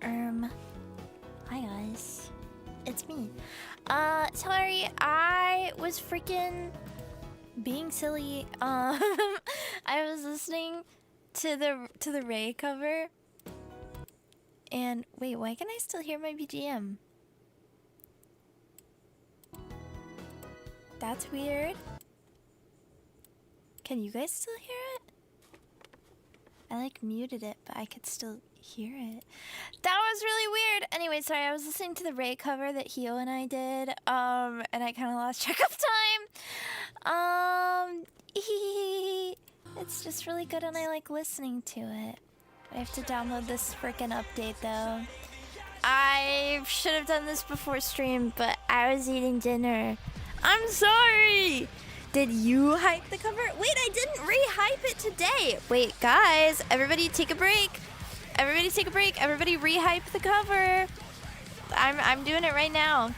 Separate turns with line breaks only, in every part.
Hi guys, it's me. Sorry, I was freaking being silly. I was listening to the Ray cover, and wait, why can I still hear my BGM? That's weird. Can you guys still hear it? I like muted it, but I could still hear it. That was really weird. Anyway, sorry, I was listening to the Ray cover that Hio and I did, and I kind of lost track of time. It's just really good and I like listening to it. I have to download this freaking update though. I should have done this before stream, but I was eating dinner. I'm sorry! Did you hype the cover? Wait, I didn't re-hype it today! Wait, guys, everybody take a break. Everybody take a break. Everybody re-hype the cover. I'm doing it right now.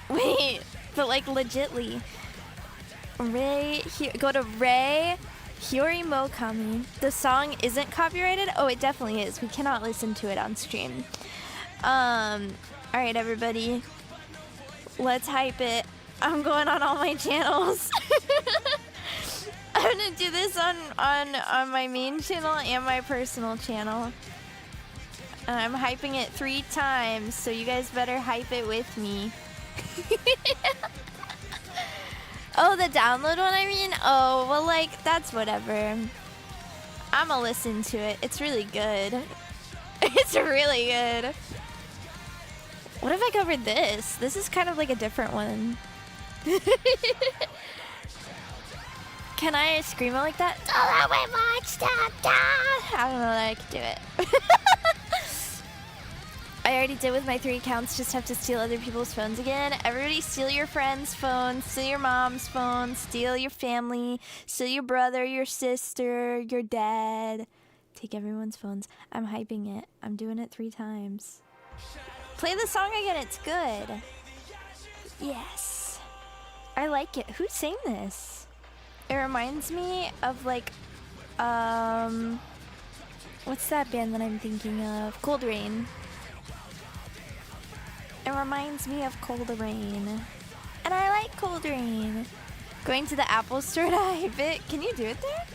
Wait, but like legitly. Go to Ray Hyorimo Kami. The song isn't copyrighted? Oh, it definitely is. We cannot listen to it on stream. Alright, everybody. Let's hype it. I'm going on all my channels. I'm gonna do this on my main channel and my personal channel. And I'm hyping it 3 times, so you guys better hype it with me. Oh, the download one, I mean? Oh, well, like, that's whatever. I'ma listen to it. It's really good. It's really good. What if I covered this? This is kind of like a different one. Can I scream it like that? I don't know that I could do it. I already did with my 3 accounts, just have to steal other people's phones again. Everybody steal your friend's phone, steal your mom's phone, steal your family, steal your brother, your sister, your dad. Take everyone's phones. I'm hyping it. I'm doing it 3 times. Play the song again, it's good. Yes. I like it. Who sang this? It reminds me of like, what's that band that I'm thinking of? Cold Rain. It reminds me of Cold Rain. And I like Cold Rain. Going to the Apple Store to hype it. Can you do it there?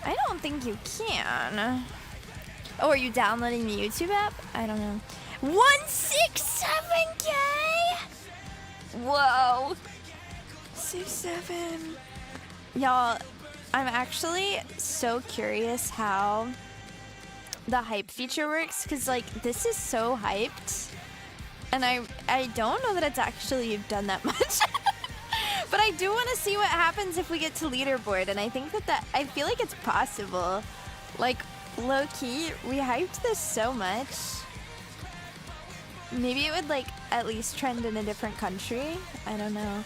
I don't think you can. Oh, are you downloading the YouTube app? I don't know. 167K? Whoa. 67. Y'all, I'm actually so curious how the hype feature works, because like this is so hyped. And I don't know that it's actually done that much. But I do want to see what happens if we get to leaderboard, and I think that I feel like it's possible. Like, low-key, we hyped this so much. Maybe it would like at least trend in a different country. I don't know.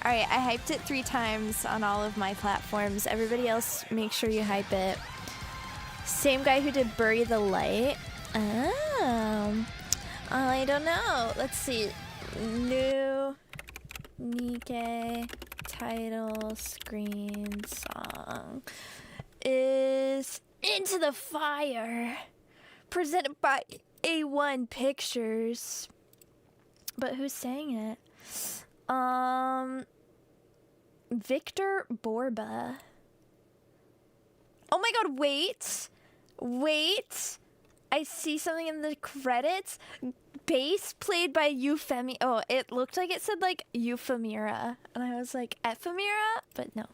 Alright, I hyped it 3 times on all of my platforms. Everybody else, make sure you hype it. Same guy who did Bury the Light. Oh. I don't know. Let's see. New Nikke title screen song is Into the Fire, presented by A1 Pictures. But who sang it? Victor Borba. Oh my god, wait. I see something in the credits. Bass played by Euphemia. Oh, it looked like it said like Euphemira. And I was like, Ephemera? But no.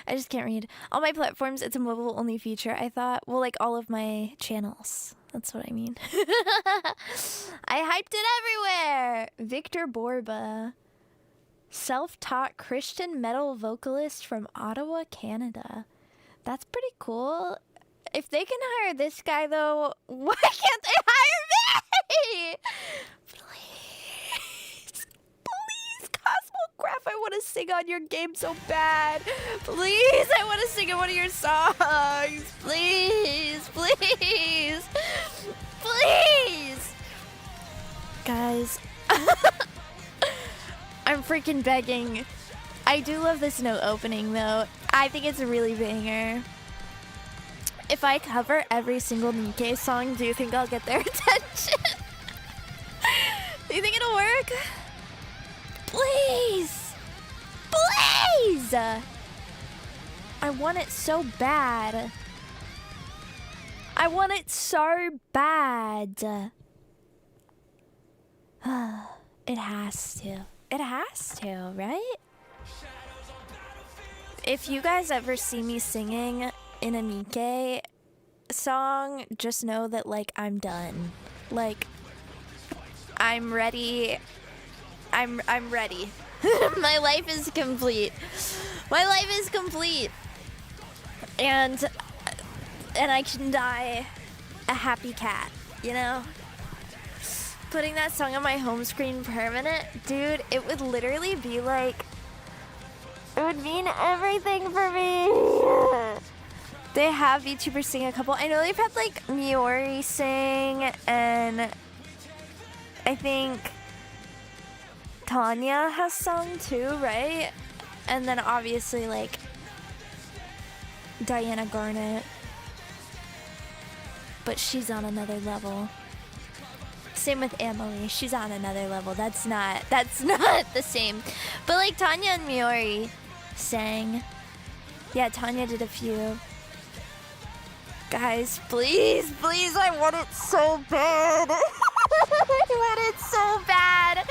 I just can't read. All my platforms, it's a mobile only feature. I thought, well, like all of my channels. That's what I mean. I hyped it everywhere. Victor Borba. Self-taught Christian metal vocalist from Ottawa, Canada. That's pretty cool. If they can hire this guy, though, why can't they hire me? Please. Please, Cosmograph, I want to sing on your game so bad. Please, I want to sing in one of your songs. Please, please. Please. Guys, I'm freaking begging. I do love this note opening, though. I think it's a really banger. If I cover every single Nikke song, do you think I'll get their attention? Do you think it'll work? Please! Please! I want it so bad. I want it so bad. It has to. It has to, right? If you guys ever see me singing in a Nikke song, just know that, like, I'm done. Like, I'm ready. I'm ready. My life is complete. My life is complete. And I can die a happy cat, you know? Putting that song on my home screen permanent, dude, it would literally be like, it would mean everything for me. They have VTubers sing a couple. I know they've had like Miori sing, and I think Tanya has sung too, right? And then obviously like Diana Garnett. But she's on another level. Same with Emily, she's on another level. That's not the same. But like Tanya and Miori sang. Yeah, Tanya did a few. Guys, please, please, I want it so bad. I want it so bad.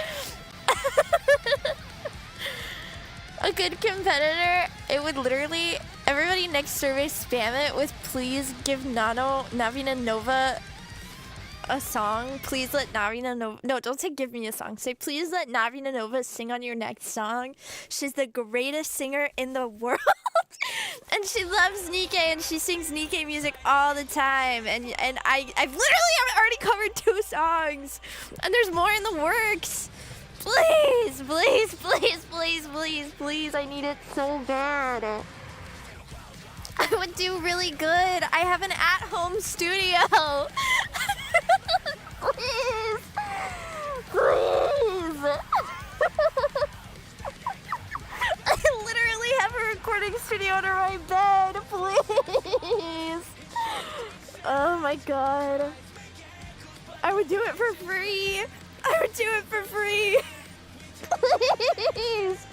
A good competitor, it would literally, everybody next survey spam it with please give Navina Nova a song. Please let Navina Nova, no, don't say give me a song. Say please let Navina Nova sing on your next song. She's the greatest singer in the world. And she loves Nikke and she sings Nikke music all the time. And I've literally already covered 2 songs. And there's more in the works. Please, please, please, please, please, please. I need it so bad. I would do really good. I have an at-home studio. Please. Please. I literally have a recording studio under my bed. Please. Oh my god. I would do it for free. I would do it for free. Please.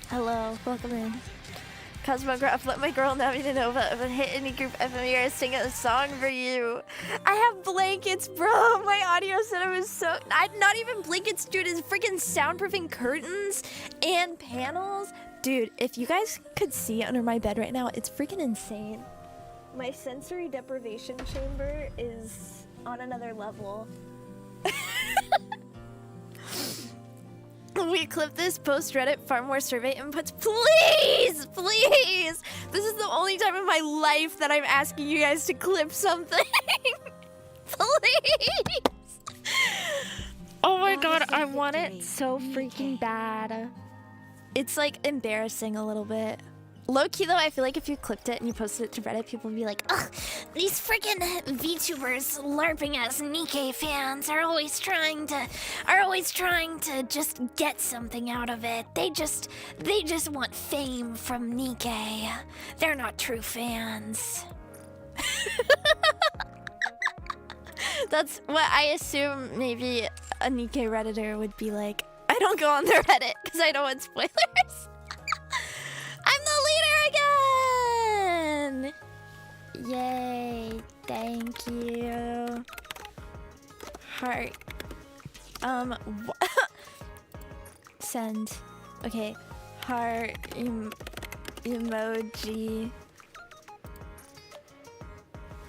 Hello, welcome in. Cosmograph, let my girl Navina Nova hit any group FMER sing a song for you. I have blankets, bro. My audio setup is so... not even blankets, dude. It's freaking soundproofing curtains and panels. Dude, if you guys could see under my bed right now, it's freaking insane. My sensory deprivation chamber is on another level. We clip this post Reddit far more survey inputs. Please, please. This is the only time in my life that I'm asking you guys to clip something. Please. Oh my god, I want it so freaking bad. It's like embarrassing a little bit. Low-key though, I feel like if you clipped it and you posted it to Reddit, people would be like, ugh, these freaking VTubers LARPing as Nikke fans are always trying to just get something out of it. They just want fame from Nikke. They're not true fans. That's what I assume maybe a Nikke Redditor would be like. I don't go on their Reddit because I don't want spoilers. I'm the leader again! Yay, thank you. Heart. Send. Okay, heart emoji.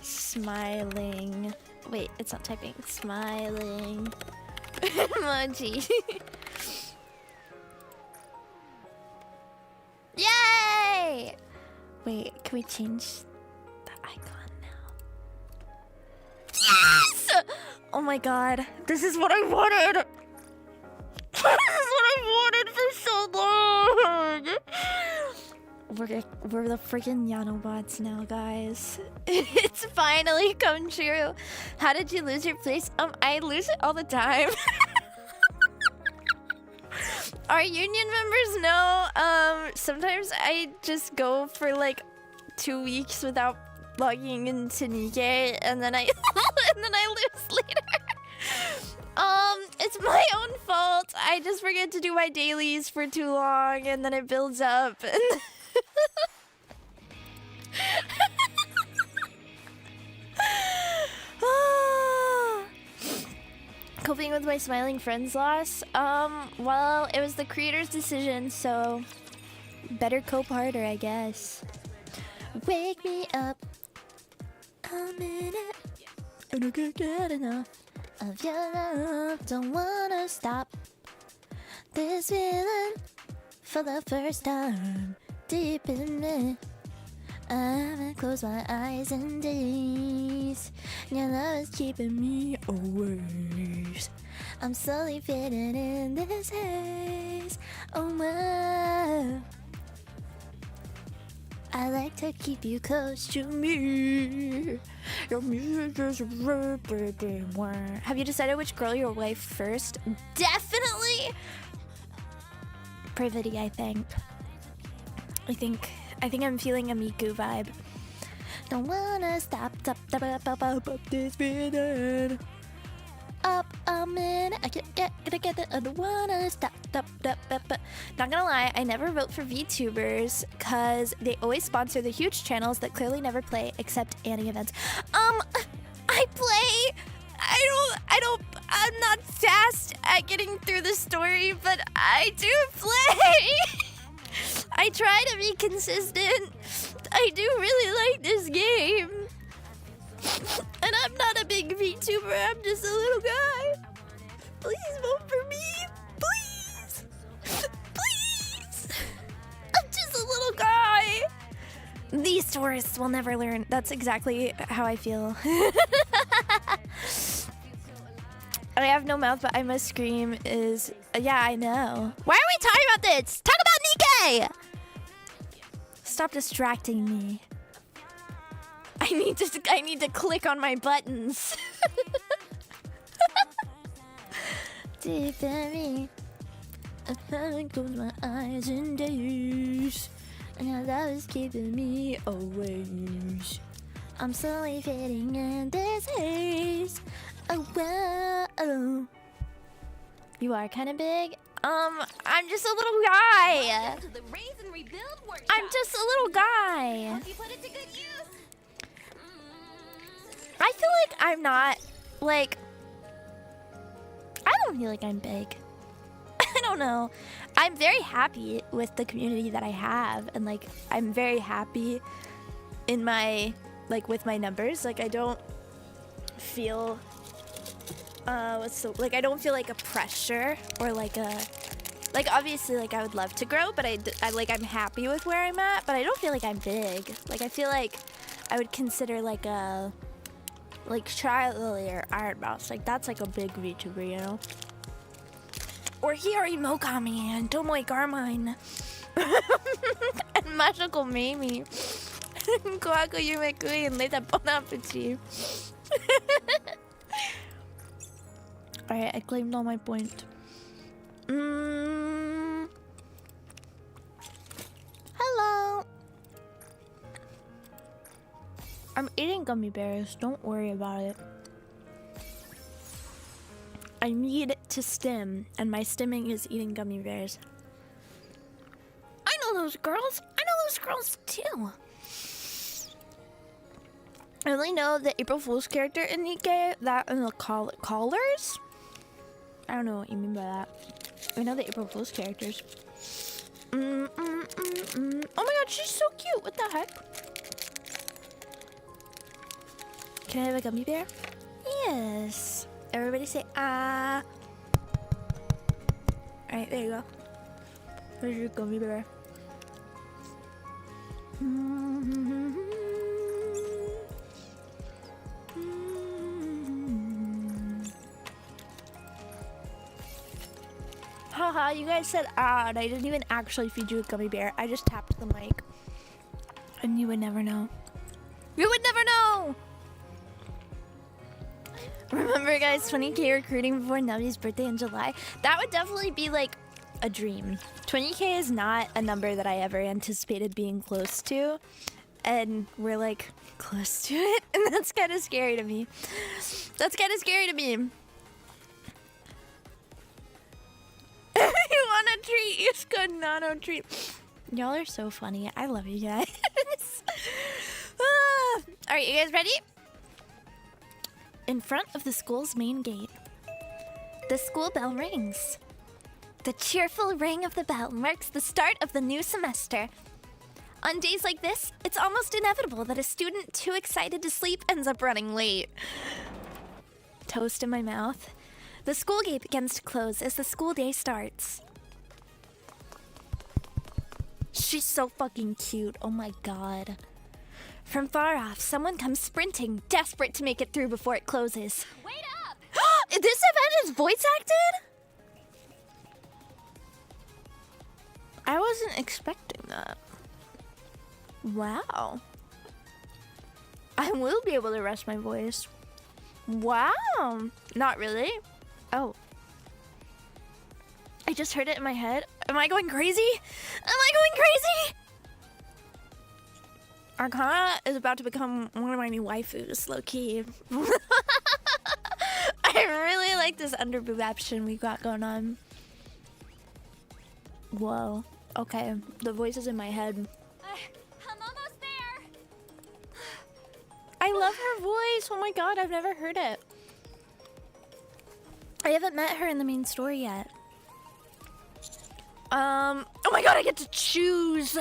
Smiling. Wait, it's not typing. Smiling. Emoji. Yay! Wait, can we change the icon now? Yes! Oh my god, this is what I wanted! This is what I wanted for so long! We're the freaking Yanobots now, guys. It's finally come true. How did you lose your place? I lose it all the time. Our union members know, sometimes I just go for like 2 weeks without logging into Nikke, and then I and then I lose later. It's my own fault. I just forget to do my dailies for too long, and then it builds up. And coping with my smiling friend's loss. Well, it was the creator's decision, so better cope harder, I guess. Wake me up a minute. I don't get enough of your love. Don't wanna stop this feeling for the first time. Deep in me, I haven't closed my eyes in days. Your love is keeping me awake. I'm slowly fading in this haze. Oh my, I like to keep you close to me. Your music is everywhere. Have you decided which girl you'll wife first? Definitely Privity, I think. I think I'm feeling a Miku vibe. Don't wanna stop this feeling. Up a minute, I get it. I don't wanna stop. Not gonna lie, I never vote for VTubers because they always sponsor the huge channels that clearly never play except Annie events. I play. I'm not fast at getting through the story, but I do play. I try to be consistent. I do really like this game. And I'm not a big VTuber, I'm just a little guy. Please vote for me. Please. Please. I'm just a little guy. These tourists will never learn. That's exactly how I feel. I have no mouth, but I must scream is... yeah, I know. Why are we talking about this? Talk about Nikke! Stop distracting me. I need to click on my buttons. Deep in me, I haven't closed my eyes in days, and your love is keeping me awake. I'm slowly fading in this haze. Oh wow. You are kind of big. I'm just a little guy. I'm just a little guy. I feel like I'm not, like, I don't feel like I'm big. I don't know. I'm very happy with the community that I have, and like, I'm very happy in my, like, with my numbers. Like, I don't feel, I don't feel like a pressure or like a, like, obviously, like, I would love to grow, but I'm happy with where I'm at, but I don't feel like I'm big. Like, I feel like I would consider like a, like Charlie or Iron Mouse, like that's like a big VTuber, you know? Or Hiyori Mogami and Tomoe Carmine. And Mashiko Mimi. Koako Yume Kui and Leta Bon Appetit. Alright, I claimed all my point. Hello. I'm eating gummy bears, don't worry about it. I need to stim, and my stimming is eating gummy bears. I know those girls. I know those girls too. I only know the April Fool's character in Nikke, that and the callers? I don't know what you mean by that. I know the April Fool's characters. Oh my god, she's so cute. What the heck? Can I have a gummy bear? Yes. Everybody say ah. Alright, there you go. There's your gummy bear. Haha, you guys said ah, and I didn't even actually feed you a gummy bear. I just tapped the mic. And you would never know. You would never know! Remember, guys, 20k recruiting before Navi's birthday in July? That would definitely be like a dream. 20k is not a number that I ever anticipated being close to. and we're like close to it, and that's kind of scary to me. That's kind of scary to me. You want a treat? It's good, nano treat. Y'all are so funny. I love you guys. All right, you guys ready? In front of the school's main gate, the school bell rings. The cheerful ring of the bell marks the start of the new semester. On days like this, it's almost inevitable that a student too excited to sleep ends up running late. Toast in my mouth. The school gate begins to close as the school day starts. She's so fucking cute. Oh my god. From far off, someone comes sprinting, desperate to make it through before it closes.
Wait up!
This event is voice acted? I wasn't expecting that. Wow. I will be able to rest my voice. Wow. Not really. Oh. I just heard it in my head. Am I going crazy? Am I going crazy? Arcana is about to become one of my new waifus, low-key. I really like this underboob action we got going on. Whoa. Okay, the voice is in my head.
I'm almost there.
I love her voice. Oh my god, I've never heard it. I haven't met her in the main story yet. Oh my god, I get to choose.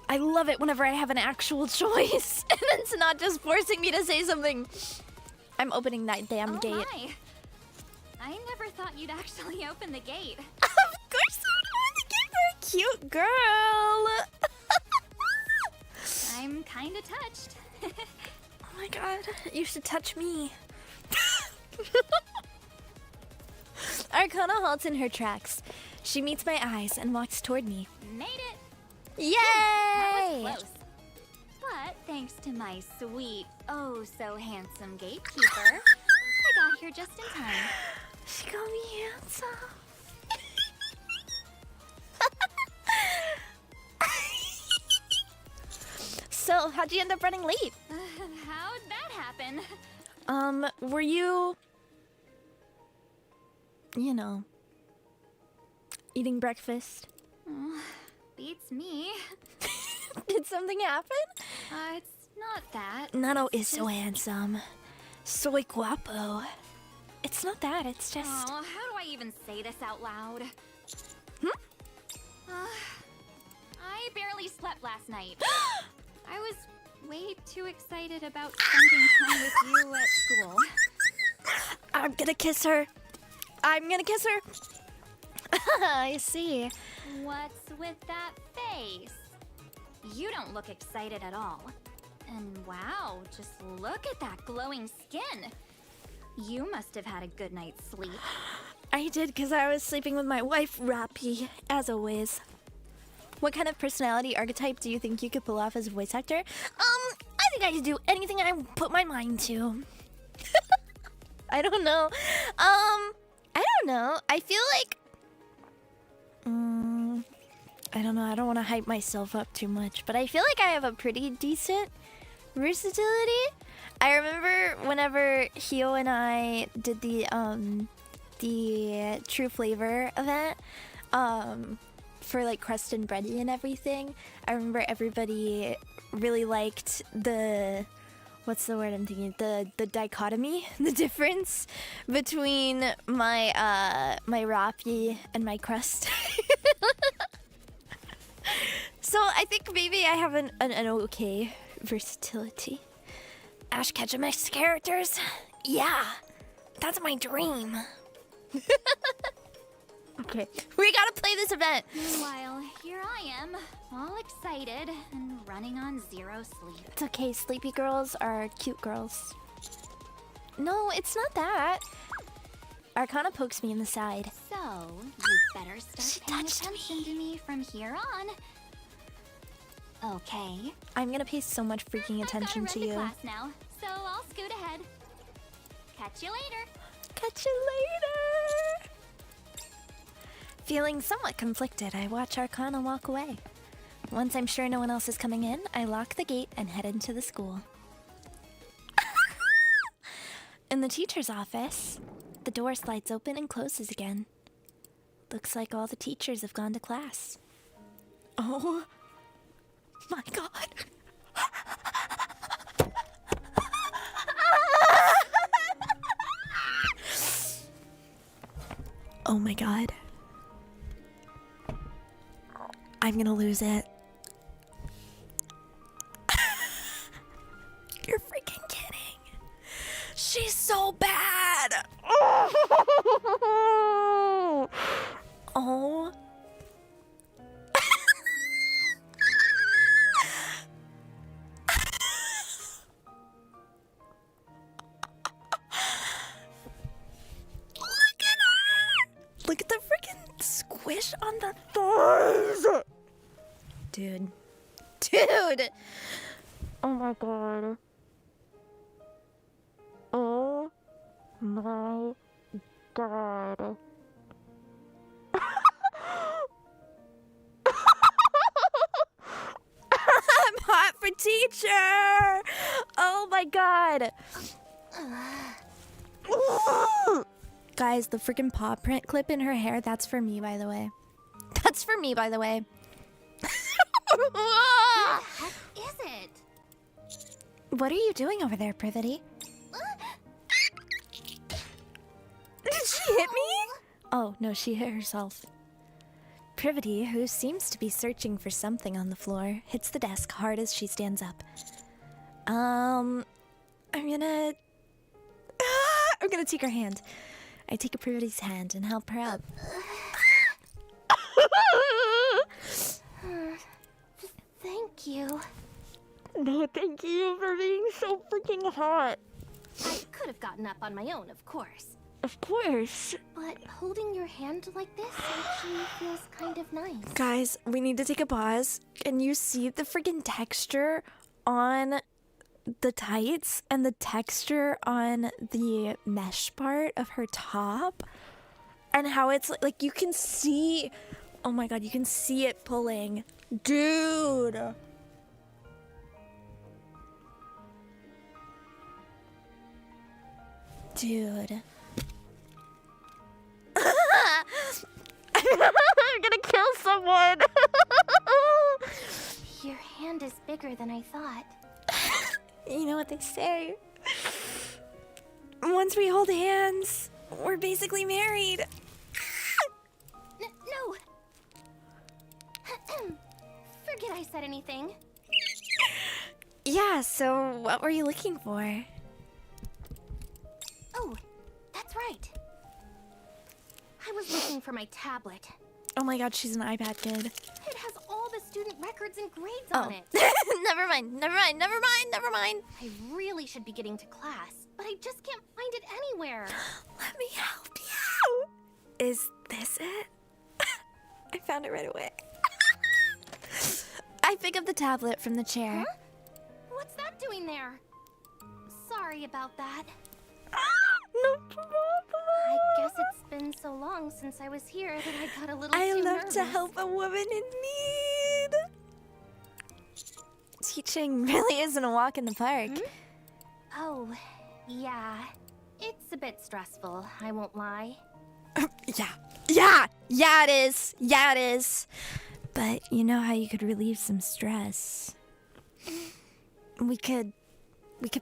I love it whenever I have an actual choice. And it's not just forcing me to say something. I'm opening that damn gate.
My. I never thought you'd actually open the gate.
Of course I would open the gate for a cute girl.
I'm kind of touched.
Oh my god, you should touch me. Arcana halts in her tracks. She meets my eyes and walks toward me.
Made it!
Yay!
That was close. But thanks to my sweet, oh so handsome gatekeeper, I got here just in time.
She got me handsome. So, how'd you end up running late?
How'd that happen?
Were you... You know... eating breakfast?
Beats me.
Did something happen?
It's not that.
Nano is so handsome. Soy guapo. It's not that, it's just...
Oh, how do I even say this out loud? I barely slept last night. I was way too excited about spending time with you at school.
I'm gonna kiss her. I'm gonna kiss her. I see.
What's with that face? You don't look excited at all. And wow, just look at that glowing skin. You must have had a good night's sleep.
I did because I was sleeping with my wife, Rappy, as always. What kind of personality archetype do you think you could pull off as a voice actor? I think I could do anything I put my mind to. I don't know. I don't know. I feel like... I don't know. I don't want to hype myself up too much, but I feel like I have a pretty decent versatility. I remember whenever Hio and I did the True Flavor event, for like crust and bready and everything. I remember everybody really liked the, what's the word I'm thinking? The dichotomy, the difference between my my Rappi and my crust. So I think maybe I have an okay versatility. Ash Ketchum's characters? Yeah, that's my dream. Okay, we gotta play this event.
Meanwhile, here I am, all excited and running on zero sleep.
It's okay, sleepy girls are cute girls. No, it's not that. Arcana pokes me in the side.
So, you better start paying attention to me from here on. Okay.
I'm gonna pay so much freaking attention to you.
I've got to run to class now, so I'll scoot ahead. Catch you later.
Catch you later. Feeling somewhat conflicted, I watch Arcana walk away. Once I'm sure no one else is coming in, I lock the gate and head into the school. In the teacher's office, the door slides open and closes again. Looks like all the teachers have gone to class. Oh my god. Oh my god. I'm gonna lose it. You're freaking kidding. She's so bad. Oh. Look at her. Look at the freaking squish on the thighs. Dude. Dude. Oh my god. Oh my god. I'm hot for teacher. Oh my god. Guys, the freaking paw print clip in her hair, that's for me, by the way. That's for me, by the way.
What the heck is it?
What are you doing over there, Privity? Did she hit me? Oh, no, she hit herself. Privity, who seems to be searching for something on the floor, hits the desk hard as she stands up. I'm gonna take her hand. I take Privity's hand and help her up.
Thank you.
No, thank you for being so freaking hot.
I could have gotten up on my own, of course.
Of course.
But holding your hand like this actually feels kind of nice.
Guys, we need to take a pause. Can you see the freaking texture on the tights and the texture on the mesh part of her top? And how it's like you can see... Oh my god, you can see it pulling. Dude! Dude. I'm gonna kill someone!
Your hand is bigger than I thought.
You know what they say. Once we hold hands, we're basically married.
No! Forget I said anything.
Yeah, so what were you looking for?
Oh, that's right. I was looking for my tablet.
Oh my god, she's an iPad kid.
It has all the student records and grades on it.
Never mind.
I really should be getting to class, but I just can't find it anywhere.
Let me help you. Is this it? I found it right away. I pick up the tablet from the chair.
Huh? What's that doing there? Sorry about that.
No problem.
I guess it's been so long since I was here that I got a little
I
too
love
nervous.
to help a woman in need. Teaching really isn't a walk in the park.
Oh, yeah. It's a bit stressful, I won't lie.
Yeah, it is. Yeah, it is. But you know how you could relieve some stress? We could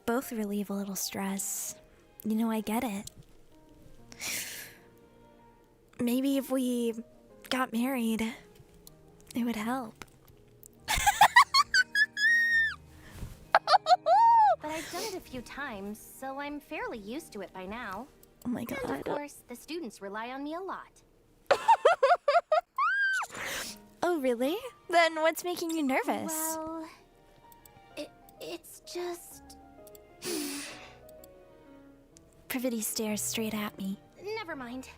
both relieve a little stress. You know, I get it. Maybe if we got married, it would help.
But I've done it a few times, so I'm fairly used to it by now.
Oh my god.
And of course, the students rely on me a lot.
Oh, really? Then what's making you nervous?
Well, it's just...
Privity stares straight at me.
Never mind.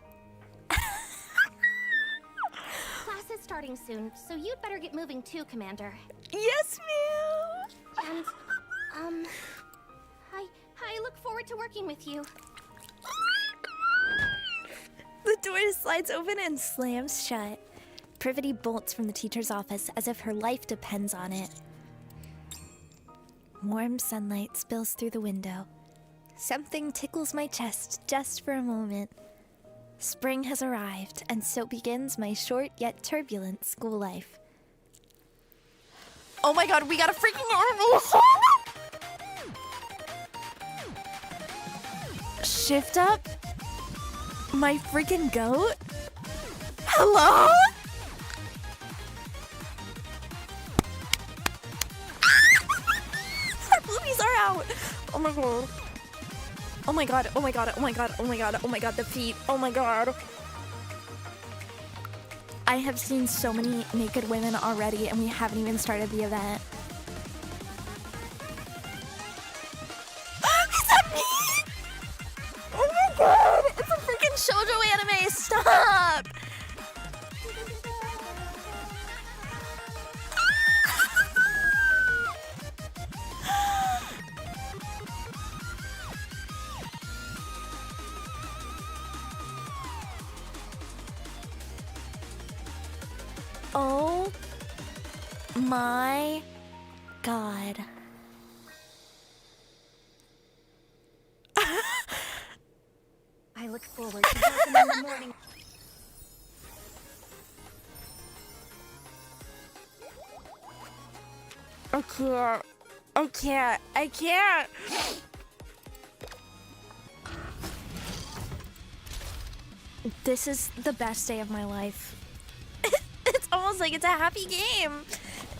Class is starting soon, so you'd better get moving too, Commander.
Yes, ma'am!
And, I look forward to working with you.
The door slides open and slams shut. privity bolts from the teacher's office as if her life depends on it. Warm sunlight spills through the window. Something tickles my chest just for a moment. Spring has arrived, and so begins my short yet turbulent school life. Oh my god, we got a freaking animation! Shift up? My freaking goat? Hello? Our boobies are out! Oh my god. Oh my god, oh my god, oh my god, oh my god, oh my god, the feet, oh my god. I have seen so many naked women already and we haven't even started the event. Is that me? Oh my god, it's a freaking shoujo anime, stop! Oh my god.
I look forward to walking in the morning.
I can't. This is the best day of my life. It's almost like it's a happy game.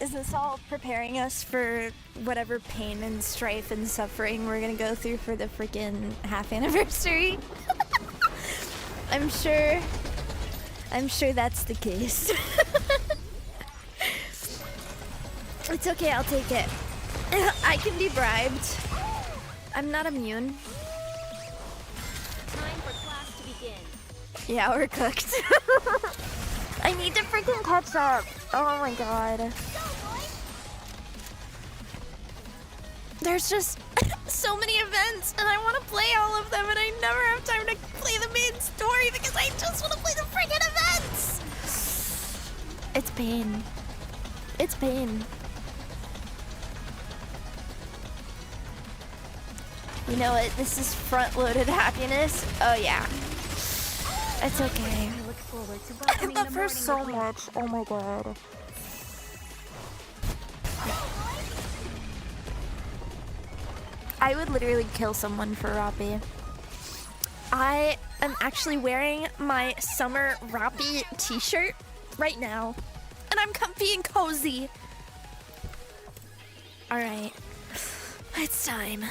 Is this all preparing us for whatever pain and strife and suffering we're gonna go through for the freaking half anniversary? I'm sure that's the case. It's okay, I'll take it. I can be bribed. I'm not immune.
Time for class to begin.
Yeah, we're cooked. I need to freaking catch up. Oh my god. There's just so many events and I want to play all of them and I never have time to play the main story because I just want to play the freaking events. It's pain. It's pain. You know what? This is front-loaded happiness. Oh yeah. It's okay.
I look forward to
I
welcoming
love
the
her
morning
so
with you.
much. Oh my god. I would literally kill someone for Roppy. I am actually wearing my summer Roppy t-shirt right now. And I'm comfy and cozy. Alright. It's time.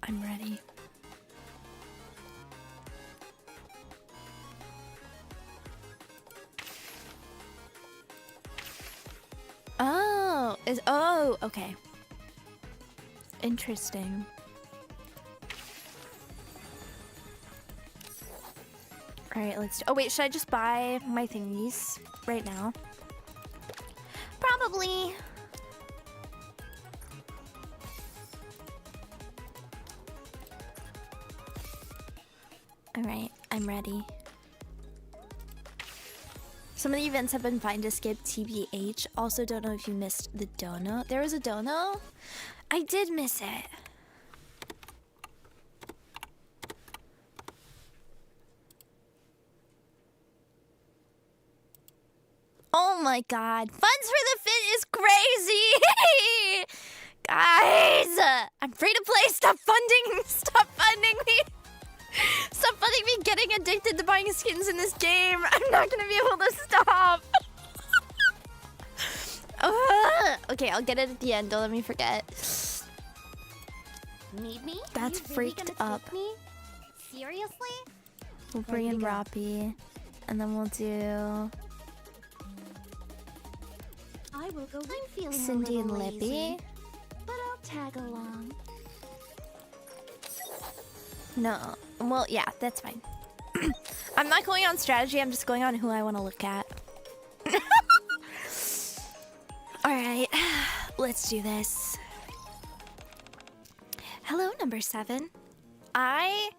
I'm ready. Oh, okay. Interesting. All right, oh wait, should I just buy my thingies right now? Probably. All right, I'm ready. Some of the events have been fine to skip TBH. Also, don't know if you missed the dono. There was a dono? I did miss it. Oh my god. Funds for the Fit is crazy! Guys! I'm free to play. Stop funding me. Stop funding me getting addicted to buying skins in this game. I'm not gonna be able to stop. Okay, I'll get it at the end. Don't let me forget.
Need me?
That's
Are you really
freaked
gonna
up.
take me? Seriously?
We'll bring in Roppy. And then we'll do
I will go. I'm feeling
Cindy
a
and
little
Lippy.
lazy, but I'll tag along.
No. Well, yeah, that's fine. I'm not going on strategy. I'm just going on who I want to look at. Alright. Let's do this. Hello, number 7. I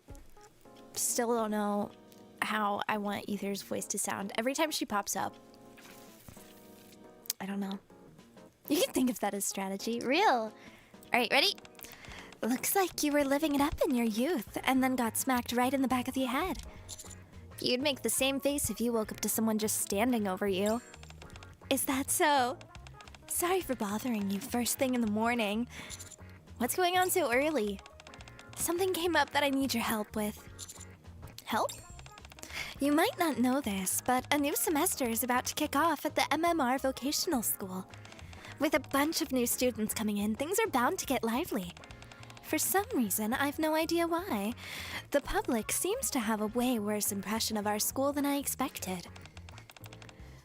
still don't know how I want Ether's voice to sound every time she pops up. I don't know. You can think of that as strategy. Real. All right, ready? Looks like you were living it up in your youth and then got smacked right in the back of the head. You'd make the same face if you woke up to someone just standing over you. Is that so? Sorry for bothering you first thing in the morning. What's going on so early? Something came up that I need your help with. Help? You might not know this, but a new semester is about to kick off at the MMR Vocational School. With a bunch of new students coming in, things are bound to get lively. For some reason, I've no idea why, the public seems to have a way worse impression of our school than I expected.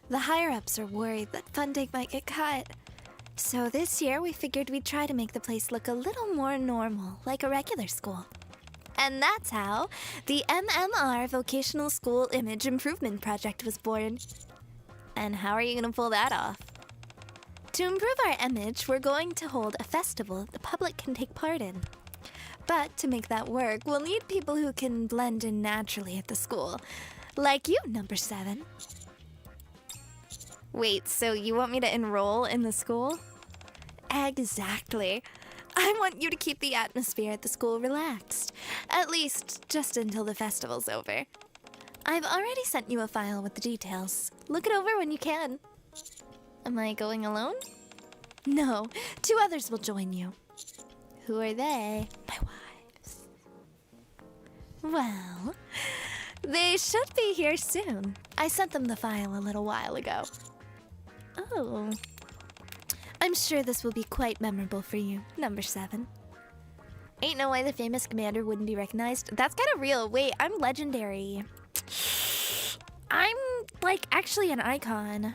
The higher-ups are worried that funding might get cut. So this year, we figured we'd try to make the place look a little more normal, like a regular school. And that's how the MMR Vocational School Image Improvement Project was born. And how are you gonna pull that off? To improve our image, we're going to hold a festival the public can take part in. But to make that work, we'll need people who can blend in naturally at the school. Like you, number 7. Wait, so you want me to enroll in the school? Exactly. I want you to keep the atmosphere at the school relaxed. At least, just until the festival's over. I've already sent you a file with the details. Look it over when you can. Am I going alone? No, 2 others will join you. Who are they? My wives. Well, they should be here soon. I sent them the file a little while ago. Oh. I'm sure this will be quite memorable for you, number 7. Ain't no way the famous commander wouldn't be recognized. That's kind of real. Wait, I'm legendary. I'm, like, actually an icon.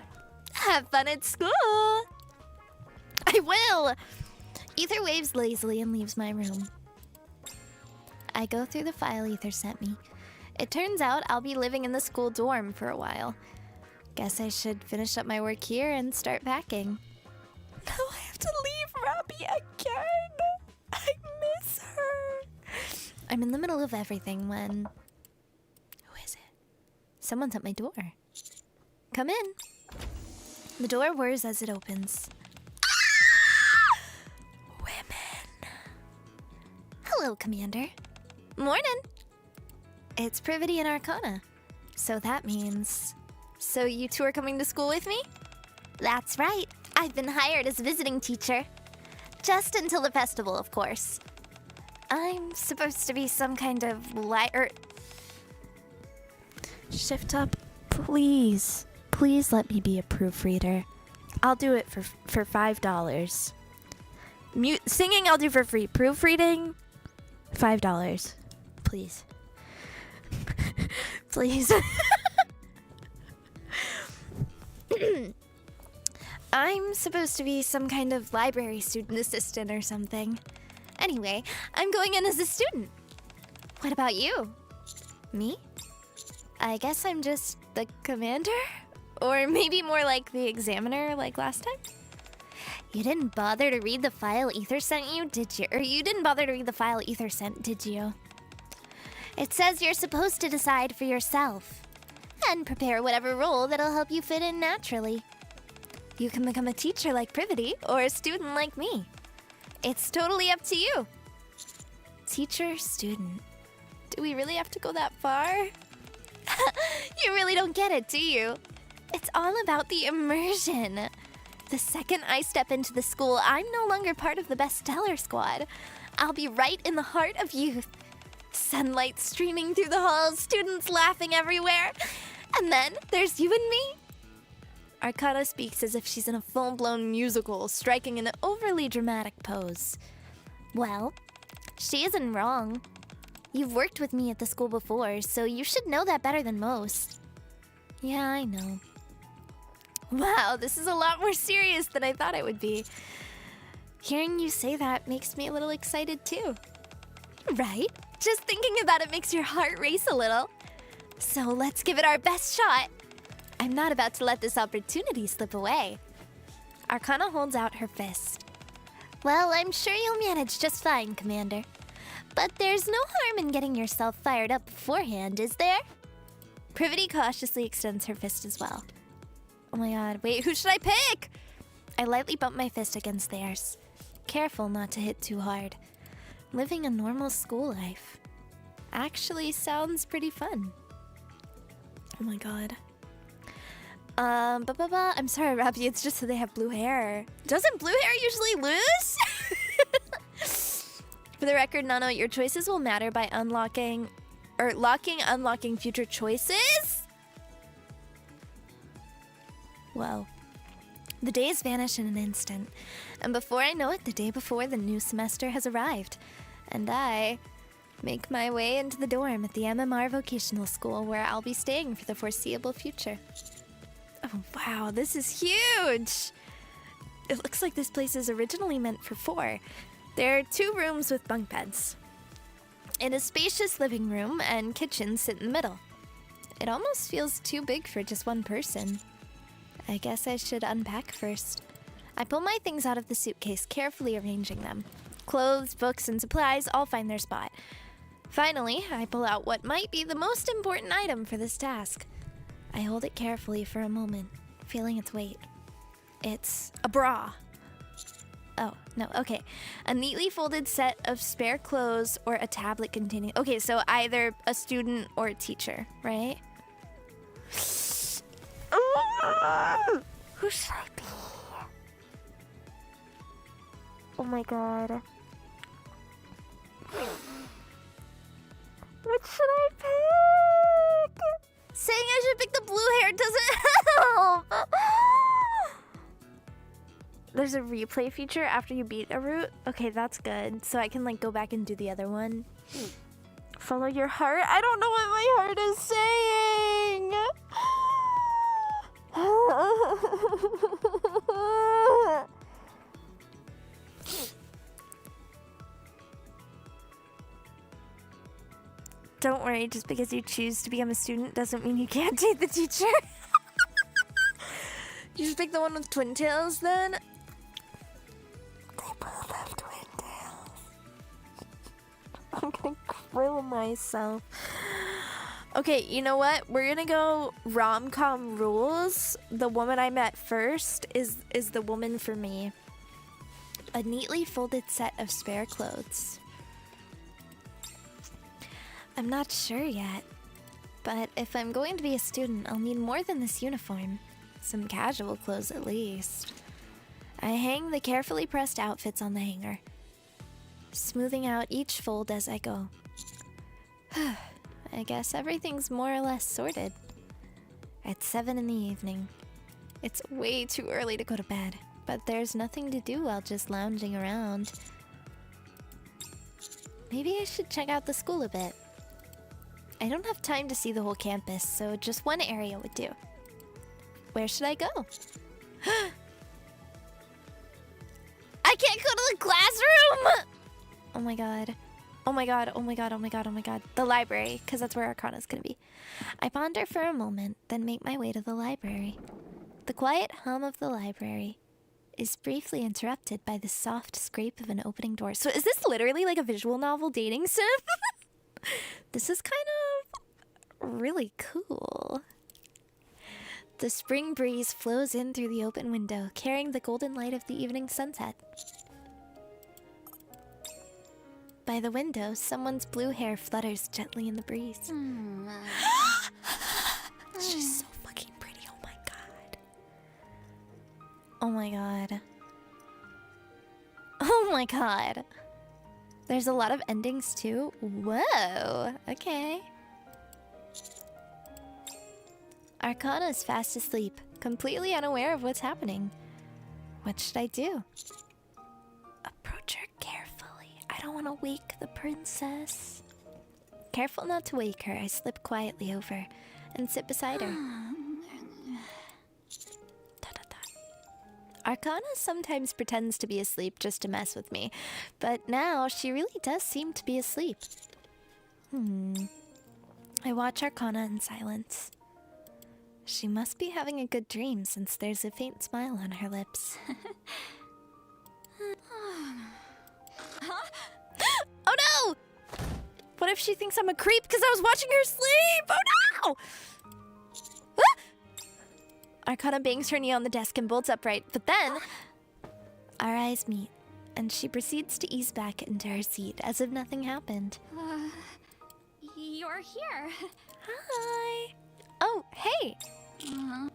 Have fun at school! I will! Ether waves lazily and leaves my room. I go through the file Ether sent me. It turns out I'll be living in the school dorm for a while. Guess I should finish up my work here and start packing. Now I have to leave Robbie again! I miss her! I'm in the middle of everything when... Who is it? Someone's at my door. Come in. The door whirs as it opens. Ah! Women. Hello, Commander. Morning. It's Privity and Arcana. So that means... So you 2 are coming to school with me? That's right. I've been hired as a visiting teacher. Just until the festival, of course. I'm supposed to be some kind of Shift up, please. Please let me be a proofreader. I'll do it for $5. Singing I'll do for free. Proofreading, $5. Please. Please. I'm supposed to be some kind of library student assistant or something. Anyway, I'm going in as a student. What about you? Me? I guess I'm just the commander? Or maybe more like the examiner, like last time? You didn't bother to read the file Ether sent you, did you? Or you didn't bother to read the file Ether sent, did you? It says you're supposed to decide for yourself. And prepare whatever role that'll help you fit in naturally. You can become a teacher like Privity, or a student like me. It's totally up to you. Teacher, student. Do we really have to go that far? You really don't get it, do you? It's all about the immersion. The second I step into the school, I'm no longer part of the bestseller squad. I'll be right in the heart of youth. Sunlight streaming through the halls, students laughing everywhere. And then there's you and me. Arcana speaks as if she's in a full-blown musical, striking an overly dramatic pose. Well, she isn't wrong. You've worked with me at the school before, so you should know that better than most. Yeah, I know. Wow, this is a lot more serious than I thought it would be. Hearing you say that makes me a little excited too. Right? Just thinking about it makes your heart race a little. So let's give it our best shot. I'm not about to let this opportunity slip away. Arcana holds out her fist. Well, I'm sure you'll manage just fine, Commander. But there's no harm in getting yourself fired up beforehand, is there? Privity cautiously extends her fist as well. Oh my god, wait, who should I pick? I lightly bump my fist against theirs. Careful not to hit too hard. Living a normal school life actually sounds pretty fun. Oh my god. I'm sorry, Robbie, it's just that they have blue hair. Doesn't blue hair usually lose? For the record, Nano, your choices will matter by unlocking future choices? Whoa. The days vanish in an instant, and before I know it, the day before the new semester has arrived, and I make my way into the dorm at the MMR Vocational School where I'll be staying for the foreseeable future. Oh wow, this is huge! It looks like this place is originally meant for 4. There are 2 rooms with bunk beds. In a spacious living room and kitchen sit in the middle. It almost feels too big for just one person. I guess I should unpack first. I pull my things out of the suitcase, carefully arranging them. Clothes, books, and supplies all find their spot. Finally, I pull out what might be the most important item for this task. I hold it carefully for a moment, feeling its weight. It's a bra. Oh, no, okay. A neatly folded set of spare clothes or a tablet containing... Okay, so either a student or a teacher, right? Who should I be? Oh my god. What should I pick? Saying I should pick the blue hair doesn't help. There's a replay feature after you beat a route. Okay, that's good. So I can like go back and do the other one. Follow your heart? I don't know what my heart is saying. Don't worry, just because you choose to become a student doesn't mean you can't date the teacher. You should pick the one with twin tails then. They both have twin tails. I'm gonna grill myself. Okay, you know what? We're gonna go rom-com rules. The woman I met first is the woman for me. A neatly folded set of spare clothes. I'm not sure yet, but if I'm going to be a student, I'll need more than this uniform. Some casual clothes at least. I hang the carefully pressed outfits on the hanger, smoothing out each fold as I go. I guess everything's more or less sorted. It's 7 in the evening. It's way too early to go to bed, but there's nothing to do while just lounging around. Maybe I should check out the school a bit. I don't have time to see the whole campus, so just one area would do. Where should I go? I can't go to the classroom! Oh my god. Oh my god, oh my god, oh my god, oh my god. The library, because that's where Arcana's gonna be. I ponder for a moment, then make my way to the library. The quiet hum of the library is briefly interrupted by the soft scrape of an opening door. So is this literally like a visual novel dating sim? This is kind of really cool. The spring breeze flows in through the open window, carrying the golden light of the evening sunset. By the window, someone's blue hair flutters gently in the breeze. She's so fucking pretty, oh my god. Oh my god. Oh my god. There's a lot of endings too. Whoa, okay. Arcana is fast asleep, completely unaware of what's happening. What should I do? Approach her carefully. I don't want to wake the princess. Careful not to wake her, I slip quietly over and sit beside her. Arcana sometimes pretends to be asleep just to mess with me, but now she really does seem to be asleep. I watch Arcana in silence. She must be having a good dream since there's a faint smile on her lips. Oh no! What if she thinks I'm a creep because I was watching her sleep? Oh no! Arcana bangs her knee on the desk and bolts upright, but then our eyes meet, and she proceeds to ease back into her seat as if nothing happened.
You're here.
Hi. Oh, hey.
Uh,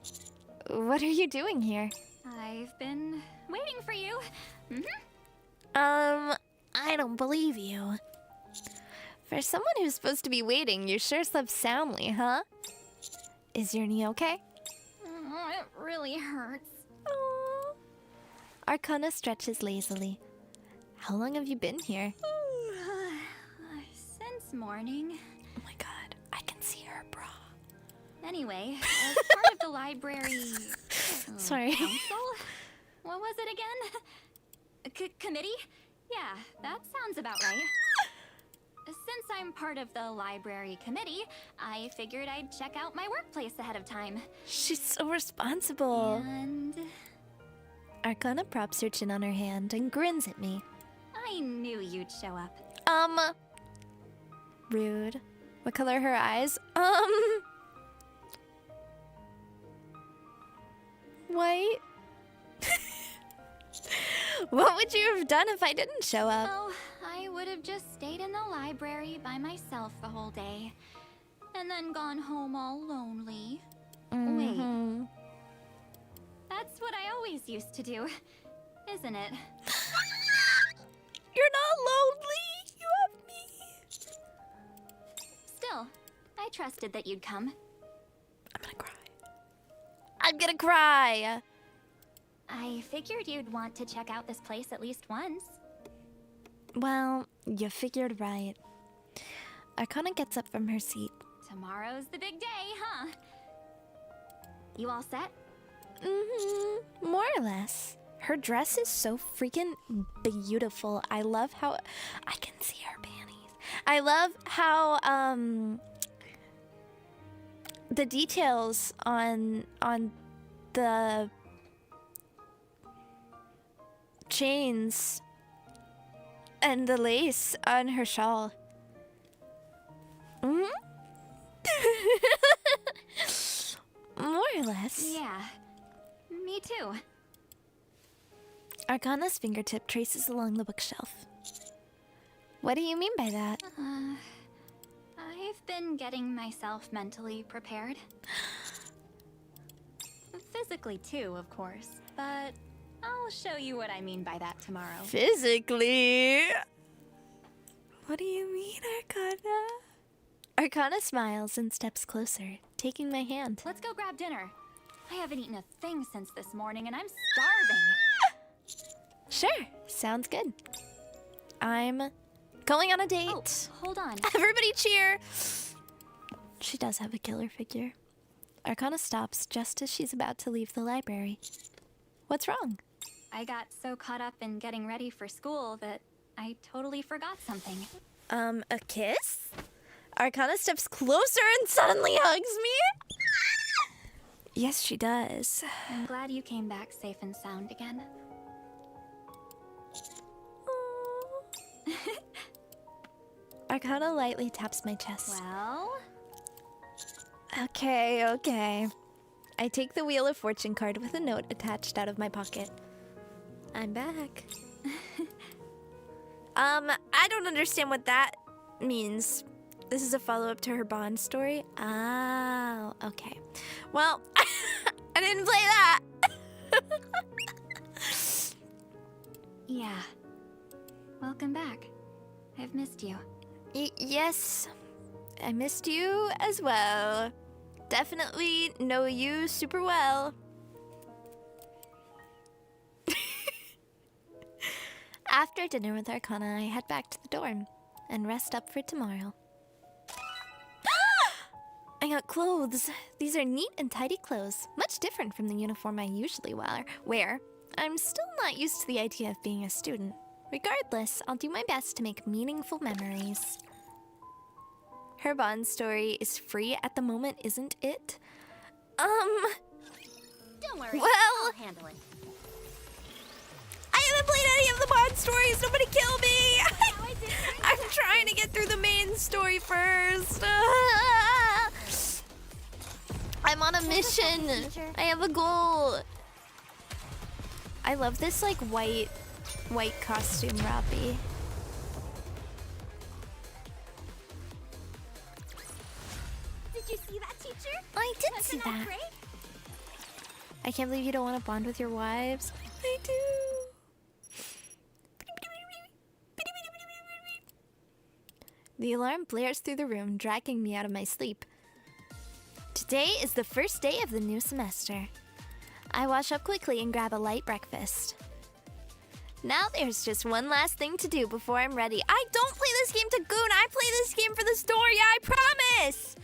What are you doing here?
I've been waiting for you.
I don't believe you. For someone who's supposed to be waiting, you sure slept soundly, huh? Is your knee okay?
It really hurts.
Aww. Arcana stretches lazily. How long have you been here?
Since morning.
Oh my god, I can see her bra.
Anyway, as part of the library
Sorry.
council? What was it again? Committee? Yeah, that sounds about right. Since I'm part of the library committee, I figured I'd check out my workplace ahead of time.
She's so responsible.
And
Arcana props her chin on her hand and grins at me.
I knew you'd show up.
Rude. What color are her eyes? White. What would you have done if I didn't show up?
Oh, I would have just stayed in the library by myself the whole day. And then gone home all lonely.
Mhm.
Wait. That's what I always used to do, isn't it?
You're not lonely. You have me.
Still, I trusted that you'd come.
I'm gonna cry. I'm gonna cry.
I figured you'd want to check out this place at least once.
Well, you figured right. Arcana gets up from her seat.
Tomorrow's the big day, huh? You all set?
More or less. Her dress is so freaking beautiful. I love how I can see her panties. I love how the details on the chains and the lace on her shawl. More or less.
Yeah, me too.
Arcana's fingertip traces along the bookshelf. What do you mean by that?
I've been getting myself mentally prepared. Physically too, of course, but I'll show you what I mean by that tomorrow.
Physically? What do you mean, Arcana? Arcana smiles and steps closer, taking my hand.
Let's go grab dinner. I haven't eaten a thing since this morning and I'm starving.
Sure, sounds good. I'm going on a date.
Oh, hold on.
Everybody cheer! She does have a killer figure. Arcana stops just as she's about to leave the library. What's wrong?
I got so caught up in getting ready for school that I totally forgot something.
A kiss? Arcana steps closer and suddenly hugs me. Yes, she does.
I'm glad you came back safe and sound again.
Arcana lightly taps my chest.
Well,
Okay. I take the Wheel of Fortune card with a note attached out of my pocket. I'm back. I don't understand what that means. This is a follow-up to her Bond story? Oh, okay. Well, I didn't play that.
yeah. Welcome back. I've missed you.
Yes, I missed you as well. Definitely know you super well. After dinner with Arcana, I head back to the dorm and rest up for tomorrow. I got clothes. These are neat and tidy clothes, much different from the uniform I usually wear. I'm still not used to the idea of being a student. Regardless, I'll do my best to make meaningful memories. Her Bond story is free at the moment, isn't it?
Don't worry.
Well,
I'll handle it.
I haven't played any of the Bond stories. Nobody kill me. I'm trying to get through the main story first. I'm I'm on a mission. I have a goal. I love this like white costume, Robbie.
Did you see that, teacher?
I did see that.
Great?
I can't believe you don't want to bond with your wives. I do. The alarm blares through the room, dragging me out of my sleep. Today is the first day of the new semester. I wash up quickly and grab a light breakfast. Now there's just one last thing to do before I'm ready. I don't play this game to goon. I play this game for the story, I promise!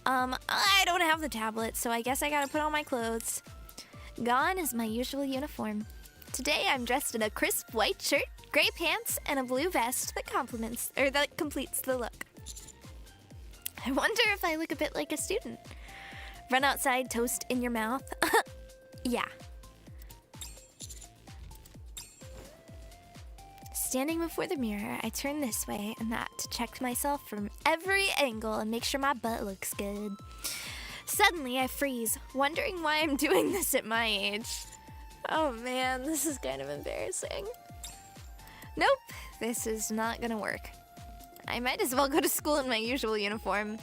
I don't have the tablet, so I guess I gotta put on my clothes. Gone is my usual uniform. Today I'm dressed in a crisp white shirt, gray pants, and a blue vest that completes the look. I wonder if I look a bit like a student. Run outside, toast in your mouth. Yeah. Standing before the mirror, I turn this way and that to check myself from every angle and make sure my butt looks good. Suddenly, I freeze, wondering why I'm doing this at my age. Oh man, this is kind of embarrassing. Nope, this is not gonna work. I might as well go to school in my usual uniform.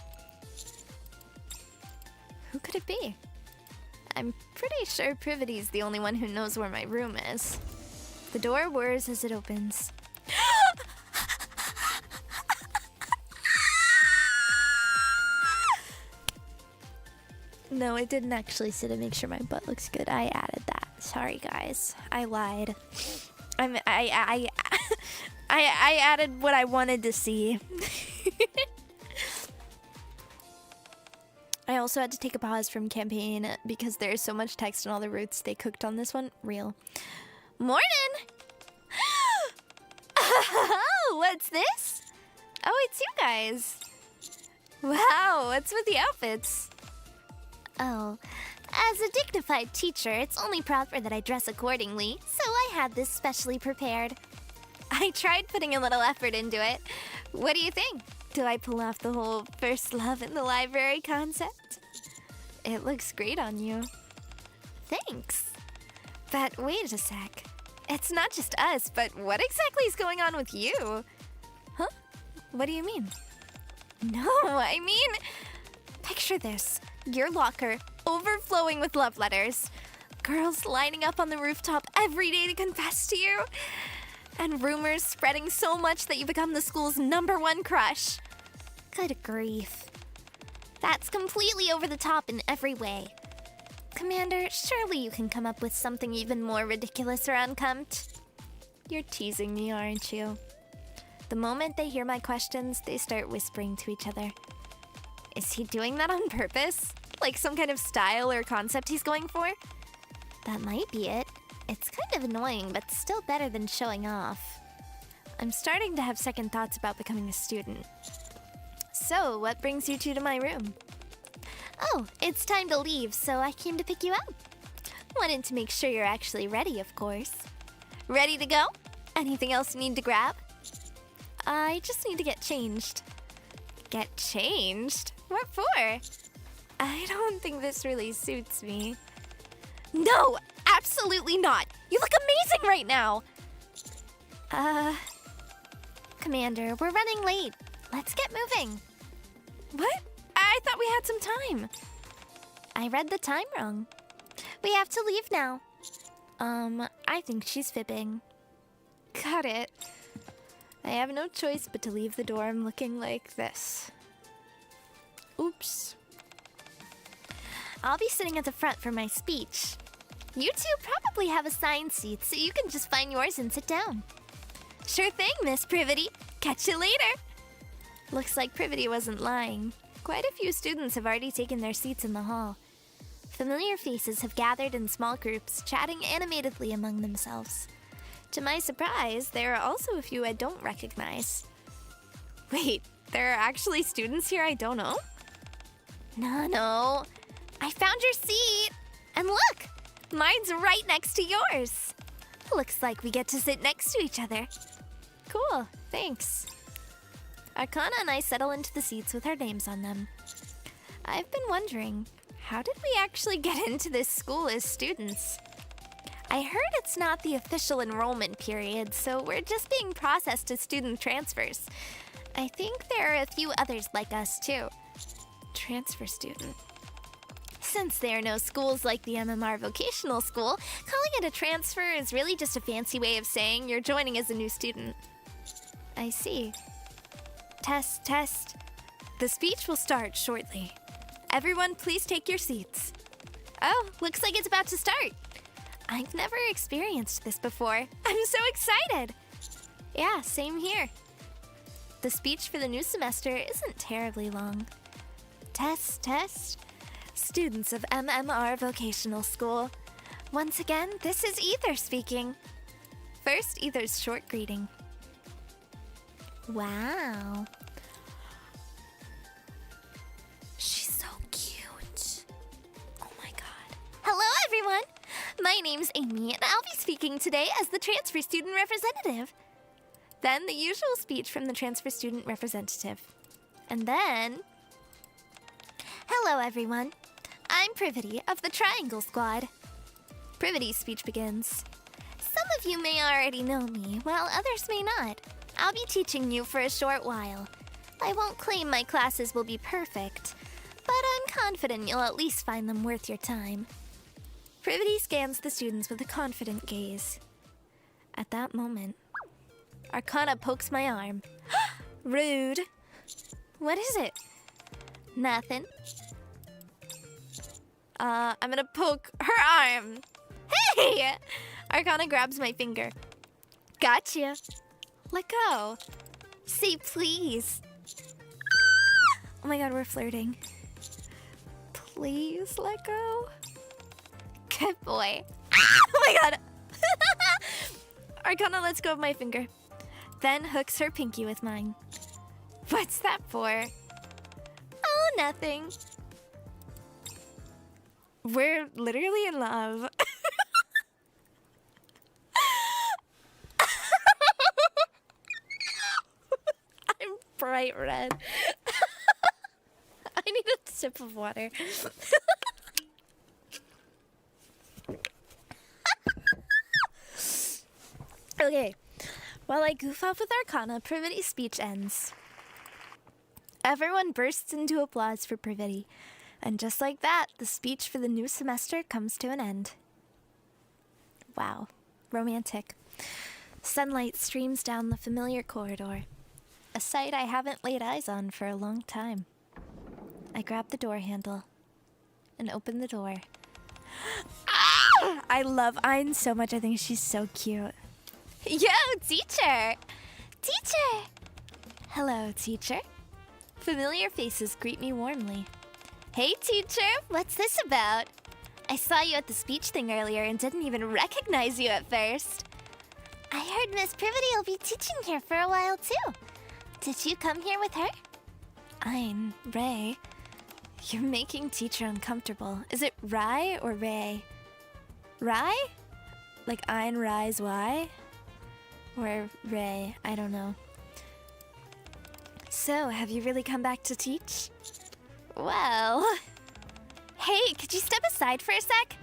Who could it be? I'm pretty sure Privity's the only one who knows where my room is. The door whirs as it opens. No, it didn't actually say to make sure my butt looks good. I added that. Sorry, guys. I lied. I added what I wanted to see. I also had to take a pause from campaign because there's so much text and all the roots they cooked on this one. Real. Morning! What's this? Oh, it's you guys. Wow, what's with the outfits? Oh, as a dignified teacher, it's only proper that I dress accordingly, so I had this specially prepared. I tried putting a little effort into it. What do you think? Do I pull off the whole first love in the library concept? It looks great on you. Thanks. But wait a sec. It's not just us, but what exactly is going on with you? Huh? What do you mean? No, I mean... Picture this. Your locker, overflowing with love letters. Girls lining up on the rooftop every day to confess to you. And rumors spreading so much that you become the school's #1 crush. Good grief. That's completely over the top in every way. Commander, surely you can come up with something even more ridiculous or unkempt. You're teasing me, aren't you? The moment they hear my questions, they start whispering to each other. Is he doing that on purpose? Like some kind of style or concept he's going for? That might be it. It's kind of annoying, but still better than showing off. I'm starting to have second thoughts about becoming a student. So, what brings you two to my room? Oh, it's time to leave, so I came to pick you up. Wanted to make sure you're actually ready, of course. Ready to go? Anything else you need to grab? I just need to get changed. Get changed? What for? I don't think this really suits me. No, absolutely not. You look amazing right now. Commander, we're running late. Let's get moving. What? I thought we had some time. I read the time wrong. We have to leave now. I think she's fibbing. Got it. I have no choice but to leave the dorm looking like this. Oops. I'll be sitting at the front for my speech. You two probably have assigned seats, so you can just find yours and sit down. Sure thing, Miss Privity. Catch you later. Looks like Privity wasn't lying. Quite a few students have already taken their seats in the hall. Familiar faces have gathered in small groups, chatting animatedly among themselves. To my surprise, there are also a few I don't recognize. Wait, there are actually students here I don't know? No. I found your seat! And look! Mine's right next to yours! Looks like we get to sit next to each other. Cool, thanks. Arcana and I settle into the seats with our names on them. I've been wondering, how did we actually get into this school as students? I heard it's not the official enrollment period, so we're just being processed as student transfers. I think there are a few others like us, too. Transfer student. Since there are no schools like the MMR vocational school, calling it a transfer is really just a fancy way of saying you're joining as a new student. I see. Test, test. The speech will start shortly. Everyone, please take your seats. Oh, looks like it's about to start. I've never experienced this before. I'm so excited. Yeah, same here. The speech for the new semester isn't terribly long. Test, test. Students of MMR Vocational School. Once again, this is Ether speaking. First, Ether's short greeting. Wow. She's so cute. Oh my god. Hello, everyone. My name's Amy, and I'll be speaking today as the transfer student representative. Then the usual speech from the transfer student representative. And then... Hello, everyone. I'm Privity of the Triangle Squad. Privity's speech begins. Some of you may already know me, while others may not. I'll be teaching you for a short while. I won't claim my classes will be perfect, but I'm confident you'll at least find them worth your time. Privity scans the students with a confident gaze. At that moment, Arcana pokes my arm. Rude. What is it? Nothing. I'm gonna poke her arm. Hey! Arcana grabs my finger. Gotcha. Let go. Say please. Oh my god, we're flirting. Please let go. Good boy. Oh my god. Arcana lets go of my finger. Then hooks her pinky with mine. What's that for? Oh, nothing. We're literally in love. I'm bright red. I need a sip of water. Okay, while I goof off with Arcana, Privity's speech ends. Everyone bursts into applause for Privity, and just like that, the speech for the new semester comes to an end. Wow, romantic. Sunlight streams down the familiar corridor, a sight I haven't laid eyes on for a long time. I grab the door handle and open the door. Ah! I love Ayn so much. I think she's so cute. Yo, teacher! Teacher! Hello, teacher. Familiar faces greet me warmly. Hey, teacher, what's this about? I saw you at the speech thing earlier and didn't even recognize you at first. I heard Miss Privity will be teaching here for a while, too. Did you come here with her? Ayn, Ray. You're making teacher uncomfortable. Is it Rai or Ray? Rai? Like Ayn, Rai's Y? Or Ray, I don't know. So, have you really come back to teach? Well... Hey, could you step aside for a sec?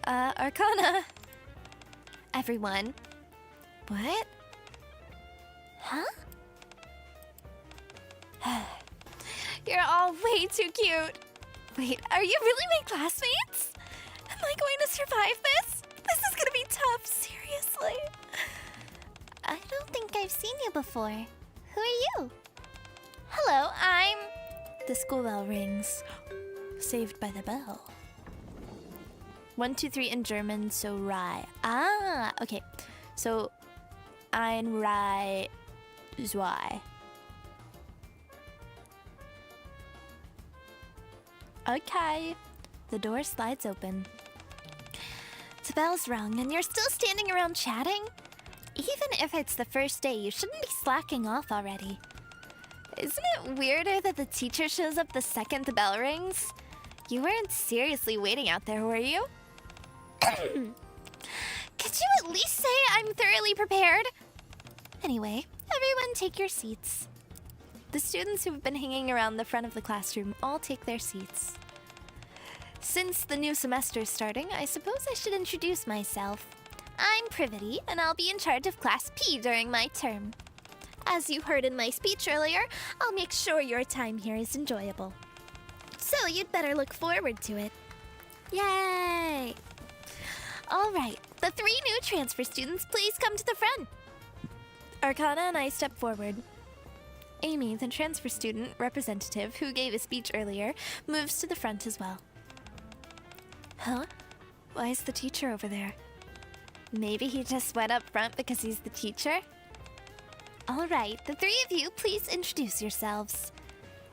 Arcana. Everyone. What? Huh? You're all way too cute. Wait, are you really my classmates? Am I going to survive this? This is gonna be tough, seriously. I don't think I've seen you before. Who are you? Hello, I'm... The school bell rings. Saved by the bell. 1, 2, 3 in German, so Rai. Ah, okay. So, ein Rai zwei. Okay. The door slides open. The bell's rung and you're still standing around chatting? Even if it's the first day, you shouldn't be slacking off already. Isn't it weirder that the teacher shows up the second the bell rings? You weren't seriously waiting out there, were you? Could you at least say I'm thoroughly prepared? Anyway, everyone take your seats. The students who've been hanging around the front of the classroom all take their seats. Since the new semester's starting, I suppose I should introduce myself. I'm Privity, and I'll be in charge of Class P during my term. As you heard in my speech earlier, I'll make sure your time here is enjoyable. So you'd better look forward to it. Yay! All right, the 3 new transfer students, please come to the front. Arcana and I step forward. Amy, the transfer student representative who gave a speech earlier, moves to the front as well. Huh? Why is the teacher over there? Maybe he just went up front because he's the teacher? All right, the 3 of you, please introduce yourselves.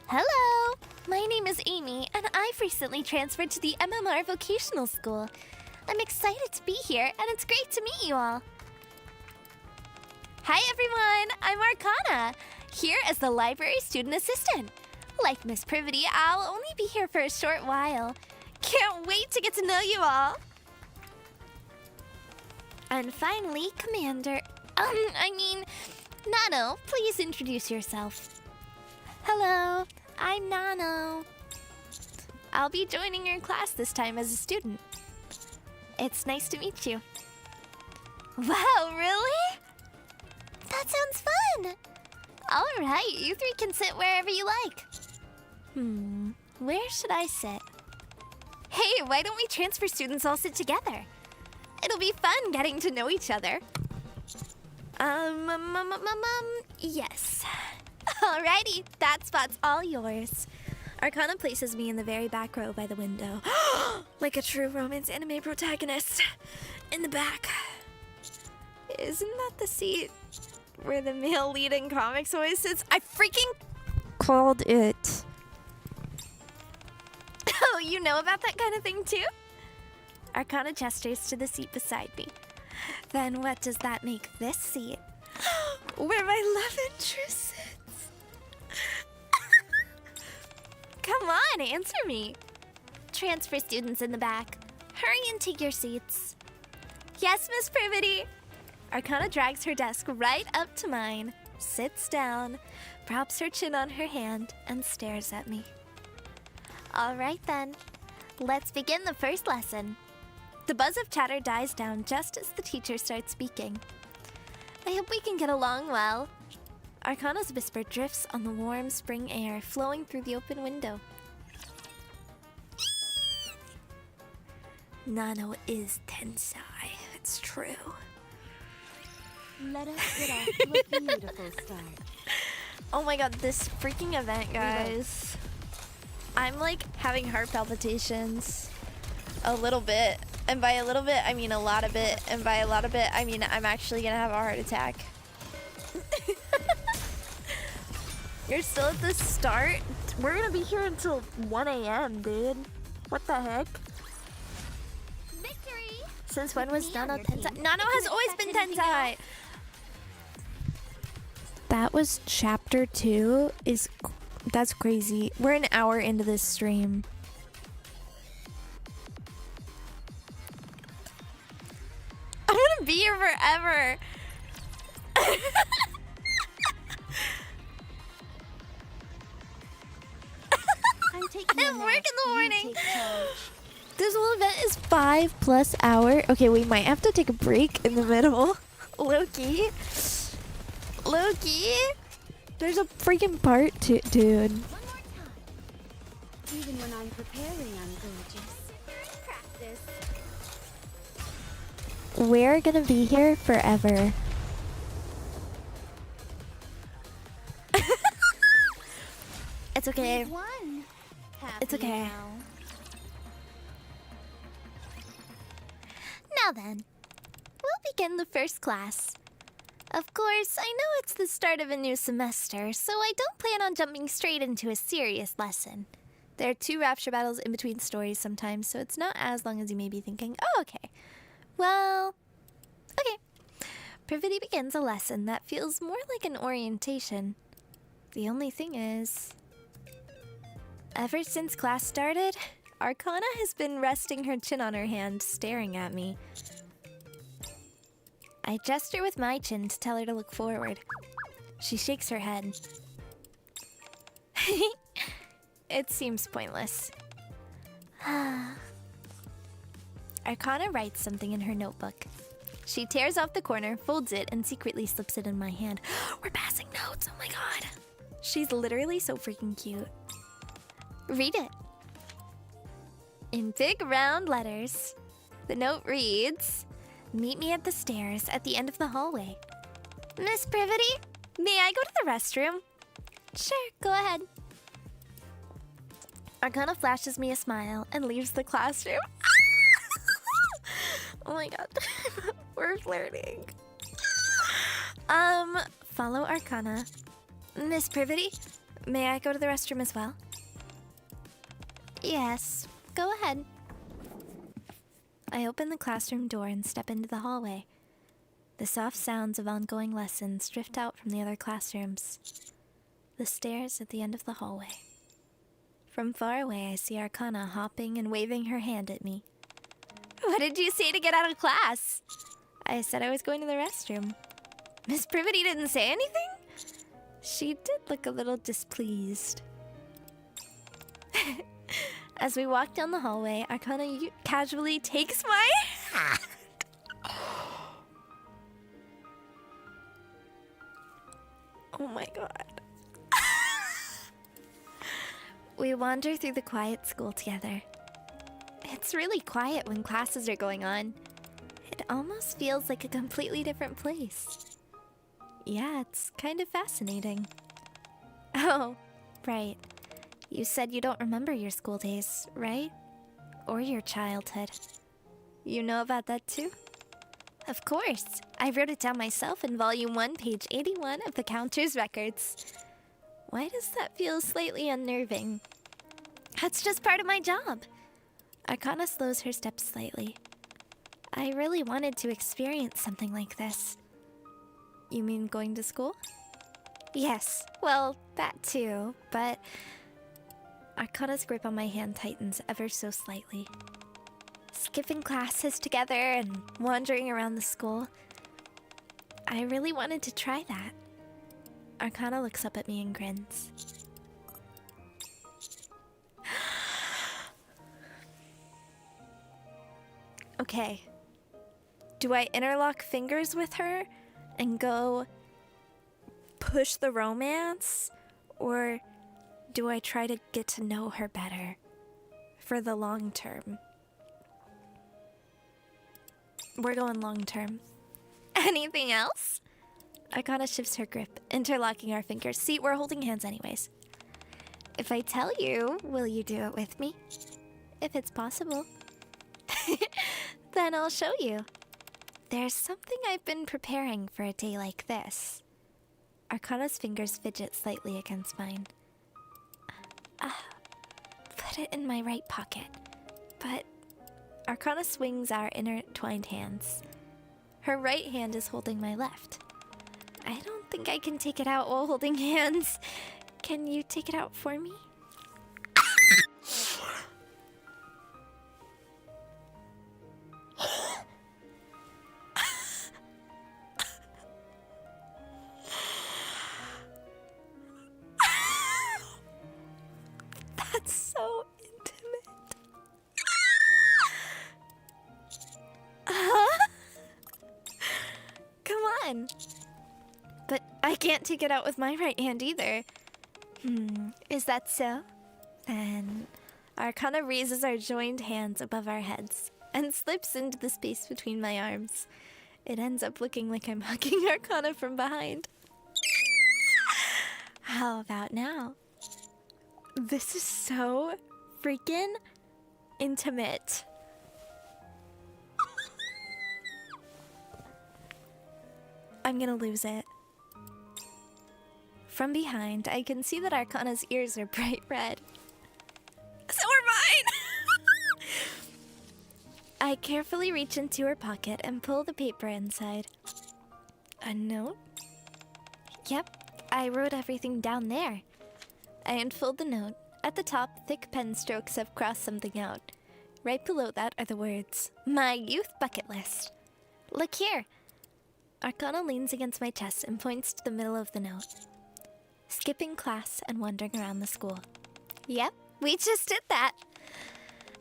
Hello! My name is Amy, and I've recently transferred to the MMR Vocational School. I'm excited to be here, and it's great to meet you all. Hi everyone, I'm Arcana, here as the library student assistant. Like Miss Privity, I'll only be here for a short while. Can't wait to get to know you all. And finally, Commander... Nano, please introduce yourself. Hello, I'm Nano. I'll be joining your class this time as a student. It's nice to meet you. Wow, really? That sounds fun! Alright, you 3 can sit wherever you like. Where should I sit? Hey, why don't we transfer students all sit together? It'll be fun getting to know each other. Yes. Alrighty, that spot's all yours. Arcana places me in the very back row by the window. Like a true romance anime protagonist. In the back. Isn't that the seat where the male lead in comics always sits? I freaking called it. Oh, you know about that kind of thing too? Arcana gestures to the seat beside me. Then what does that make this seat? Where my love interest sits. Come on, answer me. Transfer students in the back. Hurry and take your seats. Yes, Miss Privity. Arcana drags her desk right up to mine, sits down, props her chin on her hand, and stares at me. All right then, let's begin the first lesson. The buzz of chatter dies down just as the teacher starts speaking. I hope we can get along well. Arcana's whisper drifts on the warm spring air flowing through the open window. Nano is tensai, it's true.
Let us get off to a beautiful start.
Oh my god, this freaking event, guys. I'm like having heart palpitations. A little bit. And by a little bit, I mean a lot of it. And by a lot of it, I mean I'm actually gonna have a heart attack. You're still at the start? We're gonna be here until 1 a.m., dude. What the heck?
Victory!
Since when was Nano tensai? Nano has always been tensai! That was chapter 2. That's crazy. We're an hour into this stream. I'm gonna be here forever. I have work in the morning. This whole event is 5+ hours. Okay, we might have to take a break in the middle. Loki. There's a freaking part to, dude.
One more time. Even when I'm preparing, I'm gorgeous.
Practice.
We're gonna be here forever. It's okay.
We've won.
It's
Happy
okay.
now.
Now then, we'll begin the first class. Of course, I know it's the start of a new semester, so I don't plan on jumping straight into a serious lesson. There are 2 rapture battles in between stories sometimes, so it's not as long as you may be thinking, oh, okay. Well, okay. Privity begins a lesson that feels more like an orientation. The only thing is, ever since class started, Arcana has been resting her chin on her hand, staring at me. I gesture with my chin to tell her to look forward. She shakes her head. It seems pointless. Arcana writes something in her notebook. She tears off the corner, folds it, and secretly slips it in my hand. We're passing notes, oh my god. She's literally so freaking cute. Read it. In big round letters, the note reads, "Meet me at the stairs at the end of the hallway." Miss Privity, may I go to the restroom? Sure, go ahead. Arcana flashes me a smile and leaves the classroom. Oh my god. We're flirting. Follow Arcana. Miss Privity, may I go to the restroom as well? Yes, go ahead. I open the classroom door and step into the hallway. The soft sounds of ongoing lessons drift out from the other classrooms. The stairs at the end of the hallway. From far away, I see Arcana hopping and waving her hand at me. What did you say to get out of class? I said I was going to the restroom. Miss Privity didn't say anything? She did look a little displeased. As we walk down the hallway, Arcana casually takes my hand. Oh my god. We wander through the quiet school together. It's really quiet when classes are going on. It almost feels like a completely different place. Yeah, it's kind of fascinating. Oh, right. You said you don't remember your school days, right? Or your childhood. You know about that too? Of course. I wrote it down myself in Volume 1, page 81 of the Counter's records. Why does that feel slightly unnerving? That's just part of my job. Arcana slows her steps slightly. I really wanted to experience something like this. You mean going to school? Yes, well, that too, but... Arcana's grip on my hand tightens ever so slightly. Skipping classes together and wandering around the school. I really wanted to try that. Arcana looks up at me and grins. Okay. Do I interlock fingers with her and go push the romance? Or do I try to get to know her better for the long term? We're going long term. Anything else? Arcana shifts her grip, interlocking our fingers. See, we're holding hands anyways. If I tell you, will you do it with me? If it's possible. Then I'll show you. There's something I've been preparing for a day like this. Arcana's fingers fidget slightly against mine. Put it in my right pocket. But Arcana swings our intertwined hands. Her right hand is holding my left. I don't think I can take it out while holding hands. Can you take it out for me? That's so intimate. Come on. But I can't take it out with my right hand either. Is that so? Then Arcana raises our joined hands above our heads and slips into the space between my arms. It ends up looking like I'm hugging Arcana from behind. How about now? This is so freaking intimate. I'm gonna lose it. From behind, I can see that Arcana's ears are bright red. So are mine! I carefully reach into her pocket and pull the paper inside. A note? Yep, I wrote everything down there. I unfold the note. At the top, thick pen strokes have crossed something out. Right below that are the words, "My youth bucket list." Look here. Arcana leans against my chest and points to the middle of the note. skipping class and wandering around the school. Yep, we just did that.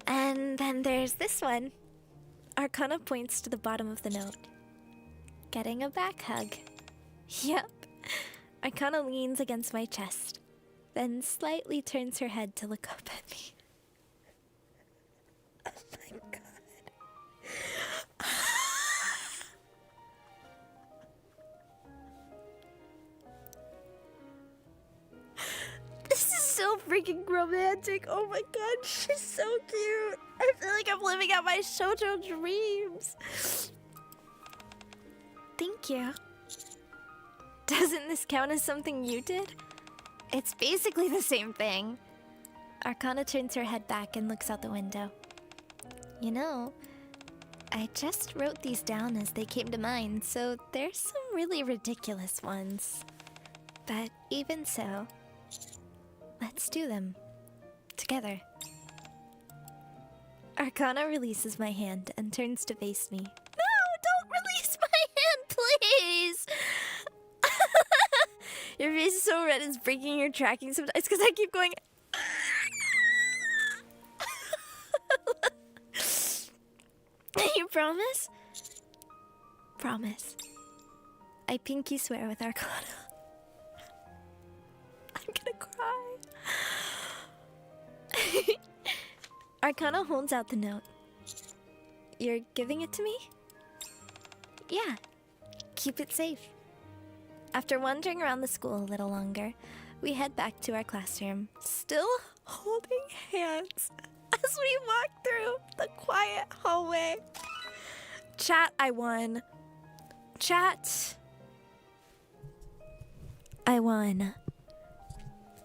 And then there's this one. Arcana points to the bottom of the note. Getting a back hug. Yep. Arcana leans against my chest, then slightly turns her head to look up at me. Oh my god. This is so freaking romantic. Oh my god, she's so cute. I feel like I'm living out my shoujo dreams. Thank you. Doesn't this count as something you did? It's basically the same thing. Arcana turns her head back and looks out the window. You know, I just wrote these down as they came to mind, so there's some really ridiculous ones. But even so, let's do them. Together. Arcana releases my hand and turns to face me. No, don't release my hand, please! Your face is so red it's breaking your tracking sometimes because I keep going. You promise? Promise. I pinky swear with Arcana. I'm gonna cry. Arcana holds out the note. You're giving it to me? Yeah. Keep it safe. After wandering around the school a little longer, we head back to our classroom, still holding hands as we walk through the quiet hallway. Chat, I won. Chat, I won. And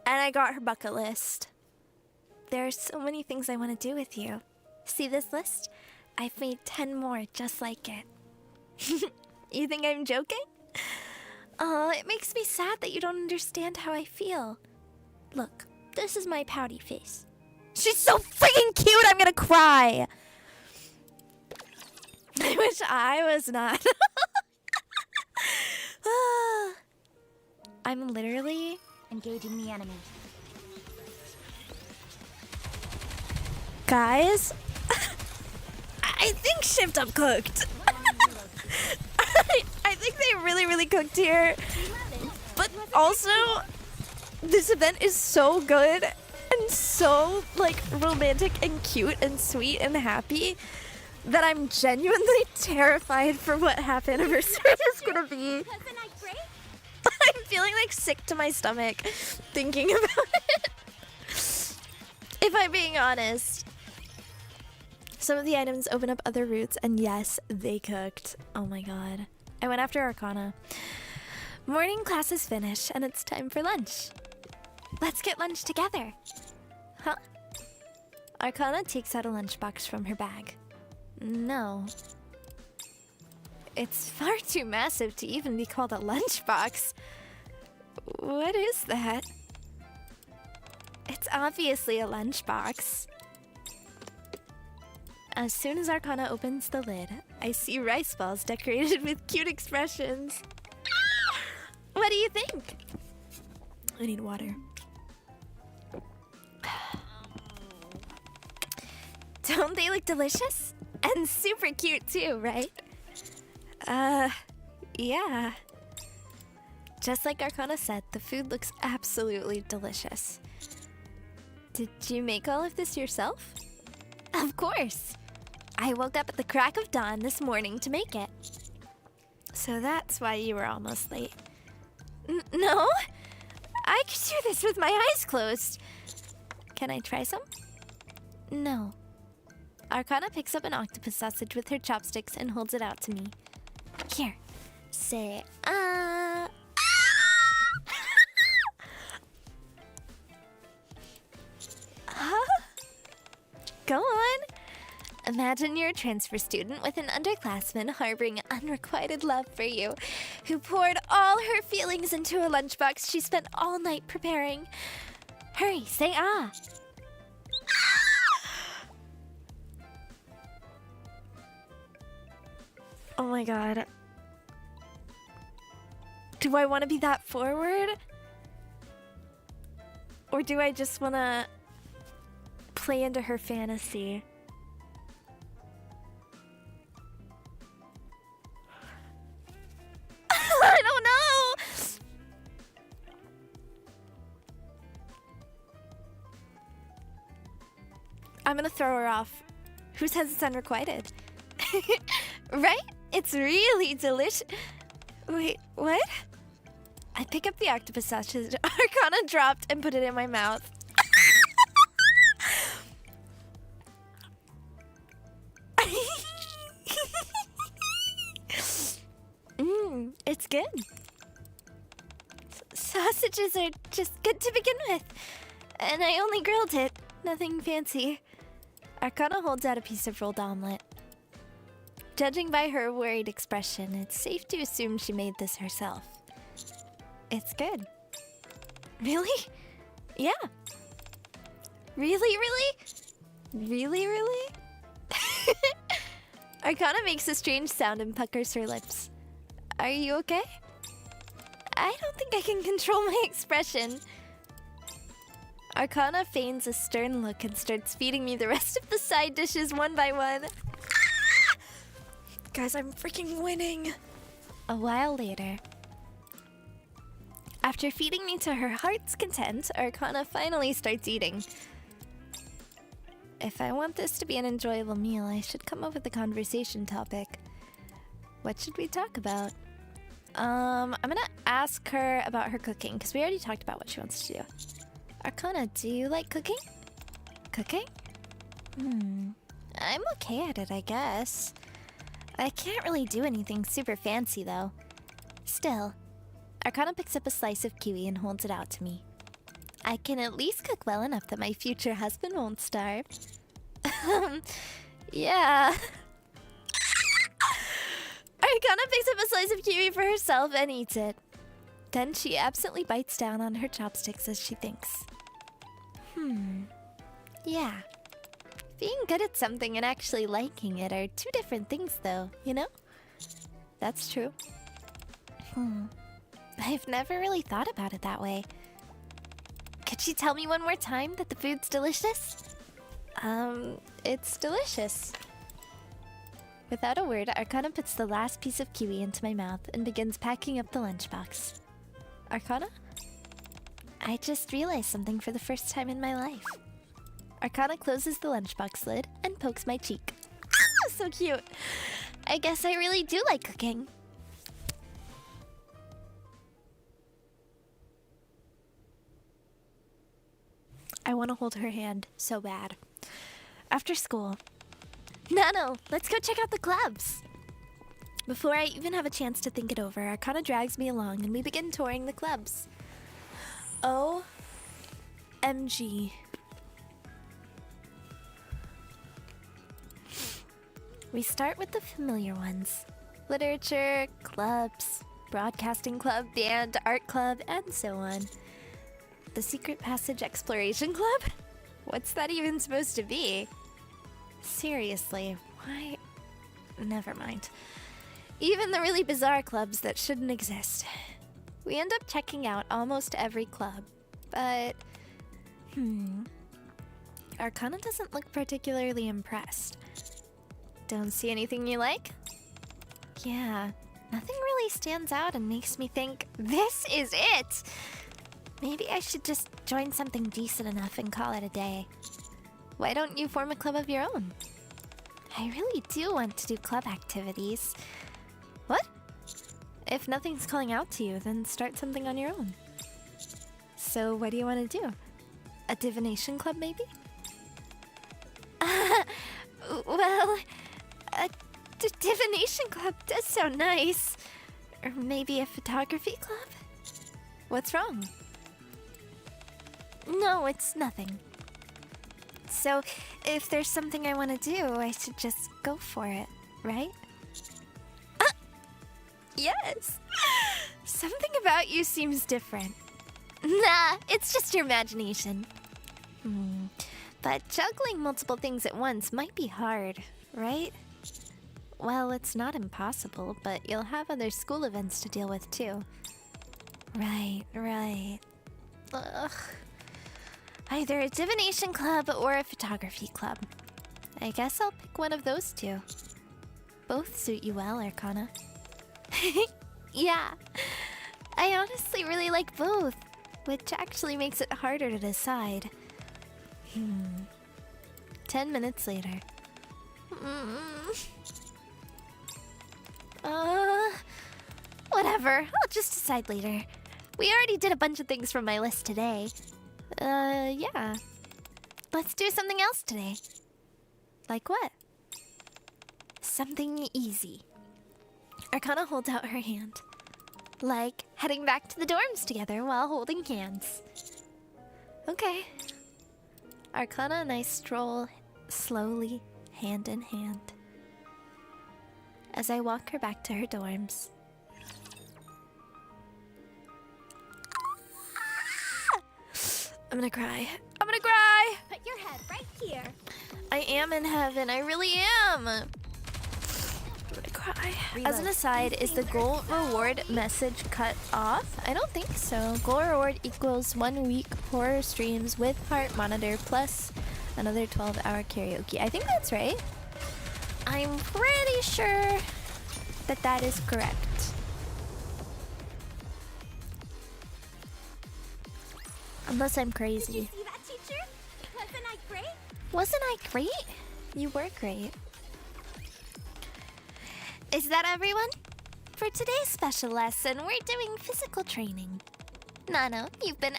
I got her bucket list. There are so many things I want to do with you. See this list? I've made 10 more just like it. You think I'm joking? Oh, it makes me sad that you don't understand how I feel. Look, this is my pouty face. She's so freaking cute, I'm gonna cry! I wish I was not. I'm literally
Engaging the enemy.
Guys, I think Shift Up cooked. I think they really cooked here. But also, this event is so good and so like romantic and cute and sweet and happy that I'm genuinely terrified for what half anniversary is gonna be. I'm feeling like sick to my stomach thinking about it. If I'm being honest. Some of the items open up other routes, and yes, they cooked. Oh my god. I went after Arcana. Morning class is finished, and it's time for lunch. Let's get lunch together. Huh? Arcana takes out a lunchbox from her bag. No. It's far too massive to even be called a lunchbox. What is that? It's obviously a lunchbox. As soon as Arcana opens the lid, I see rice balls decorated with cute expressions. What do you think? I need water. Don't they look delicious? And super cute too, right? Yeah. Just like Arcana said, the food looks absolutely delicious. Did you make all of this yourself? Of course. I woke up at the crack of dawn this morning to make it. So that's why you were almost late. No, I could do this with my eyes closed. Can I try some? No. Arcana picks up an octopus sausage with her chopsticks and holds it out to me. Here, say, Huh? Go on. Imagine you're a transfer student with an underclassman harboring unrequited love for you, who poured all her feelings into a lunchbox she spent all night preparing. Hurry, say ah. Oh my god. Do I want to be that forward? Or do I just want to play into her fantasy? I don't know! I'm gonna throw her off. Who says it's unrequited? Right? It's really delicious. Wait, what? I pick up the octopus sausage, Arcana dropped, and put it in my mouth. It's good. Sausages are just good to begin with. And I only grilled it. Nothing fancy. Arcana holds out a piece of rolled omelet. Judging by her worried expression, it's safe to assume she made this herself. It's good. Really? Yeah. Really, really? Really, really? Arcana makes a strange sound and puckers her lips. Are you okay? I don't think I can control my expression. Arcana feigns a stern look and starts feeding me the rest of the side dishes one by one. Guys, I'm freaking winning. A while later, after feeding me to her heart's content, Arcana finally starts eating. If I want this to be an enjoyable meal, I should come up with a conversation topic. What should we talk about? I'm gonna ask her about her cooking, because we already talked about what she wants to do. Arcana, do you like cooking? Cooking? I'm okay at it, I guess. I can't really do anything super fancy, though. Still, Arcana picks up a slice of kiwi and holds it out to me. I can at least cook well enough that my future husband won't starve. Yeah. Arcana picks up a slice of kiwi for herself and eats it. Then she absently bites down on her chopsticks as she thinks. Yeah. Being good at something and actually liking it are two different things, though, you know? That's true. I've never really thought about it that way. Could you tell me one more time that the food's delicious? It's delicious. Without a word, Arcana puts the last piece of kiwi into my mouth and begins packing up the lunchbox. Arcana? I just realized something for the first time in my life. Arcana closes the lunchbox lid and pokes my cheek. Ah, so cute. I guess I really do like cooking. I want to hold her hand so bad. After school. Nano, let's go check out the clubs. Before I even have a chance to think it over, Arcana drags me along and we begin touring the clubs. OMG. We start with the familiar ones. Literature, clubs, broadcasting club, band, art club, and so on. The Secret Passage Exploration Club? What's that even supposed to be? Seriously, why? Never mind. Even the really bizarre clubs that shouldn't exist. We end up checking out almost every club, but... Arcana doesn't look particularly impressed. Don't see anything you like? Yeah, nothing really stands out and makes me think, this is it! Maybe I should just join something decent enough and call it a day. Why don't you form a club of your own? I really do want to do club activities. What? If nothing's calling out to you, then start something on your own. So what do you want to do? A divination club, maybe? Well, a divination club does sound nice. Or maybe a photography club? What's wrong? No, it's nothing. So, if there's something I want to do, I should just go for it, right? Yes! Something about you seems different. Nah, it's just your imagination. But juggling multiple things at once might be hard, right? Well, it's not impossible, but you'll have other school events to deal with too. Right. Ugh. Either a divination club or a photography club. I guess I'll pick one of those two. Both suit you well, Arcana. Yeah, I honestly really like both, which actually makes it harder to decide. 10 minutes later. Whatever. I'll just decide later. We already did a bunch of things from my list today. Yeah. Let's do something else today. Like what? Something easy. Arcana holds out her hand. Like heading back to the dorms together while holding hands. Okay. Arcana and I stroll slowly, hand in hand. As I walk her back to her dorms. I'm gonna cry. I'm gonna cry!
Put your head right here.
I am in heaven. I really am. I'm gonna cry. As an aside, is the goal reward message cut off? I don't think so. Goal reward equals 1 week horror streams with heart monitor plus another 12-hour karaoke. I think that's right. I'm pretty sure that that is correct. Unless I'm crazy.
Did you see that, teacher? Wasn't I great?
Wasn't I great? You were great. Is that everyone? For today's special lesson, we're doing physical training. Nano, you've been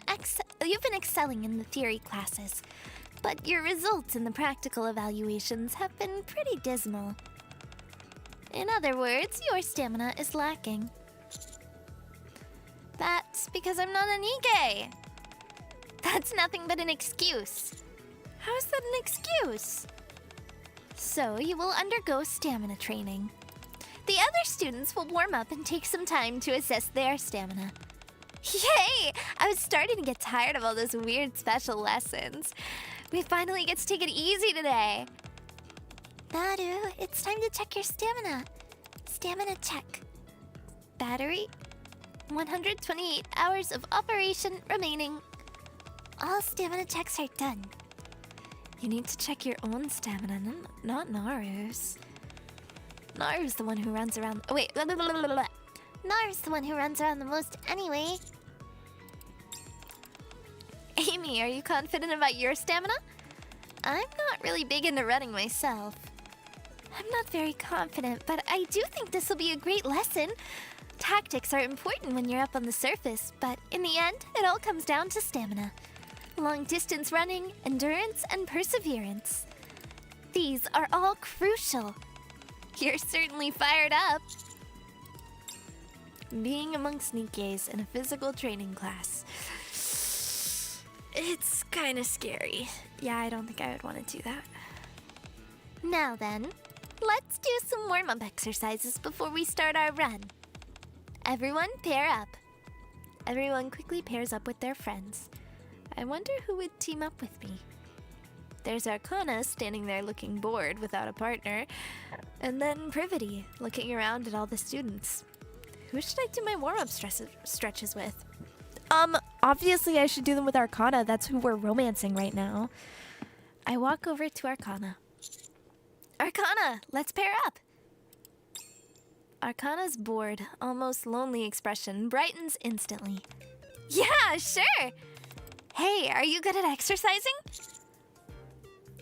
excelling in the theory classes, but your results in the practical evaluations have been pretty dismal. In other words, your stamina is lacking. That's because I'm not a Nikke. That's nothing but an excuse. How is that an excuse? So you will undergo stamina training. The other students will warm up and take some time to assess their stamina. Yay! I was starting to get tired of all those weird special lessons. We finally get to take it easy today. Naru, it's time to check your stamina. Stamina check. Battery, 128 hours of operation remaining. All stamina checks are done. You need to check your own stamina, not Naru's. Naru's the one who runs around. Oh, wait. Naru's the one who runs around the most anyway. Amy, are you confident about your stamina? I'm not really big into running myself. I'm not very confident, but I do think this will be a great lesson. Tactics are important when you're up on the surface, but in the end, it all comes down to stamina. Long-distance running, endurance, and perseverance. These are all crucial. You're certainly fired up. Being amongst Nikkes in a physical training class. It's kind of scary. Yeah, I don't think I would want to do that. Now then, let's do some warm-up exercises before we start our run. Everyone pair up. Everyone quickly pairs up with their friends. I wonder who would team up with me. There's Arcana standing there looking bored without a partner. And then Privity looking around at all the students. Who should I do my warm-up stretches with? Obviously I should do them with Arcana. That's who we're romancing right now. I walk over to Arcana. Arcana, let's pair up. Arcana's bored, almost lonely expression brightens instantly. Yeah, sure! Hey, are you good at exercising?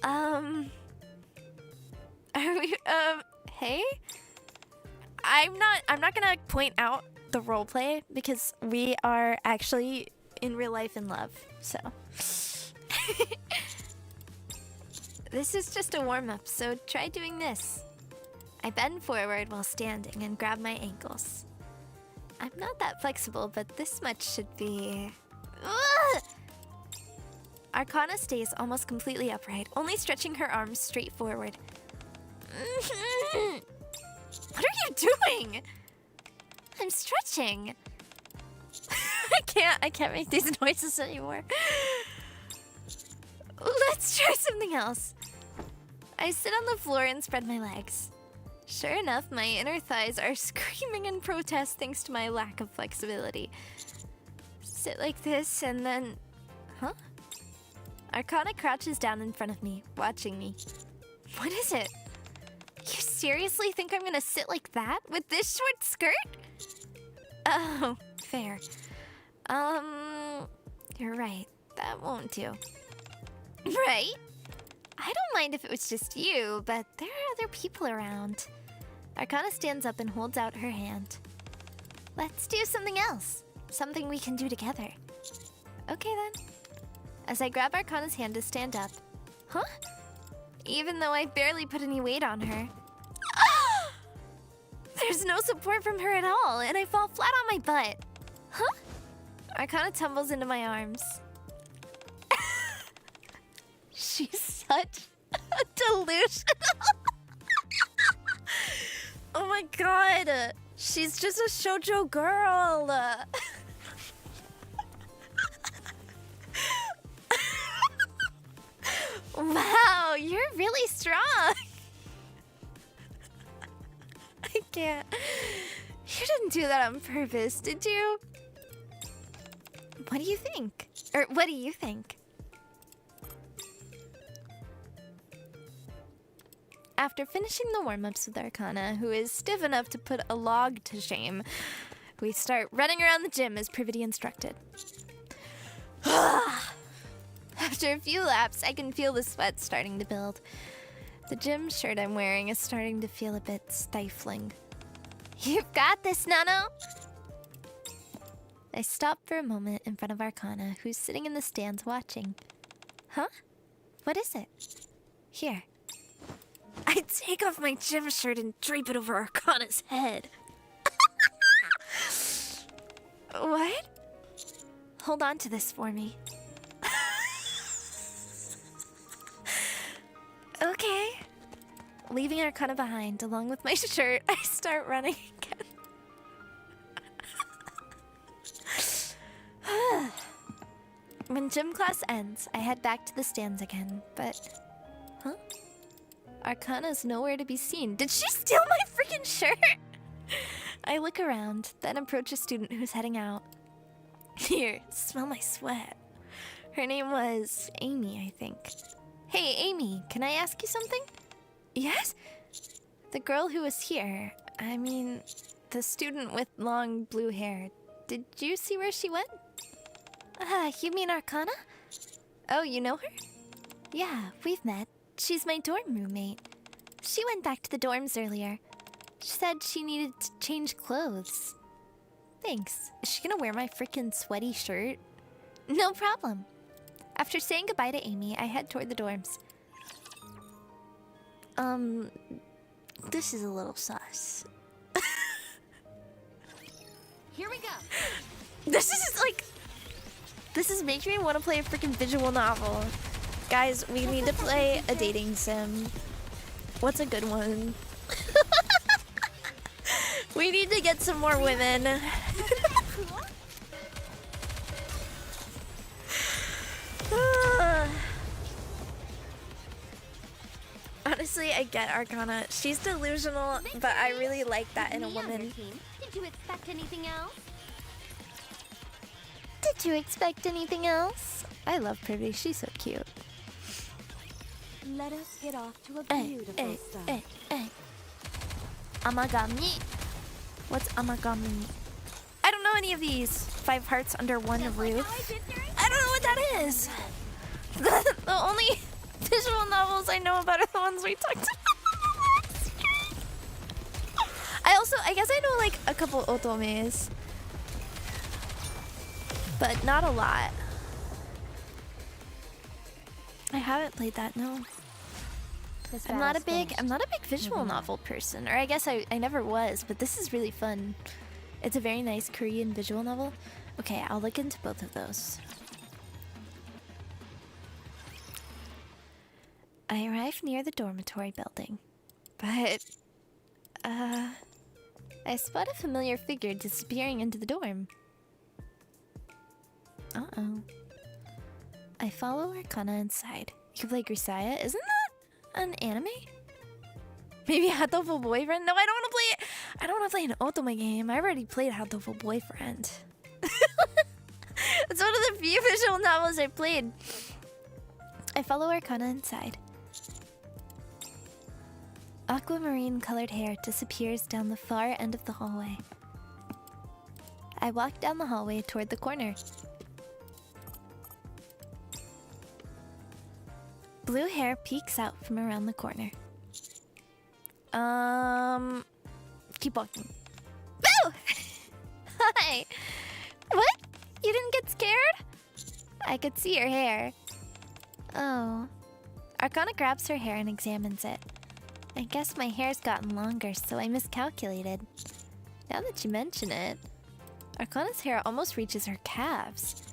Are we, hey? I'm not gonna point out the roleplay because we are actually in real life in love, so. This is just a warm-up, so try doing this. I bend forward while standing and grab my ankles. I'm not that flexible, but this much should be... Ugh! Arcana stays almost completely upright, only stretching her arms straight forward. What are you doing? I'm stretching. I can't make these noises anymore. Let's try something else. I sit on the floor and spread my legs. Sure enough, my inner thighs are screaming in protest thanks to my lack of flexibility. Sit like this and then... Huh? Arcana crouches down in front of me, watching me. What is it? You seriously think I'm gonna sit like that with this short skirt? Oh, fair. You're right. That won't do. Right? I don't mind if it was just you, but there are other people around. Arcana stands up and holds out her hand. Let's do something else. Something we can do together. Okay then. As I grab Arcana's hand to stand up. Huh? Even though I barely put any weight on her. There's no support from her at all, and I fall flat on my butt. Huh? Arcana tumbles into my arms. She's such a delusional. Oh my god. She's just a shoujo girl. Wow, you're really strong. I can't. You didn't do that on purpose, did you? What do you think? Or what do you think? After finishing the warm-ups with Arcana, who is stiff enough to put a log to shame, we start running around the gym as privity instructed. After a few laps, I can feel the sweat starting to build. The gym shirt I'm wearing is starting to feel a bit stifling. You've got this, Nano! I stop for a moment in front of Arcana, who's sitting in the stands watching. Huh? What is it? Here. I take off my gym shirt and drape it over Arcana's head. What? Hold on to this for me. Okay. Leaving Arcana behind, along with my shirt, I start running again. When gym class ends, I head back to the stands again, but... Huh? Arcana's nowhere to be seen. Did she steal my freaking shirt? I look around, then approach a student who's heading out. Here, smell my sweat. Her name was Amy, I think. Hey, Amy, can I ask you something? Yes? The girl who was here, I mean, the student with long blue hair, did you see where she went? You mean Arcana? Oh, you know her? Yeah, we've met. She's my dorm roommate. She went back to the dorms earlier. She said she needed to change clothes. Thanks. Is she gonna wear my freaking sweaty shirt? No problem. After saying goodbye to Amy, I head toward the dorms. This is a little sus.
Here we go.
This is making me want to play a freaking visual novel. Guys, we need to play a dating sim. What's a good one? We need to get some more women. Honestly, I get Arcana. She's delusional, but I really like that in a woman.
Did you expect anything else?
Did you expect anything else? I love Privy. She's so cute.
Let us get off to a beautiful start.
Amagami. What's amagami? I don't know any of these. 5 hearts under one roof. I don't know what that is. The only visual novels I know about are the ones we talked about. I guess I know like a couple otomes, but not a lot. I haven't played that, no. I'm not a big visual novel person, or I guess I never was, but this is really fun. It's a very nice Korean visual novel. Okay, I'll look into both of those. I arrived near the dormitory building, but I spot a familiar figure disappearing into the dorm. Uh-oh. I follow Arcana inside. You play Grisaya? Isn't that an anime? Maybe Hatoful Boyfriend? No, I don't want to play it. I don't want to play an otome game. I already played Hatoful Boyfriend. It's one of the few visual novels I played. I follow Arcana inside. Aquamarine colored hair disappears down the far end of the hallway. I walk down the hallway toward the corner. Blue hair peeks out from around the corner. Keep walking. Boo! Hi! What? You didn't get scared? I could see your hair. Oh. Arcana grabs her hair and examines it. I guess my hair's gotten longer, so I miscalculated. Now that you mention it, Arcana's hair almost reaches her calves.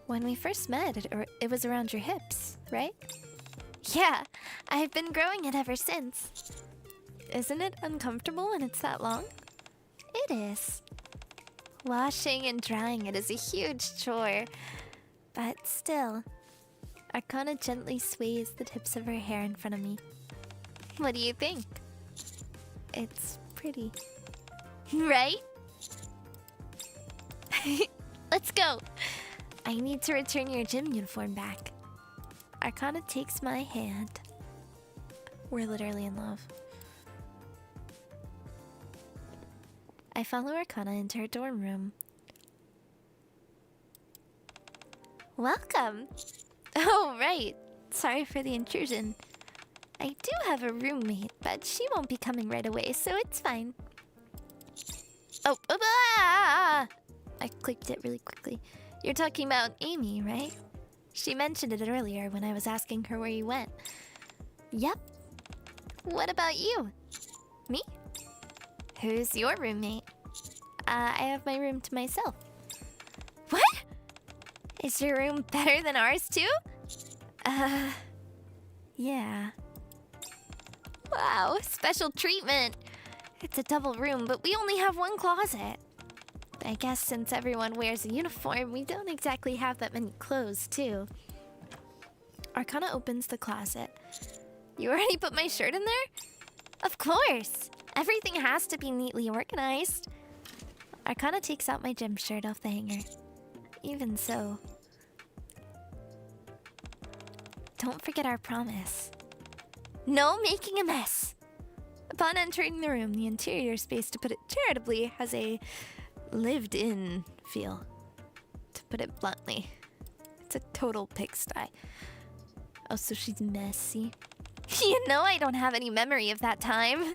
When we first met, it was around your hips, right? Yeah, I've been growing it ever since. Isn't it uncomfortable when it's that long? It is. Washing and drying it is a huge chore. But still, Arcana gently sways the tips of her hair in front of me. What do you think? It's pretty. Right? Let's go. I need to return your gym uniform back. Arcana takes my hand. We're literally in love. I follow Arcana into her dorm room. Welcome! Oh, right. Sorry for the intrusion. I do have a roommate, but she won't be coming right away, so it's fine. Oh, I clicked it really quickly. You're talking about Amy, right? She mentioned it earlier when I was asking her where you went. Yep. What about you? Me? Who's your roommate? I have my room to myself. What? Is your room better than ours too? Yeah. Wow, special treatment. It's a double room, but we only have one closet. I guess since everyone wears a uniform, we don't exactly have that many clothes, too. Arcana opens the closet. You already put my shirt in there? Of course! Everything has to be neatly organized. Arcana takes out my gym shirt off the hanger. Even so. Don't forget our promise. No making a mess! Upon entering the room, the interior space, to put it charitably, has a lived-in feel, to put it bluntly. It's a total pigsty. Oh, so she's messy. You know I don't have any memory of that time.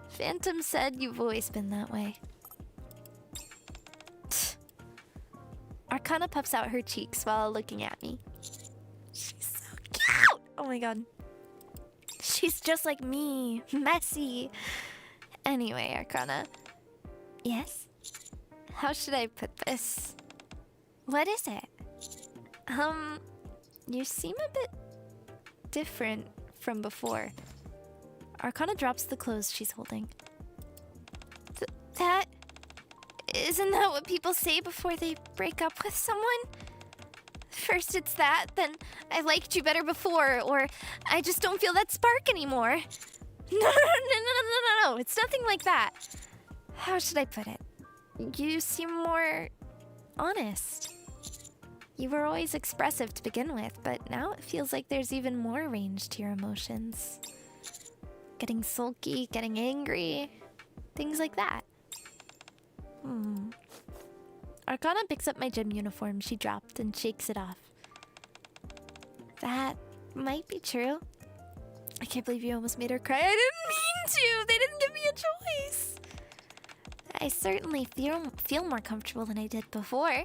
Phantom said you've always been that way. Arcana puffs out her cheeks while looking at me. She's so cute! Oh my god. She's just like me. Messy. Anyway, Arcana. Yes? How should I put this? What is it? You seem a bit different from before. Arcana drops the clothes she's holding. Isn't that what people say before they break up with someone? First it's that, then I liked you better before, or I just don't feel that spark anymore. No, it's nothing like that. How should I put it? You seem more honest. You were always expressive to begin with, but now it feels like there's even more range to your emotions. Getting sulky, getting angry, things like that. Arcana picks up my gym uniform she dropped and shakes it off. That might be true. I can't believe you almost made her cry. I didn't mean to! They didn't give me a choice! I certainly feel more comfortable than I did before,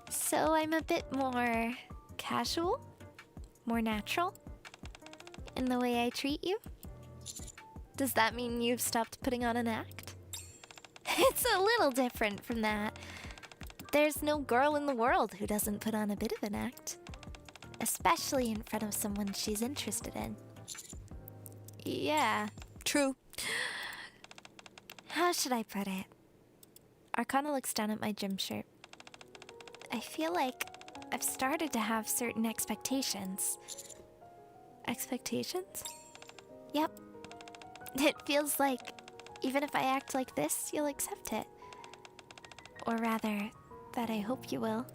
so I'm a bit more casual, more natural in the way I treat you. Does that mean you've stopped putting on an act? It's a little different from that. There's no girl in the world who doesn't put on a bit of an act, especially in front of someone she's interested in. Yeah, true. How should I put it? Arcana looks down at my gym shirt. I feel like I've started to have certain expectations. Expectations? Yep. It feels like even if I act like this, you'll accept it. Or rather, that I hope you will.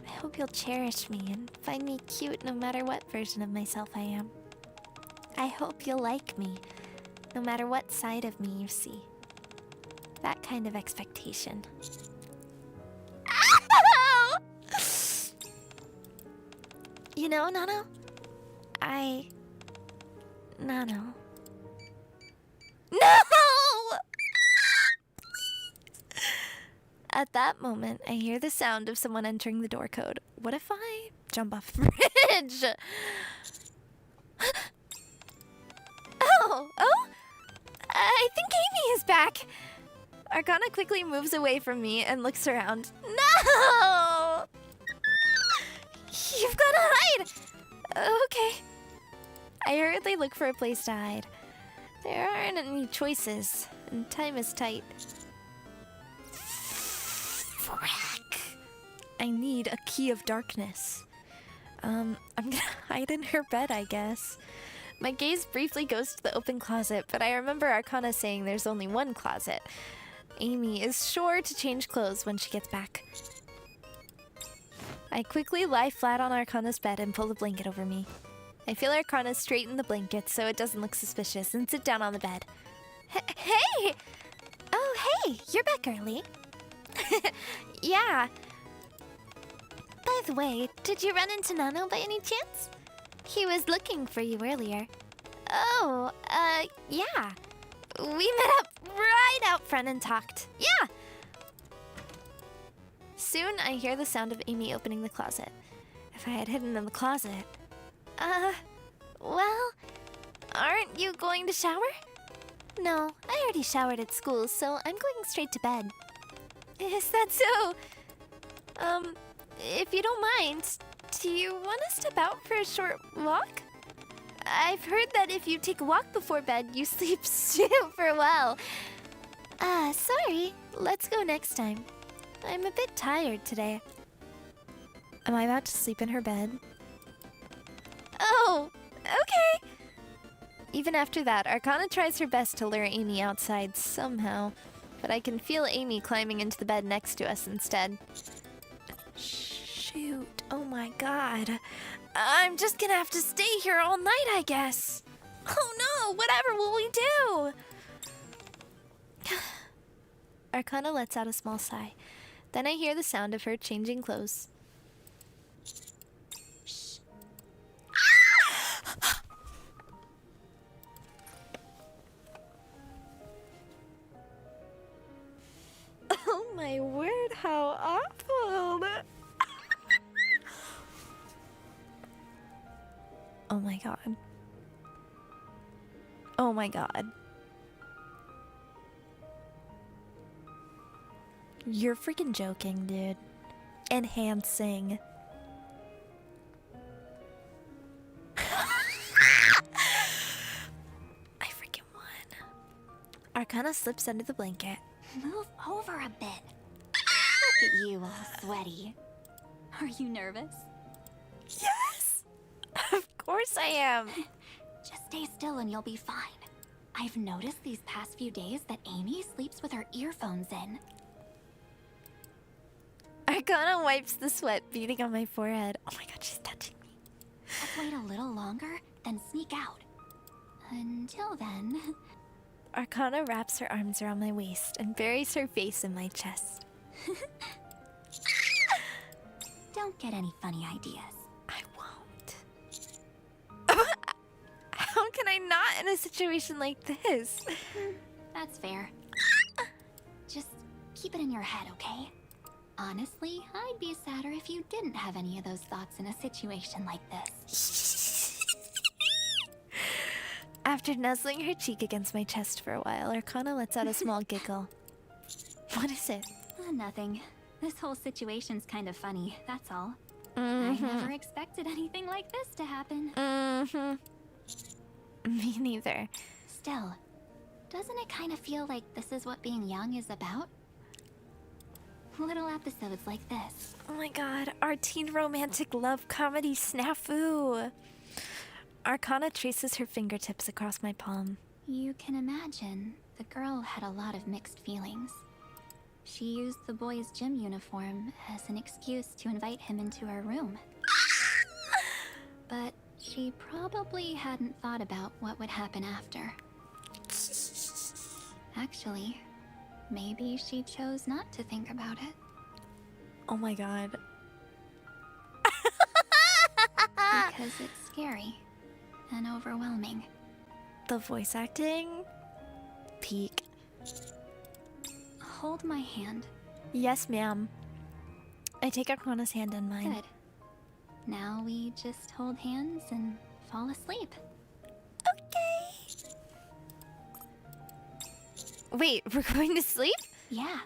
I hope you'll cherish me and find me cute no matter what version of myself I am. I hope you'll like me, no matter what side of me you see. That kind of expectation. Ow! You know, Nano? Nano. No! At that moment, I hear the sound of someone entering the door code. What if I jump off the bridge? Oh! I think Amy is back. Arcana quickly moves away from me and looks around. No! You've gotta hide! Okay. I hurriedly look for a place to hide. There aren't any choices, and time is tight. Frack. I need a key of darkness. I'm gonna hide in her bed, I guess. My gaze briefly goes to the open closet, but I remember Arcana saying there's only one closet. Amy is sure to change clothes when she gets back. I quickly lie flat on Arcana's bed and pull the blanket over me. I feel Arcana straighten the blanket so it doesn't look suspicious and sit down on the bed. Hey! Oh, hey! You're back early. Yeah. By the way, did you run into Nano by any chance? He was looking for you earlier. Oh, yeah. We met up right out front and talked. Yeah! Soon, I hear the sound of Amy opening the closet. If I had hidden in the closet... well... Aren't you going to shower? No, I already showered at school, so I'm going straight to bed. Is that so? If you don't mind, do you want to step out for a short walk? I've heard that if you take a walk before bed, you sleep super well. Sorry. Let's go next time. I'm a bit tired today. Am I about to sleep in her bed? Oh, okay. Even after that, Arcana tries her best to lure Amy outside somehow, but I can feel Amy climbing into the bed next to us instead. Shoot. Oh my god. I'm just gonna have to stay here all night, I guess. Oh no, whatever will we do? Arcana lets out a small sigh. Then I hear the sound of her changing clothes. Shh. Oh my word, how awful. Oh my god. Oh my god. You're freaking joking, dude. Enhancing. I freaking won. Arcana slips under the blanket.
Move over a bit. Look at you, all sweaty. Are you nervous?
Yes! Of course I am.
Just stay still and you'll be fine. I've noticed these past few days that Amy sleeps with her earphones in.
Arcana wipes the sweat beading on my forehead. Oh my god, she's touching me.
Let's wait a little longer, then sneak out. Until then...
Arcana wraps her arms around my waist and buries her face in my chest.
Don't get any funny ideas.
I won't. How can I not in a situation like this?
That's fair. Just keep it in your head, okay? Honestly, I'd be sadder if you didn't have any of those thoughts in a situation like this.
After nuzzling her cheek against my chest for a while, Arcana lets out a small giggle. What is it?
Nothing. This whole situation's kind of funny, that's all.
Mm-hmm.
I never expected anything like this to happen.
Mm-hmm. Me neither.
Still, doesn't it kind of feel like this is what being young is about? Little episodes like this.
Oh my god, our teen romantic love comedy snafu. Arcana traces her fingertips across my palm.
You can imagine, the girl had a lot of mixed feelings. She used the boy's gym uniform as an excuse to invite him into her room. But she probably hadn't thought about what would happen after. Actually, maybe she chose not to think about it.
Oh my god.
Because it's scary and overwhelming.
The voice acting? Peak.
Hold my hand.
Yes, ma'am. I take Arcana's hand in mine.
Good. Now we just hold hands and fall asleep.
Okay. Wait, we're going to sleep?
Yeah,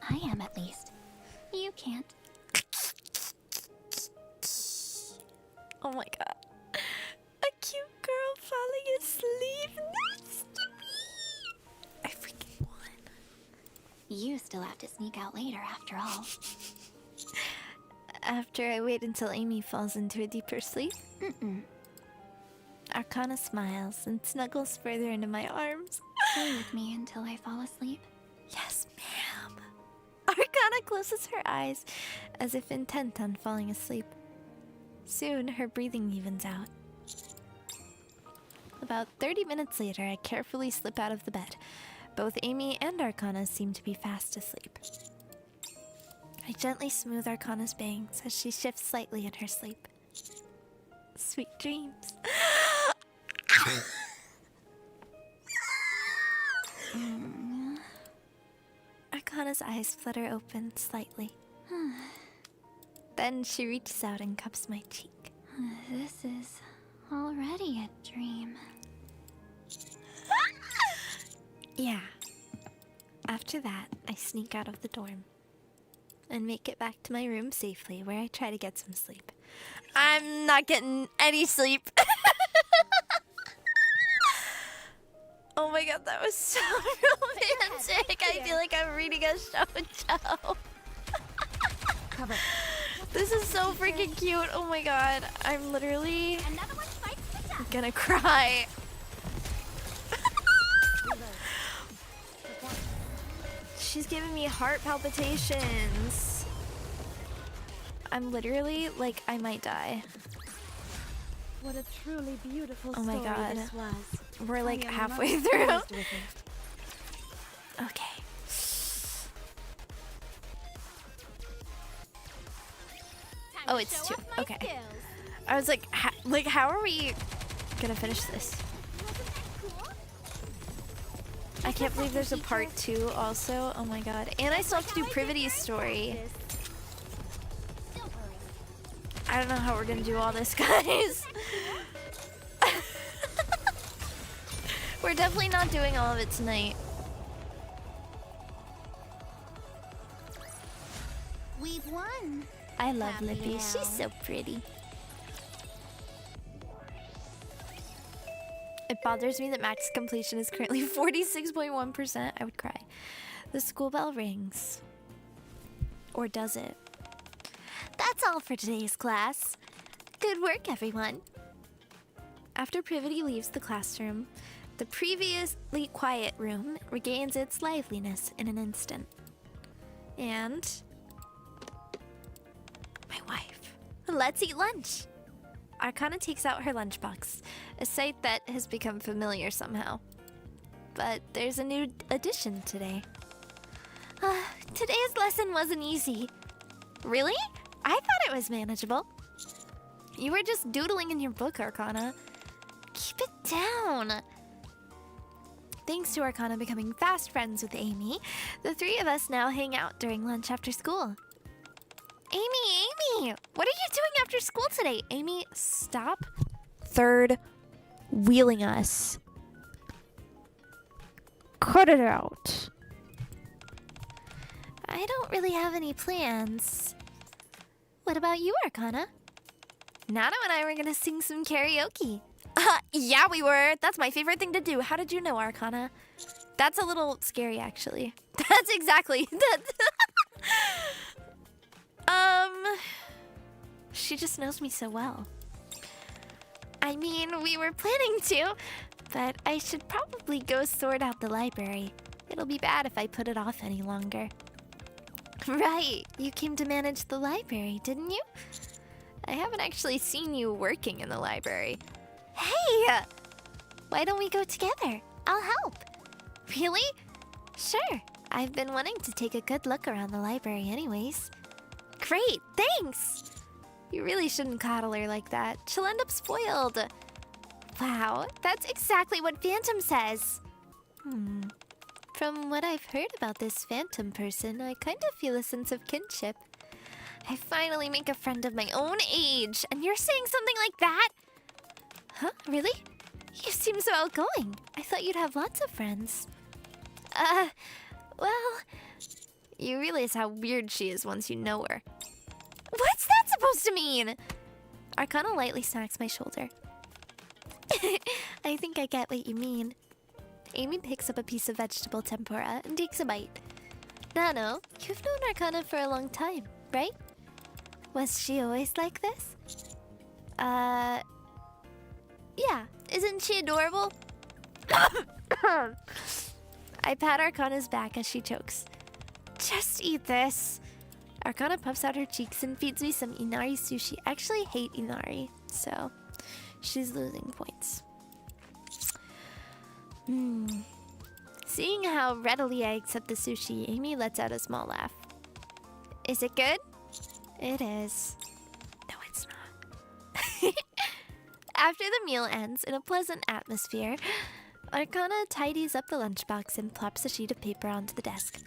I am at least. You can't.
Oh my god. A cute girl falling asleep next to me. I freaking won.
You still have to sneak out later after all.
After I wait until Amy falls into a deeper sleep,
Mm-mm.
Arcana smiles and snuggles further into my arms.
Stay with me until I fall asleep.
Yes, ma'am. Arcana closes her eyes as if intent on falling asleep. Soon, her breathing evens out. About 30 minutes later, I carefully slip out of the bed. Both Amy and Arcana seem to be fast asleep. I gently smooth Arcana's bangs as she shifts slightly in her sleep. Sweet dreams. Arcana's eyes flutter open slightly. Then she reaches out and cups my cheek.
This is already a dream.
Yeah. After that, I sneak out of the dorm and make it back to my room safely, where I try to get some sleep. I'm not getting any sleep. Oh my god, that was so romantic. I feel like I'm reading a shoujo.
Cover.
This is so freaking cute. Oh my god. I'm literally
Another one fights the death.
gonna cry. She's giving me heart palpitations. I'm literally like, I might die.
What a truly beautiful
Oh my
story
god.
this was.
We're like
I am
halfway
most
through.
pleased with it.
Okay. Oh, it's 2. Okay. I was like, how are we gonna finish this? I can't believe there's a part 2 also. Oh my god. And I still have to do Privity's story. I don't know how we're gonna do all this, guys. We're definitely not doing all of it tonight.
We've won.
I love
Happy
Lippy.
now.
She's so pretty. It bothers me that max completion is currently 46.1%. I would cry. The school bell rings. Or does it? That's all for today's class. Good work, everyone. After Privity leaves the classroom, the previously quiet room regains its liveliness in an instant. And my wife. Let's eat lunch. Arcana takes out her lunchbox, a sight that has become familiar somehow. But there's a new addition today. Today's lesson wasn't easy. Really? I thought it was manageable. You were just doodling in your book, Arcana. Keep it down. Thanks to Arcana becoming fast friends with Amy, the three of us now hang out during lunch after school. Amy, what are you doing after school today? Amy, stop third wheeling us. Cut it out. I don't really have any plans. What about you, Arcana? Nana and I were gonna sing some karaoke. Yeah, we were. That's my favorite thing to do. How did you know, Arcana? That's a little scary, actually. That's exactly that. She just knows me so well. I mean, we were planning to, but I should probably go sort out the library. It'll be bad if I put it off any longer. Right, you came to manage the library, didn't you? I haven't actually seen you working in the library. Hey! Why don't we go together? I'll help. Really? Sure. I've been wanting to take a good look around the library anyways. Great, thanks! You really shouldn't coddle her like that. She'll end up spoiled. Wow, that's exactly what Phantom says. From what I've heard about this Phantom person, I kind of feel a sense of kinship. I finally make a friend of my own age, and you're saying something like that? Huh? Really? You seem so outgoing. I thought you'd have lots of friends. Well, you realize how weird she is once you know her. What's that supposed to mean? Arcana lightly smacks my shoulder. I think I get what you mean. Amy picks up a piece of vegetable tempura and takes a bite. Nano, you've known Arcana for a long time, right? Was she always like this? Yeah. Isn't she adorable? I pat Arcana's back as she chokes. Just eat this. Arcana puffs out her cheeks and feeds me some Inari sushi. I actually hate Inari, so she's losing points. Seeing how readily I accept the sushi, Amy lets out a small laugh. Is it good? It is. No, it's not. After the meal ends in a pleasant atmosphere, Arcana tidies up the lunchbox and plops a sheet of paper onto the desk.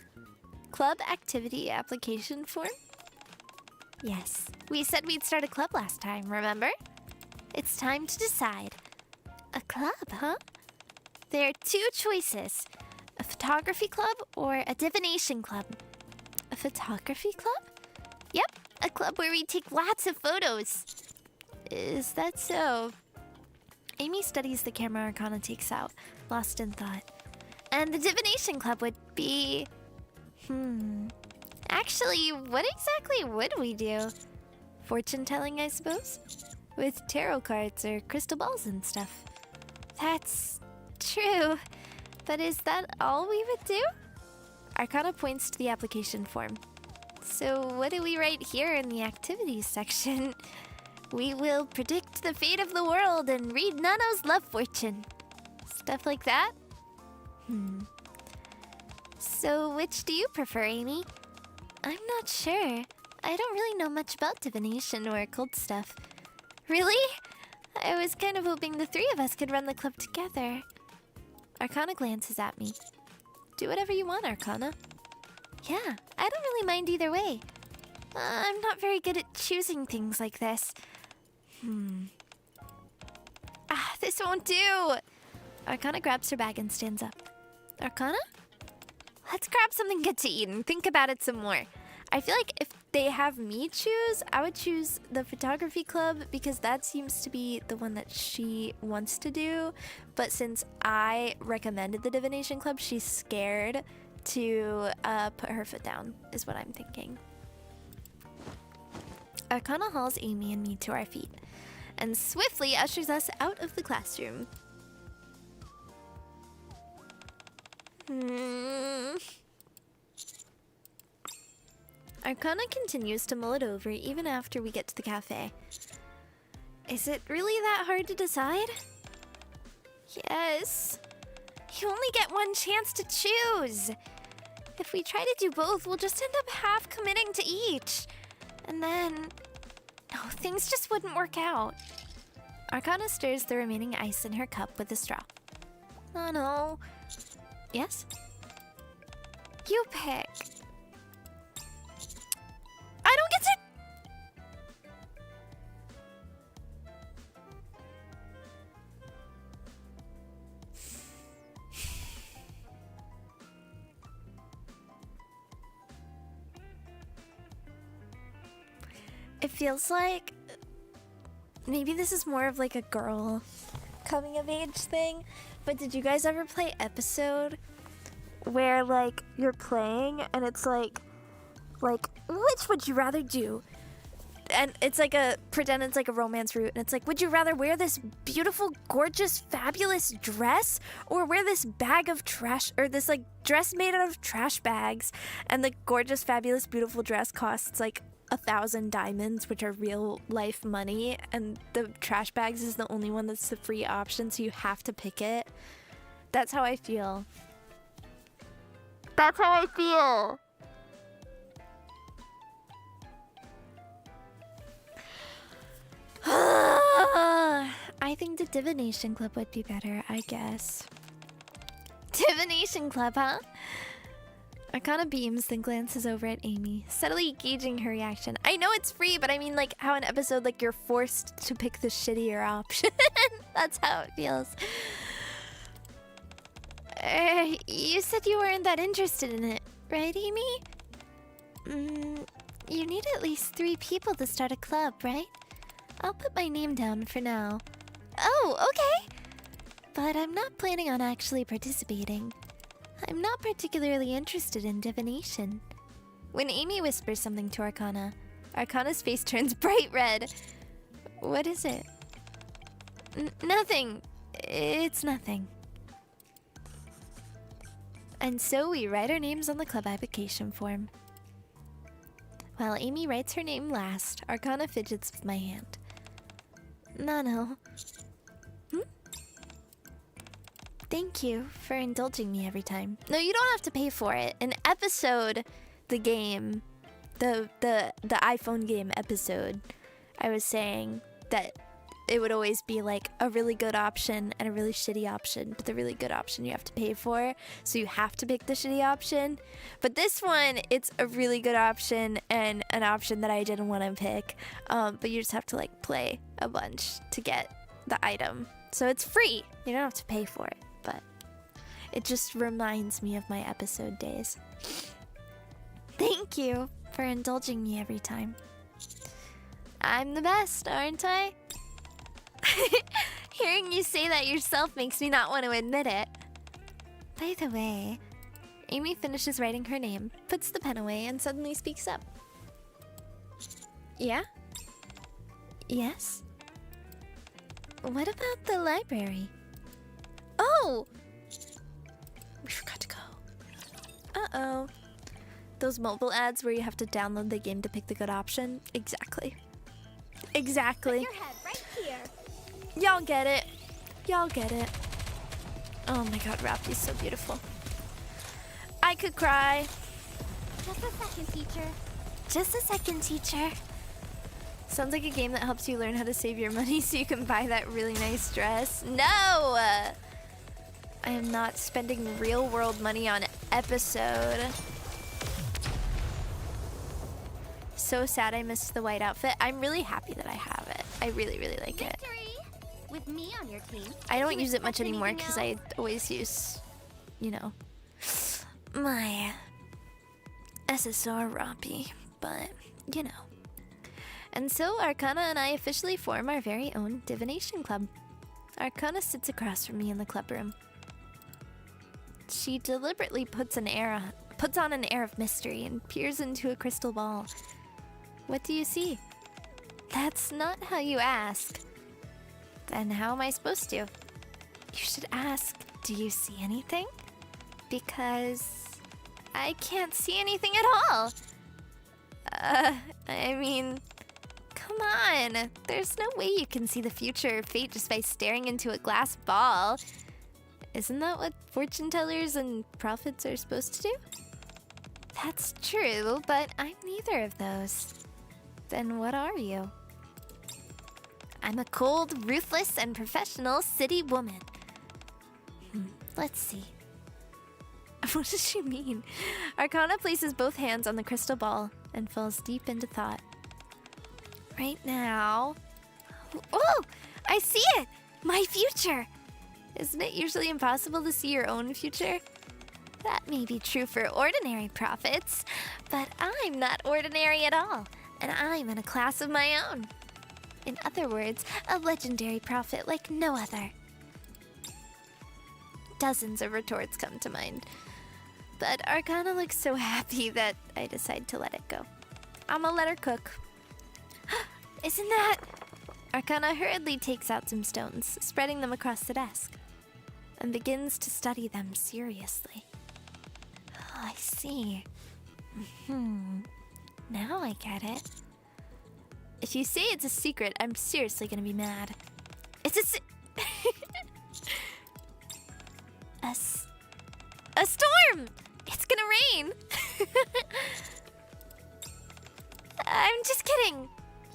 Club activity application form? Yes, we said we'd start a club last time, remember? It's time to decide. A club, huh? There are two choices. A photography club or a divination club. A photography club? Yep, a club where we take lots of photos. Is that so? Amy studies the camera Arcana takes out, lost in thought. And the divination club would be... Actually, what exactly would we do? Fortune telling, I suppose? With tarot cards or crystal balls and stuff. That's true. But is that all we would do? Arcana points to the application form. So what do we write here in the activities section? We will predict the fate of the world and read Nano's love fortune. Stuff like that? So which do you prefer, Amy? I'm not sure. I don't really know much about divination or occult stuff. Really? I was kind of hoping the three of us could run the club together. Arcana glances at me. Do whatever you want, Arcana. Yeah, I don't really mind either way. I'm not very good at choosing things like this. This won't do! Arcana grabs her bag and stands up. Arcana? Let's grab something good to eat and think about it some more. I feel like if they have me choose, I would choose the photography club because that seems to be the one that she wants to do. But since I recommended the divination club, she's scared to put her foot down, is what I'm thinking. Arcana hauls Amy and me to our feet and swiftly ushers us out of the classroom. Arcana continues to mull it over even after we get to the cafe. Is it really that hard to decide? Yes. You only get one chance to choose. If we try to do both, we'll just end up half committing to each. And then... no, things just wouldn't work out. Arcana stirs the remaining ice in her cup with a straw. Oh no. Yes? You pick. I don't get to... It feels like maybe this is more of like a girl coming of age thing, but did you guys ever play Episode where like you're playing and it's like which would you rather do? and it's like pretend it's like a romance route, and it's like, would you rather wear this beautiful, gorgeous, fabulous dress or wear this bag of trash, or this like dress made out of trash bags? And the gorgeous, fabulous, beautiful dress costs like 1,000 diamonds, which are real life money, and the trash bags is the only one that's the free option, so you have to pick it. That's how I feel. That's how I feel. I think the Divination Club would be better, I guess. Divination Club, huh? Arcana beams, then glances over at Amy, subtly gauging her reaction. I know it's free, but I mean like how an episode like you're forced to pick the shittier option. That's how it feels. You said you weren't that interested in it, right, Amy? You need at least 3 people to start a club, right? I'll put my name down for now. Oh, okay! But I'm not planning on actually participating. I'm not particularly interested in divination. When Amy whispers something to Arcana, Arcana's face turns bright red. What is it? Nothing. It's nothing. And so we write our names on the club application form. While Amy writes her name last, Arcana fidgets with my hand. Nano. Thank you for indulging me every time. No, you don't have to pay for it. An episode, the game, the iPhone game episode, I was saying that it would always be like a really good option and a really shitty option, but the really good option you have to pay for, so you have to pick the shitty option. But this one, it's a really good option and an option that I didn't want to pick, but you just have to like play a bunch to get the item. So it's free, you don't have to pay for it, but it just reminds me of my episode days. Thank you for indulging me every time. I'm the best, aren't I? Hearing you say that yourself makes me not want to admit it. By the way, Amy finishes writing her name, puts the pen away, and suddenly speaks up. Yeah? Yes? What about the library? Oh! We forgot to go. Uh-oh. Those mobile ads where you have to download the game to pick the good option? Exactly. Exactly.
Put your head right here.
Y'all get it. Y'all get it. Oh my god, Rapti's so beautiful. I could cry.
Just a second, teacher.
Just a second, teacher. Sounds like a game that helps you learn how to save your money so you can buy that really nice dress. No! I am not spending real world money on episode. So sad I missed the white outfit. I'm really happy that I have it. I really, really like it.
With me on your team.
I don't use it much anymore because I always use, you know, my SSR Roppy, but, you know. And so Arcana and I officially form our very own divination club. Arcana sits across from me in the club room. She deliberately puts on an air of mystery and peers into a crystal ball. What do you see? That's not how you ask. Then how am I supposed to? You should ask, do you see anything? Because I can't see anything at all. I mean, come on. There's no way you can see the future or fate just by staring into a glass ball. Isn't that what fortune tellers and prophets are supposed to do? That's true, but I'm neither of those. Then what are you? I'm a cold, ruthless, and professional city woman. Let's see. What does she mean? Arcana places both hands on the crystal ball and falls deep into thought. Right now... Oh! I see it! My future! Isn't it usually impossible to see your own future? That may be true for ordinary prophets, but I'm not ordinary at all, and I'm in a class of my own. In other words, a legendary prophet like no other. Dozens of retorts come to mind, but Arcana looks so happy that I decide to let it go. I'ma let her cook. Isn't that... Arcana hurriedly takes out some stones, spreading them across the desk, and begins to study them seriously. Oh, I see. Now I get it. If you say it's a secret, I'm seriously gonna be mad. It's a storm! It's gonna rain! I'm just kidding.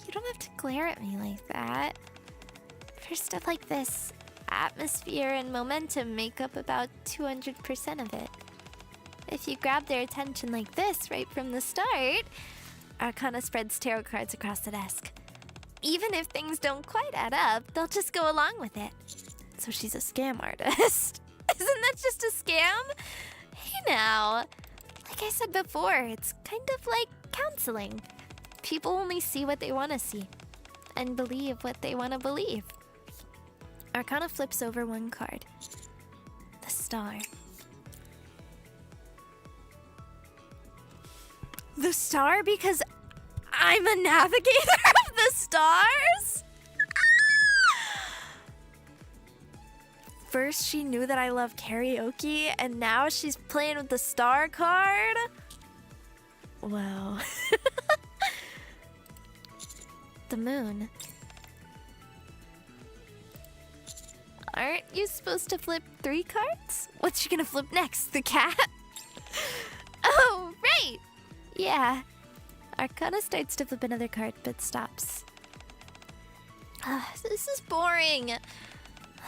You don't have to glare at me like that. For stuff like this, atmosphere and momentum make up about 200% of it. If you grab their attention like this right from the start, Arcana spreads tarot cards across the desk. Even if things don't quite add up, they'll just go along with it. So she's a scam artist. Isn't that just a scam? Hey now. Like I said before, it's kind of like counseling. People only see what they want to see and believe what they want to believe. Arcana flips over one card. The star. The star because I'm a navigator of the stars? First she knew that I love karaoke, and now she's playing with the star card? Wow. The moon. Aren't you supposed to flip 3 cards? What's she gonna flip next? The cat? Oh, right! Yeah. Arcana starts to flip another card, but stops. This is boring.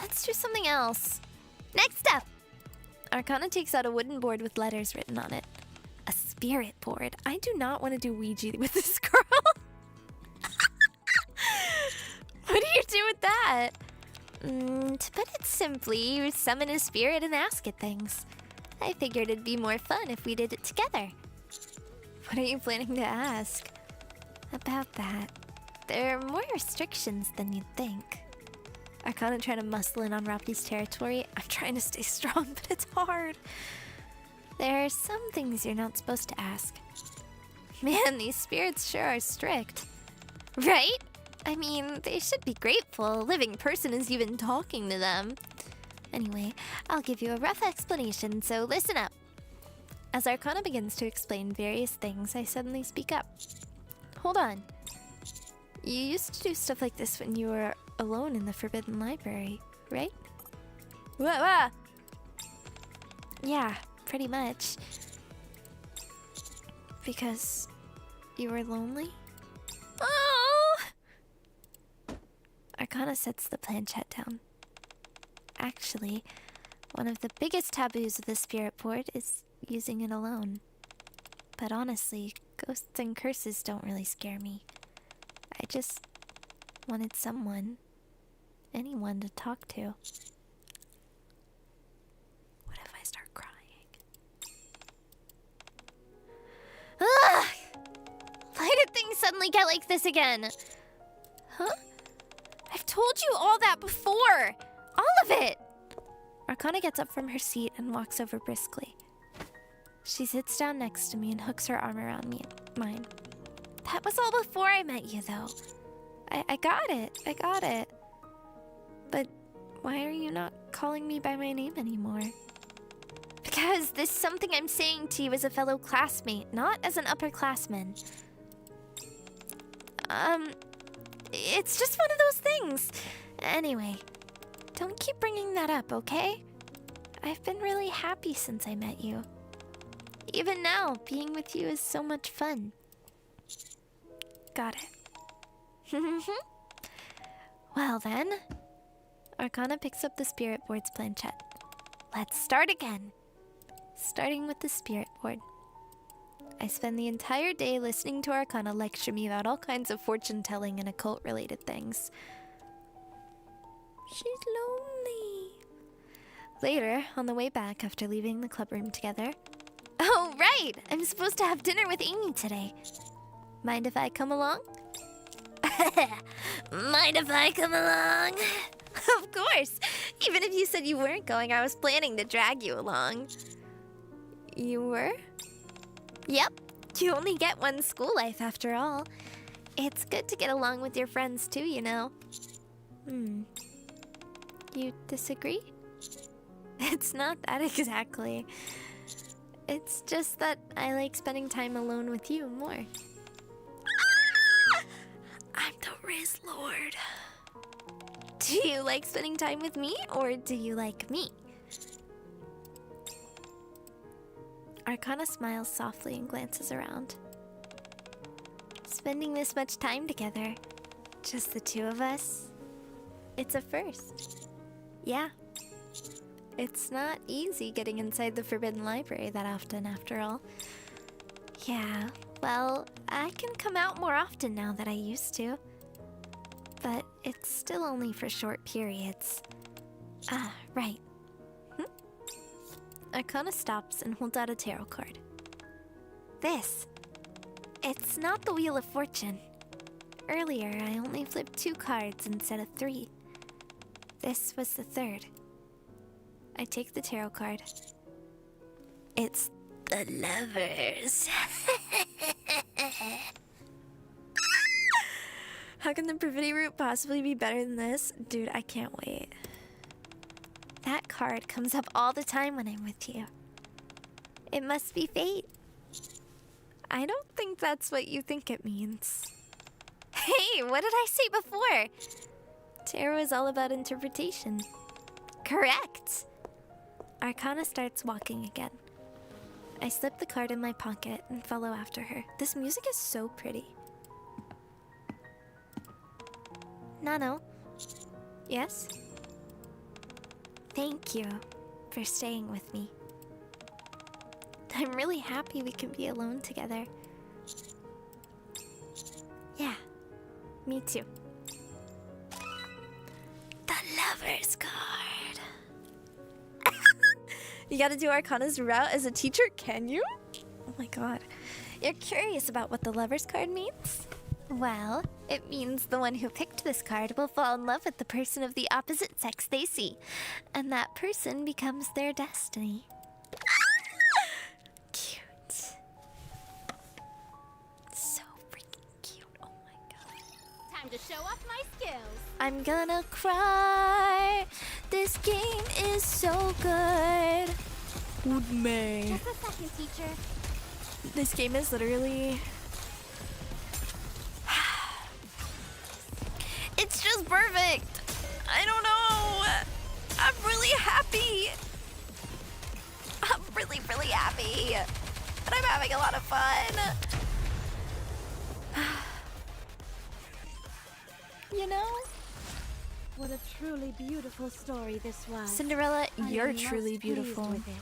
Let's do something else. Next up! Arcana takes out a wooden board with letters written on it. A spirit board. I do not want to do Ouija with this girl. What do you do with that? To put it simply, you summon a spirit and ask it things. I figured it'd be more fun if we did it together. What are you planning to ask? About that, there are more restrictions than you'd think. Arcana trying to muscle in on Rapti's territory. I'm trying to stay strong, but it's hard. There are some things you're not supposed to ask. Man, these spirits sure are strict. Right? I mean, they should be grateful a living person is even talking to them. Anyway, I'll give you a rough explanation, so listen up. As Arcana begins to explain various things, I suddenly speak up. Hold on. You used to do stuff like this when you were alone in the Forbidden Library, right? Wah! Yeah, pretty much. Because you were lonely? Oh! Arcana sets the planchette down. Actually, one of the biggest taboos of the spirit board is using it alone. But honestly, ghosts and curses don't really scare me. I just wanted someone, anyone to talk to. What if I start crying? Ugh! Why did things suddenly get like this again? Huh? I've told you all that before! All of it! Arcana gets up from her seat and walks over briskly. She sits down next to me and hooks her arm around mine. That was all before I met you, though. I got it. But why are you not calling me by my name anymore? Because this is something I'm saying to you as a fellow classmate, not as an upperclassman. It's just one of those things. Anyway, don't keep bringing that up, okay? I've been really happy since I met you. Even now, being with you is so much fun. Got it. Well then, Arcana picks up the spirit board's planchette. Let's start again. Starting with the spirit board. I spend the entire day listening to Arcana lecture me about all kinds of fortune-telling and occult-related things. She's lonely. Later, on the way back after leaving the clubroom together. Oh, right! I'm supposed to have dinner with Amy today. Mind if I come along? Mind if I come along? Of course! Even if you said you weren't going, I was planning to drag you along. You were? Yep. You only get one school life after all. It's good to get along with your friends too, you know. You disagree? It's not that exactly. It's just that I like spending time alone with you more. I'm the Riz Lord. Do you like spending time with me, or do you like me? Arcana smiles softly and glances around. Spending this much time together, just the two of us, it's a first. Yeah. It's not easy getting inside the Forbidden Library that often, after all. Yeah, well, I can come out more often now than I used to. But it's still only for short periods. Ah, right. Arcana stops and holds out a tarot card. This. It's not the Wheel of Fortune. Earlier, I only flipped 2 cards instead of 3. This was the third. I take the tarot card. It's the Lovers. How can the Brevity route possibly be better than this? Dude, I can't wait. That card comes up all the time when I'm with you. It must be fate. I don't think that's what you think it means. Hey, what did I say before? Tarot is all about interpretation. Correct. Arcana starts walking again. I slip the card in my pocket and follow after her. This music is so pretty. Nano. Yes? Thank you for staying with me. I'm really happy we can be alone together. Yeah, me too. The Lover's card. You gotta do Arcana's route as a teacher, can you? Oh my god. You're curious about what the Lover's card means? Well, it means the one who picked this card will fall in love with the person of the opposite sex they see, and that person becomes their destiny. Cute. So freaking cute. Oh my god.
Time to show off my skills.
I'm gonna cry. This game is so good. With me.
Just a second, teacher.
This game is literally... It's just perfect. I don't know. I'm really happy. I'm really, really happy. And I'm having a lot of fun. You know?
What a truly beautiful story this was.
Cinderella,
I
you're
am most
truly
pleased
beautiful.
with it.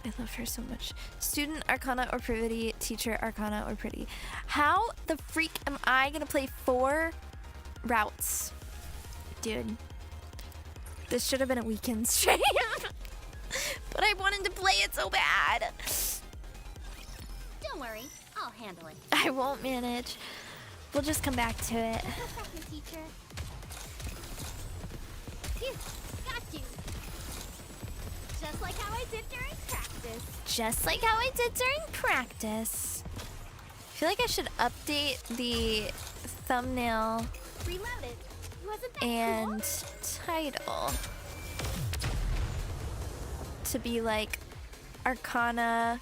I love her so much. Student Arcana or Privity, Teacher Arcana or Pretty. How the freak am I gonna play 4 routes? Dude. This should have been a weekend stream. But I wanted to play it so bad.
Don't worry, I'll handle it.
I won't manage. We'll just come back to it.
Just a second, teacher. Phew, got you. Just like how I did during practice.
Just like how I did during practice. I feel like I should update the thumbnail
Reloaded. Wasn't that
and
cool?
title to be like Arcana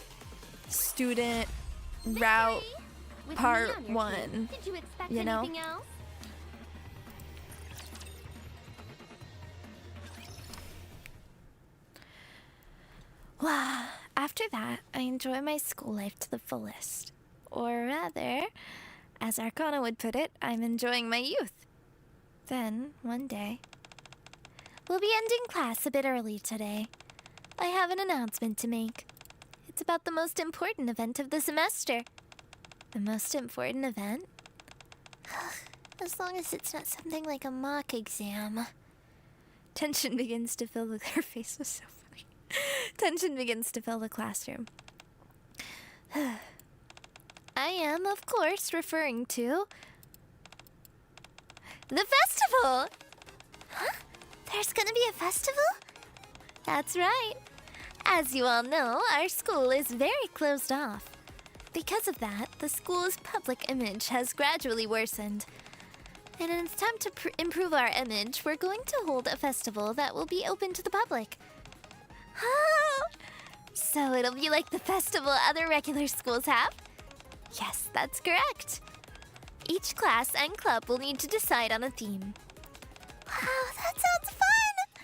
Student Route
With
Part
me on your
1.
team, did you expect
you know?
anything else?
Wow. After that, I enjoy my school life to the fullest. Or rather, as Arcana would put it, I'm enjoying my youth. Then, one day, we'll be ending class a bit early today. I have an announcement to make. It's about the most important event of the semester. The most important event? As long as it's not something like a mock exam. Tension begins to fill her face was so funny. Tension begins to fill the classroom. I am, of course, referring to the festival! Huh? There's gonna be a festival? That's right. As you all know, our school is very closed off. Because of that, the school's public image has gradually worsened. And it's time to improve our image. We're going to hold a festival that will be open to the public. Oh, so it'll be like the festival other regular schools have? Yes, that's correct. Each class and club will need to decide on a theme. Wow, that sounds fun!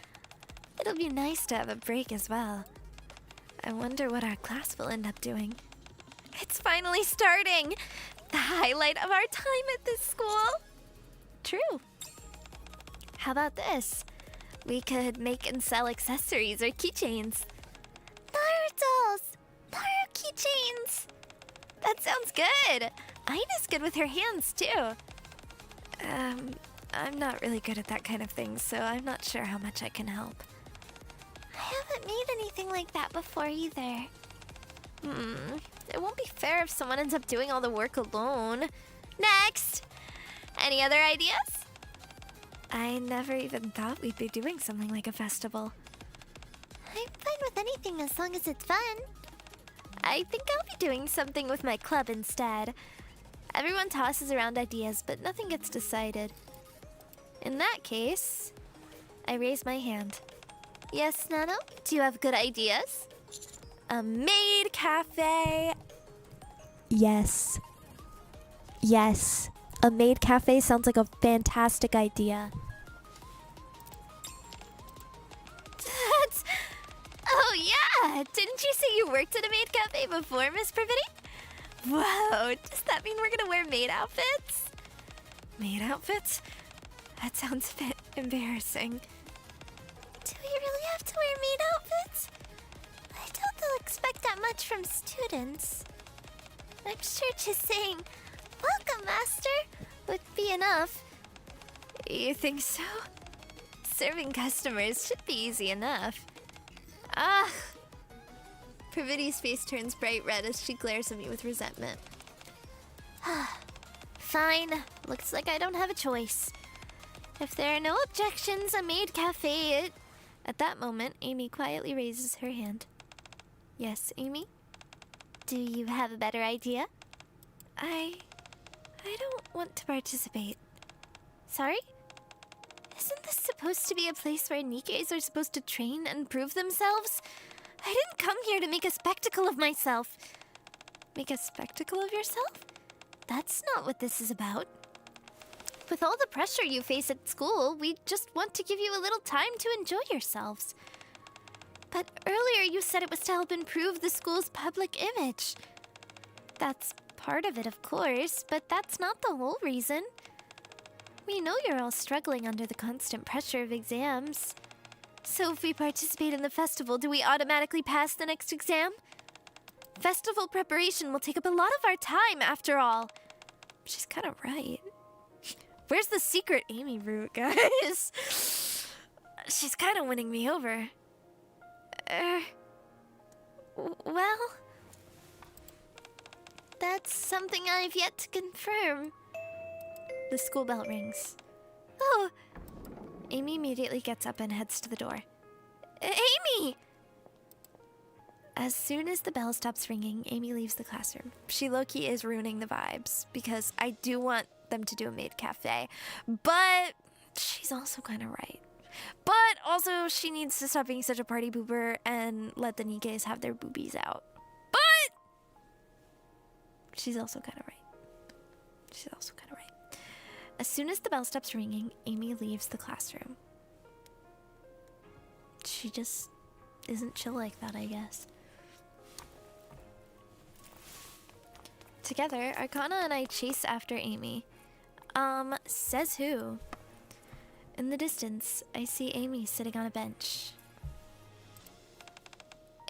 It'll be nice to have a break as well. I wonder what our class will end up doing. It's finally starting! The highlight of our time at this school! True. How about this? We could make and sell accessories or keychains. Naruto dolls! Naruto keychains! That sounds good! Aina's good with her hands, too. I'm not really good at that kind of thing, so I'm not sure how much I can help. I haven't made anything like that before either. It won't be fair if someone ends up doing all the work alone. Next! Any other ideas? I never even thought we'd be doing something like a festival. I'm fine with anything as long as it's fun. I think I'll be doing something with my club instead. Everyone tosses around ideas, but nothing gets decided. In that case, I raise my hand. Yes, Nano? Do you have good ideas? A maid cafe. Yes. Yes. A maid cafe sounds like a fantastic idea. That's... Oh, yeah! Didn't you say you worked at a maid cafe before, Miss Privity? Whoa, does that mean we're gonna wear maid outfits? Maid outfits? That sounds a bit embarrassing. Do we really have to wear maid outfits? I doubt they'll expect that much from students. I'm sure just saying, "Welcome, Master," would be enough. You think so? Serving customers should be easy enough. Ah! Pravity's face turns bright red as she glares at me with resentment. Fine. Looks like I don't have a choice. If there are no objections, a maid cafe it... At that moment, Amy quietly raises her hand. Yes, Amy? Do you have a better idea? I don't want to participate. Sorry? Isn't this supposed to be a place where Nikkes are supposed to train and prove themselves? I didn't come here to make a spectacle of myself. Make a spectacle of yourself? That's not what this is about. With all the pressure you face at school, we just want to give you a little time to enjoy yourselves. But earlier you said it was to help improve the school's public image. That's part of it, of course, but that's not the whole reason. We know you're all struggling under the constant pressure of exams. So if we participate in the festival, do we automatically pass the next exam? Festival preparation will take up a lot of our time, after all. She's kind of right. Where's the secret Amy route, guys? She's kind of winning me over. Well... That's something I've yet to confirm. The school bell rings. Oh! Amy immediately gets up and heads to the door. Amy! As soon as the bell stops ringing, Amy leaves the classroom. She low-key is ruining the vibes, because I do want them to do a maid cafe. But she's also kind of right. But also, she needs to stop being such a party pooper and let the Nikkes have their boobies out. But she's also kind of right. She's also kind of right. As soon as the bell stops ringing, Amy leaves the classroom. She just isn't chill like that, I guess. Together, Arcana and I chase after Amy. Says who? In the distance, I see Amy sitting on a bench.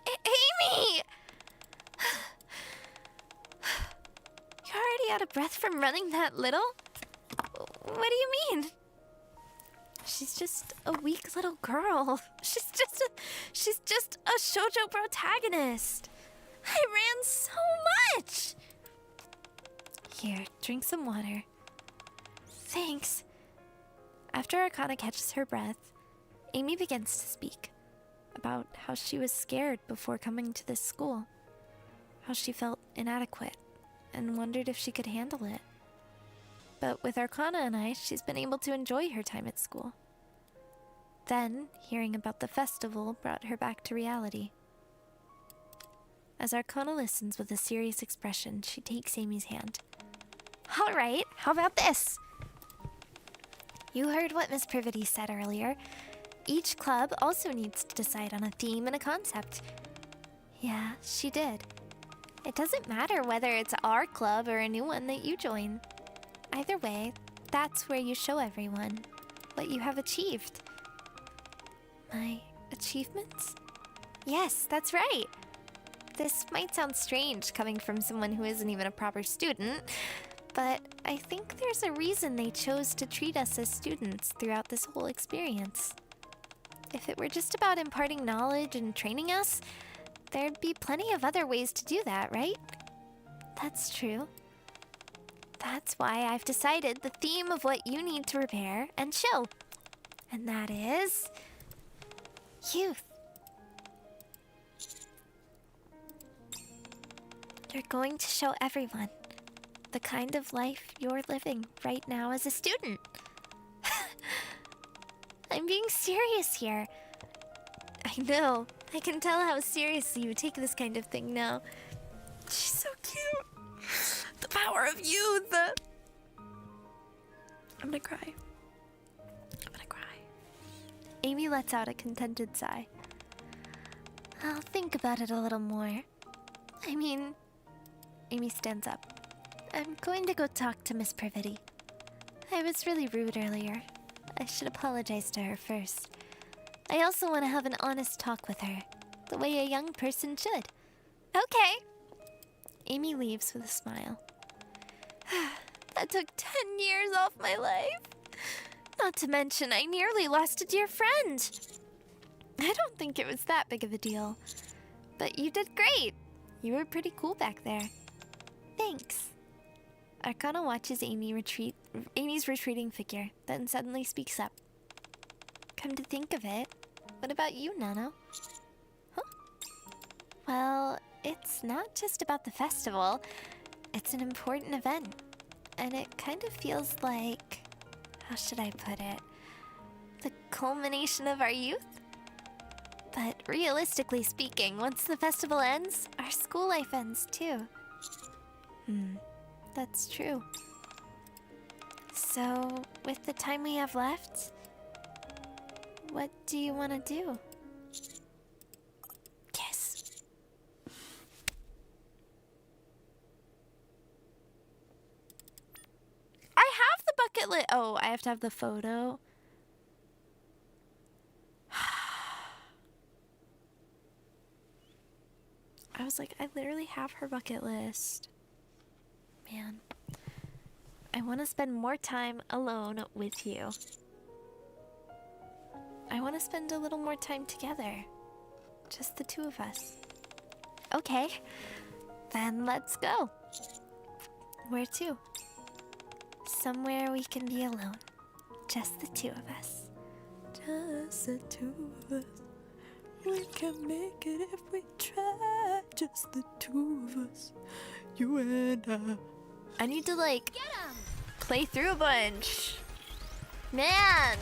Amy! You're already out of breath from running that little? What do you mean? She's just a weak little girl. She's just a shoujo protagonist. I ran so much. Here, drink some water. Thanks. After Arcana catches her breath, Amy begins to speak about how she was scared before coming to this school. How she felt inadequate, and wondered if she could handle it. But with Arcana and I, she's been able to enjoy her time at school. Then, hearing about the festival brought her back to reality. As Arcana listens with a serious expression, she takes Amy's hand. All right, how about this? You heard what Miss Privity said earlier. Each club also needs to decide on a theme and a concept. Yeah, she did. It doesn't matter whether it's our club or a new one that you join. Either way, that's where you show everyone what you have achieved. My achievements? Yes, that's right. This might sound strange coming from someone who isn't even a proper student, but I think there's a reason they chose to treat us as students throughout this whole experience. If it were just about imparting knowledge and training us, there'd be plenty of other ways to do that, right? That's true. That's why I've decided the theme of what you need to prepare and show. And that is... youth. You're going to show everyone the kind of life you're living right now as a student. I'm being serious here. I know. I can tell how seriously you take this kind of thing now. She's so cute. The power of youth. I'm gonna cry. I'm gonna cry. Amy lets out a contented sigh. I'll think about it a little more. I mean... Amy stands up. I'm going to go talk to Miss Privity. I was really rude earlier. I should apologize to her first. I also want to have an honest talk with her, the way a young person should. Okay. Amy leaves with a smile. That took 10 years off my life. Not to mention, I nearly lost a dear friend. I don't think it was that big of a deal. But you did great. You were pretty cool back there. Thanks. Arcana watches Amy's retreating figure, then suddenly speaks up. Come to think of it, what about you, Nano? Huh? Well, it's not just about the festival. It's an important event. And it kind of feels like... how should I put it? The culmination of our youth? But realistically speaking, once the festival ends, our school life ends too. That's true. So, with the time we have left, what do you want to do? Yes. I have the bucket list. Oh, I have to have the photo. I was like, I literally have her bucket list. Man. I want to spend more time alone with you. I want to spend a little more time together. Just the two of us. Okay. Then let's go. Where to? Somewhere we can be alone. Just the two of us. Just the two of us. We can make it if we try. Just the two of us. You and I. I need to, like, play through a bunch. Man,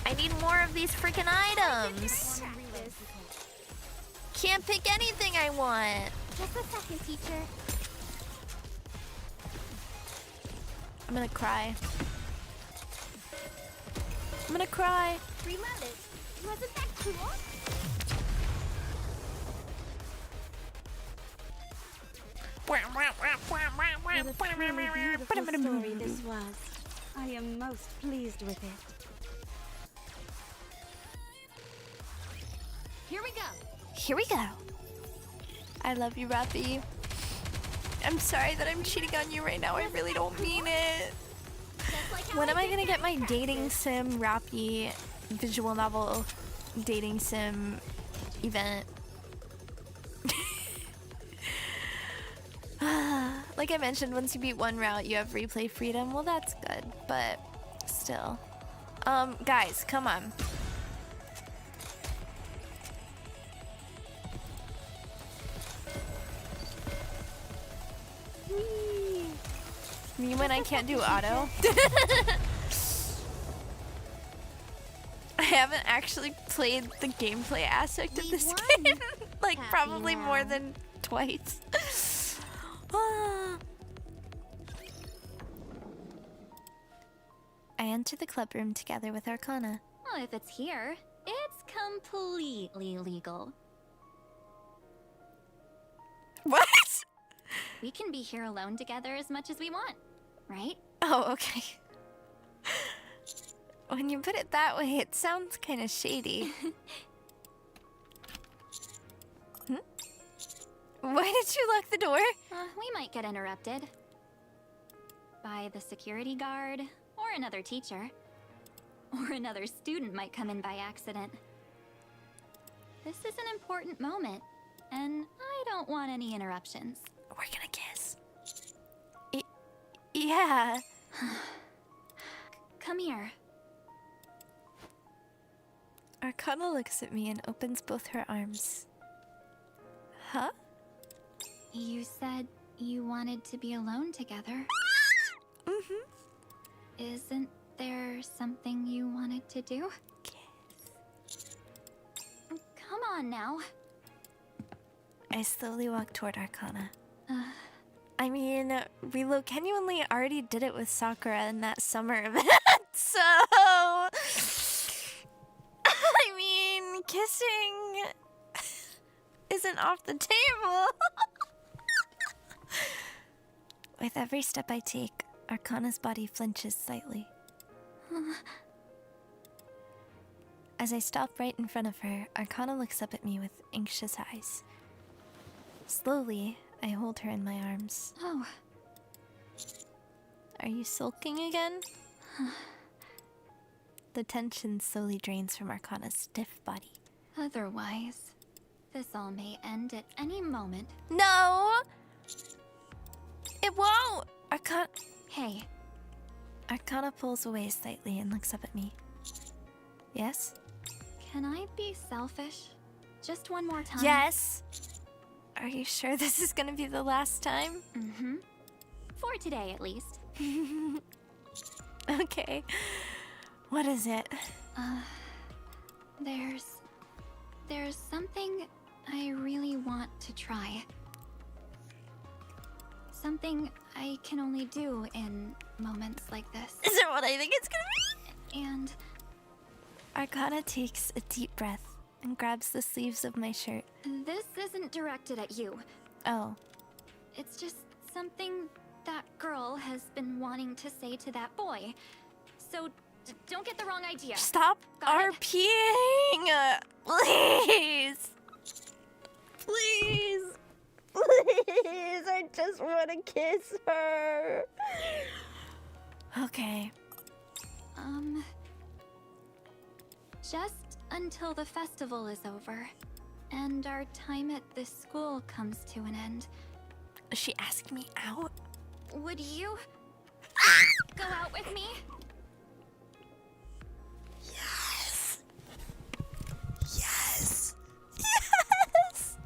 I need more of these freaking items. Can't pick anything I want.
Just a second, teacher.
I'm gonna cry. I'm gonna cry.
Reloaded. Wasn't that cool?
What a truly beautiful story this was. I am most pleased with it.
Here we go.
Here we go. I love you, Rappy. I'm sorry that I'm cheating on you right now. I really don't mean it.
Just like how
When am I
did
gonna get my
during
dating sim Rappy visual novel dating sim event? Like I mentioned, once you beat one route, you have replay freedom. Well, that's good, but still. Guys, come on. Me when I can't do auto. I haven't actually played the gameplay aspect of this game. Like,
Happy
probably more
now.
than twice. Ah. I enter the club room together with Arcana.
Well, if it's here, it's completely legal.
What?
We can be here alone together as much as we want, right?
Oh, okay. When you put it that way, it sounds kind of shady. Why did you lock the door?
We might get interrupted. By the security guard, or another teacher. Or another student might come in by accident. This is an important moment, and I don't want any interruptions.
We're gonna kiss. Yeah.
Come here.
Arcana looks at me and opens both her arms. Huh?
You said you wanted to be alone together.
Mm-hmm.
Isn't there something you wanted to do?
Kiss.
Come on now.
I slowly walk toward Arcana. I mean, we genuinely already did it with Sakura in that summer event, so... I mean, kissing isn't off the table. With every step I take, Arcana's body flinches slightly. As I stop right in front of her, Arcana looks up at me with anxious eyes. Slowly, I hold her in my arms.
Oh,
Are you sulking again? The tension slowly drains from Arcana's stiff body.
otherwise, this all may end at any moment.
No! It won't!
Hey,
Arcana pulls away slightly and looks up at me. Yes?
can I be selfish? Just one more time?
Yes! Are you sure this is gonna be the last time?
Mm-hmm. For today, at least.
Okay. What is it?
There's something I really want to try. Something I can only do in moments like this.
Is it what I think it's gonna be?
And
Arcana takes a deep breath and grabs the sleeves of my shirt.
this isn't directed at you.
Oh.
It's just something that girl has been wanting to say to that boy. So don't get the wrong idea.
Stop
Got it?
RPing! Please! Please! Please! I just want to kiss her! Okay.
Just until the festival is over and our time at this school comes to an end,
She asked me out?
would you go out with me?
Yes! Yes! Yes!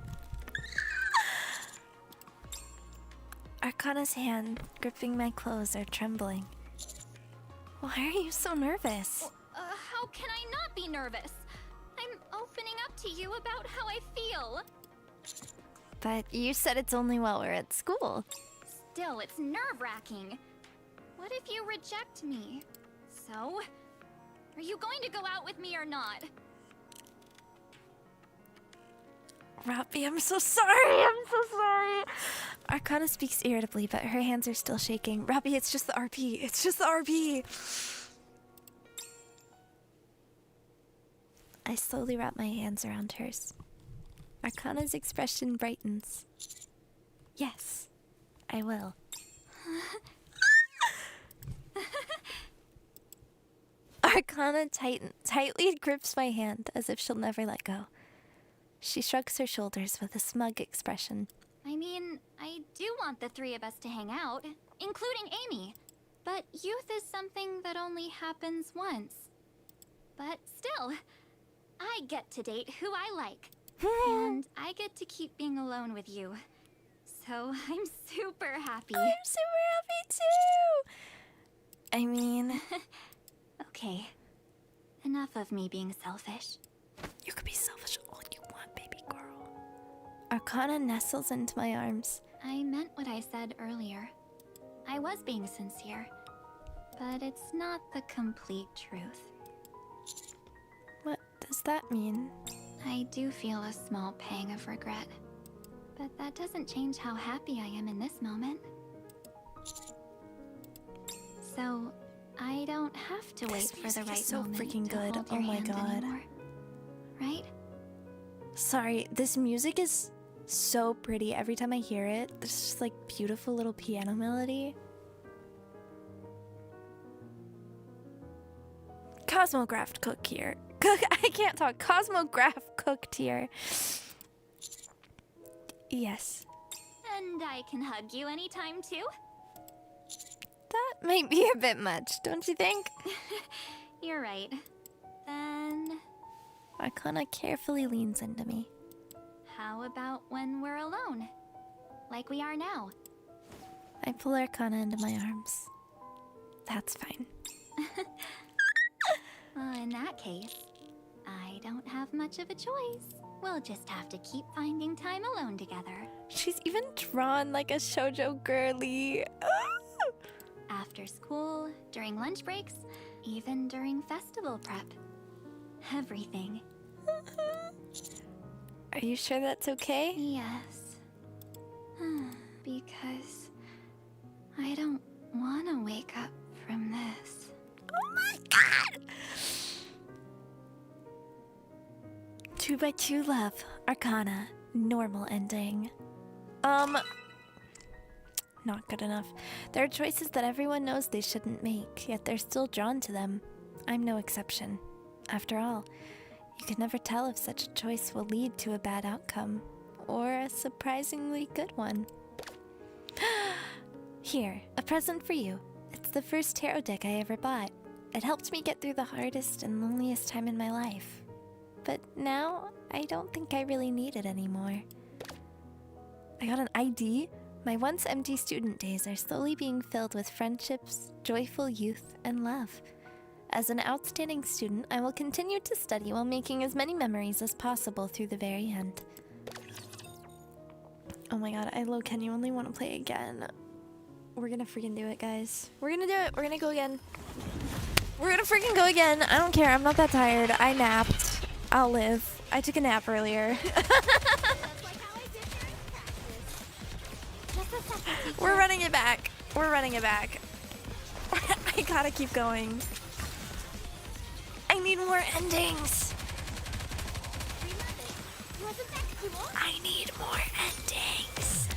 Arcana's hand gripping my clothes are trembling. Why are you so nervous?
How can I not be nervous? I'm opening up to you about how I feel.
But you said it's only while we're at school.
Still, it's nerve-wracking. What if you reject me? So, are you going to go out with me or not?
Robbie, I'm so sorry. I'm so sorry. Arcana speaks irritably, but her hands are still shaking. Robbie, it's just the RP. It's just the RP. I slowly wrap my hands around hers. Arcana's expression brightens. Yes, I will. Arcana tightly grips my hand as if she'll never let go. She shrugs her shoulders with a smug expression.
I mean, I do want the three of us to hang out, including Amy. But youth is something that only happens once. But still, I get to date who I like. And I get to keep being alone with you. so I'm super happy.
I'm super happy too. I mean,
Okay, enough of me being selfish.
you could be selfish all you want, baby girl. Arcana nestles into my arms.
I meant what I said earlier. I was being sincere, but it's not the complete truth.
What does that mean?
I do feel a small pang of regret, but that doesn't change how happy I am in this moment. So, I don't have to wait for the
music is
right
so
moment
freaking
to
good.
hold
Oh
your
my
hand
God.
anymore, right?
Sorry, this music is so pretty. Every time I hear it, there's just like beautiful little piano melody. Cosmograph cook here. I can't talk. Cosmograph cooked here. Yes.
And I can hug you anytime too?
That might be a bit much, don't you think?
You're right. Then,
Arcana carefully leans into me.
how about when we're alone? Like we are now.
I pull Arcana into my arms. That's fine.
Well, in that case, I don't have much of a choice. We'll just have to keep finding time alone together.
She's even drawn like a shoujo girly. Ah!
After school, during lunch breaks, even during festival prep. Everything.
Are you sure that's okay?
Yes. Because I don't want to wake up from this.
Oh my god! 2x2 love, Arcana, normal ending. Not good enough. There are choices that everyone knows they shouldn't make, yet they're still drawn to them. I'm no exception. After all, you can never tell if such a choice will lead to a bad outcome, or a surprisingly good one. Here, a present for you. It's the first tarot deck I ever bought. It helped me get through the hardest and loneliest time in my life. But now, I don't think I really need it anymore. I got an ID. My once empty student days are slowly being filled with friendships, joyful youth, and love. As an outstanding student, I will continue to study while making as many memories as possible through the very end. Oh my god, I genuinely want to play again. We're gonna freaking do it, guys. We're gonna do it. We're gonna go again. We're gonna freaking go again. I don't care. I'm not that tired. I napped. I'll live. I took a nap earlier.
Just like how I did during practice.
Just a second, teacher.
We're running it back. We're running it back. I gotta keep going. I need more endings.
We love it. Wasn't that cool?
I need more endings.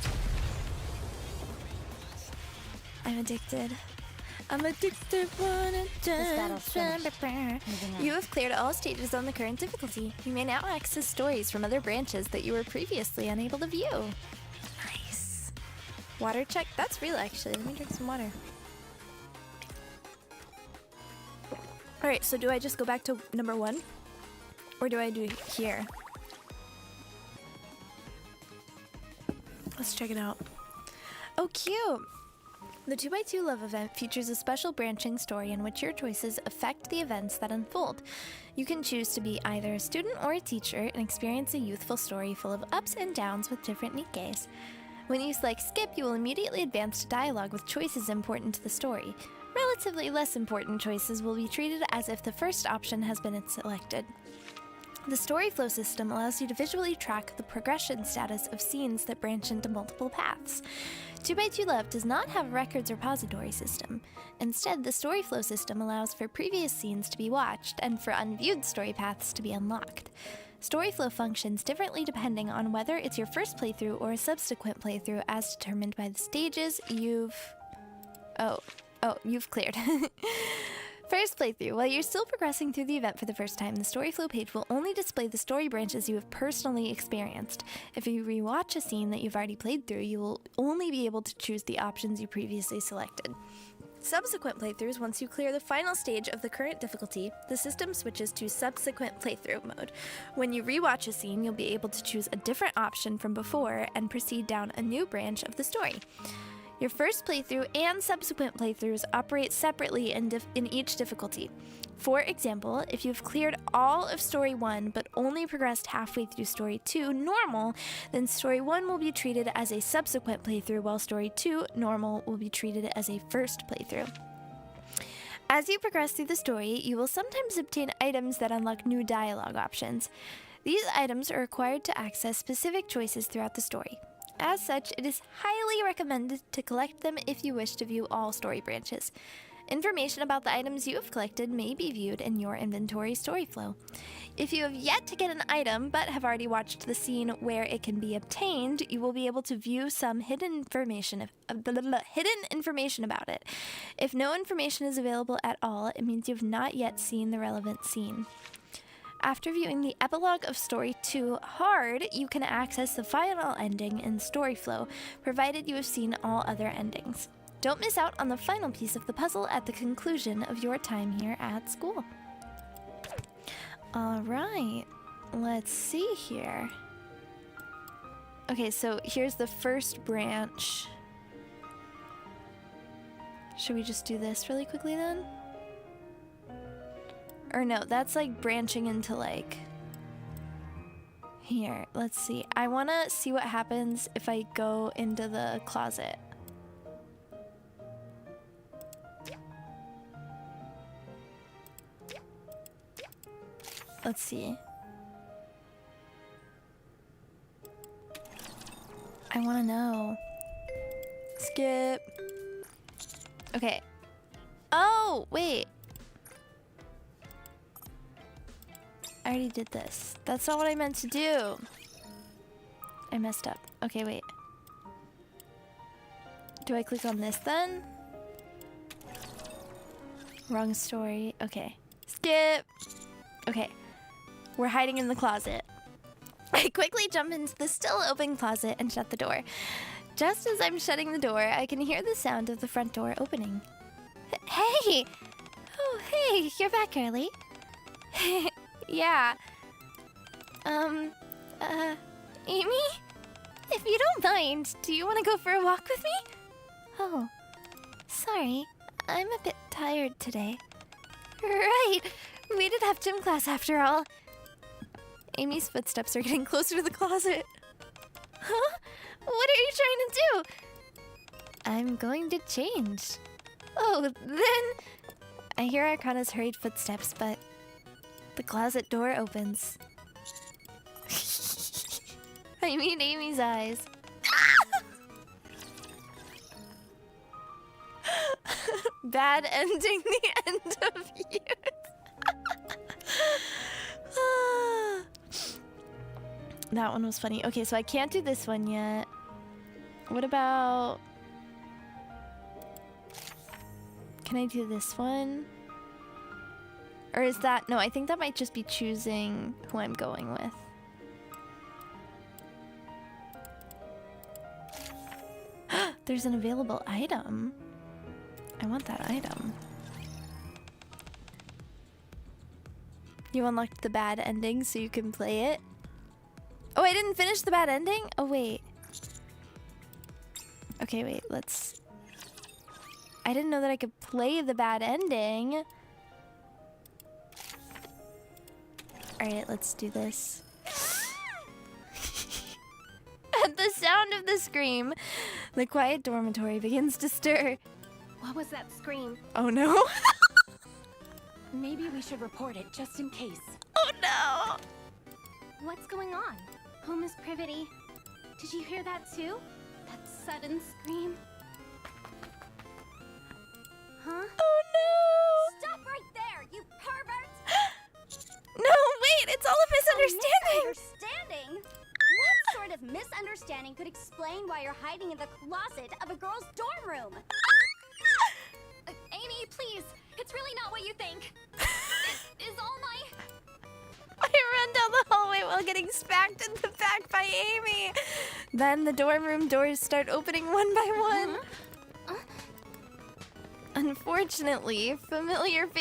I'm addicted. I'm addicted, wanna
battle's
dance.
Moving on.
You have cleared all stages on the current difficulty. You may now access stories from other branches that you were previously unable to view. Nice. Water check? That's real, actually. Let me drink some water. Alright, so do I just go back to number 1? Or do I do here? Let's check it out. Oh, cute! The 2x2 Love event features a special branching story in which your choices affect the events that unfold. You can choose to be either a student or a teacher and experience a youthful story full of ups and downs with different Nikkes. When you select skip, you will immediately advance to dialogue with choices important to the story. Relatively less important choices will be treated as if the first option has been selected. The story flow system allows you to visually track the progression status of scenes that branch into multiple paths. 2x2 Love does not have a records repository system. Instead, the story flow system allows for previous scenes to be watched and for unviewed story paths to be unlocked. Story flow functions differently depending on whether it's your first playthrough or a subsequent playthrough, as determined by the stages you've cleared. First playthrough. While you're still progressing through the event for the first time, the story flow page will only display the story branches you have personally experienced. If you rewatch a scene that you've already played through, you will only be able to choose the options you previously selected. Subsequent playthroughs, once you clear the final stage of the current difficulty, the system switches to subsequent playthrough mode. When you rewatch a scene, you'll be able to choose a different option from before and proceed down a new branch of the story. Your first playthrough and subsequent playthroughs operate separately in each difficulty. For example, if you've cleared all of Story 1 but only progressed halfway through Story 2 normal, then Story 1 will be treated as a subsequent playthrough, while Story 2 normal will be treated as a first playthrough. As you progress through the story, you will sometimes obtain items that unlock new dialogue options. These items are required to access specific choices throughout the story. As such, it is highly recommended to collect them if you wish to view all story branches. Information about the items you have collected may be viewed in your inventory story flow. If you have yet to get an item but have already watched the scene where it can be obtained, you will be able to view some hidden information about it. If no information is available at all, it means you have not yet seen the relevant scene. After viewing the epilogue of Story 2 hard, you can access the final ending in Story Flow, provided you have seen all other endings. Don't miss out on the final piece of the puzzle at the conclusion of your time here at school. Alright, let's see here. Okay, so here's the first branch. Should we just do this really quickly then? Or no, that's like branching into like... Here, let's see. I want to see what happens if I go into the closet. Let's see. I want to know. Skip. Okay. Oh, wait. I already did this. That's not what I meant to do. I messed up. Okay, wait. Do I click on this then? Wrong story. Okay. Skip. Okay. We're hiding in the closet. I quickly jump into the still open closet and shut the door. Just as I'm shutting the door, I can hear the sound of the front door opening. Hey! Oh, hey, you're back early. Yeah. Amy? If you don't mind, do you want to go for a walk with me? Oh, sorry. I'm a bit tired today. Right. We did have gym class after all. Amy's footsteps are getting closer to the closet. Huh? What are you trying to do? I'm going to change. Oh, then... I hear Arcana's hurried footsteps, but... the closet door opens. I mean Amy's eyes. Bad ending, the end of youth. That one was funny. Okay, so I can't do this one yet. What about... Can I do this one? Or is that... No, I think that might just be choosing who I'm going with. There's an available item. I want that item. You unlocked the bad ending so you can play it? Oh, I didn't finish the bad ending? Oh, wait. Okay, wait, let's... I didn't know that I could play the bad ending. Alright, let's do this. At the sound of the scream, the quiet dormitory begins to stir.
What was that scream?
Oh no.
Maybe we should report it just in case.
Oh no.
What's going on? Oh, Miss Privity, did you hear that too? That sudden scream? Huh?
Oh no.
Stop right there, you pervert!
No, wait, it's all a misunderstanding.
Misunderstanding? What sort of misunderstanding could explain why you're hiding in the closet of a girl's dorm room?
Amy, please. It's really not what you think. It is all my...
I run down the hallway while getting smacked in the back by Amy. Then the dorm room doors start opening one by one. Unfortunately, familiar face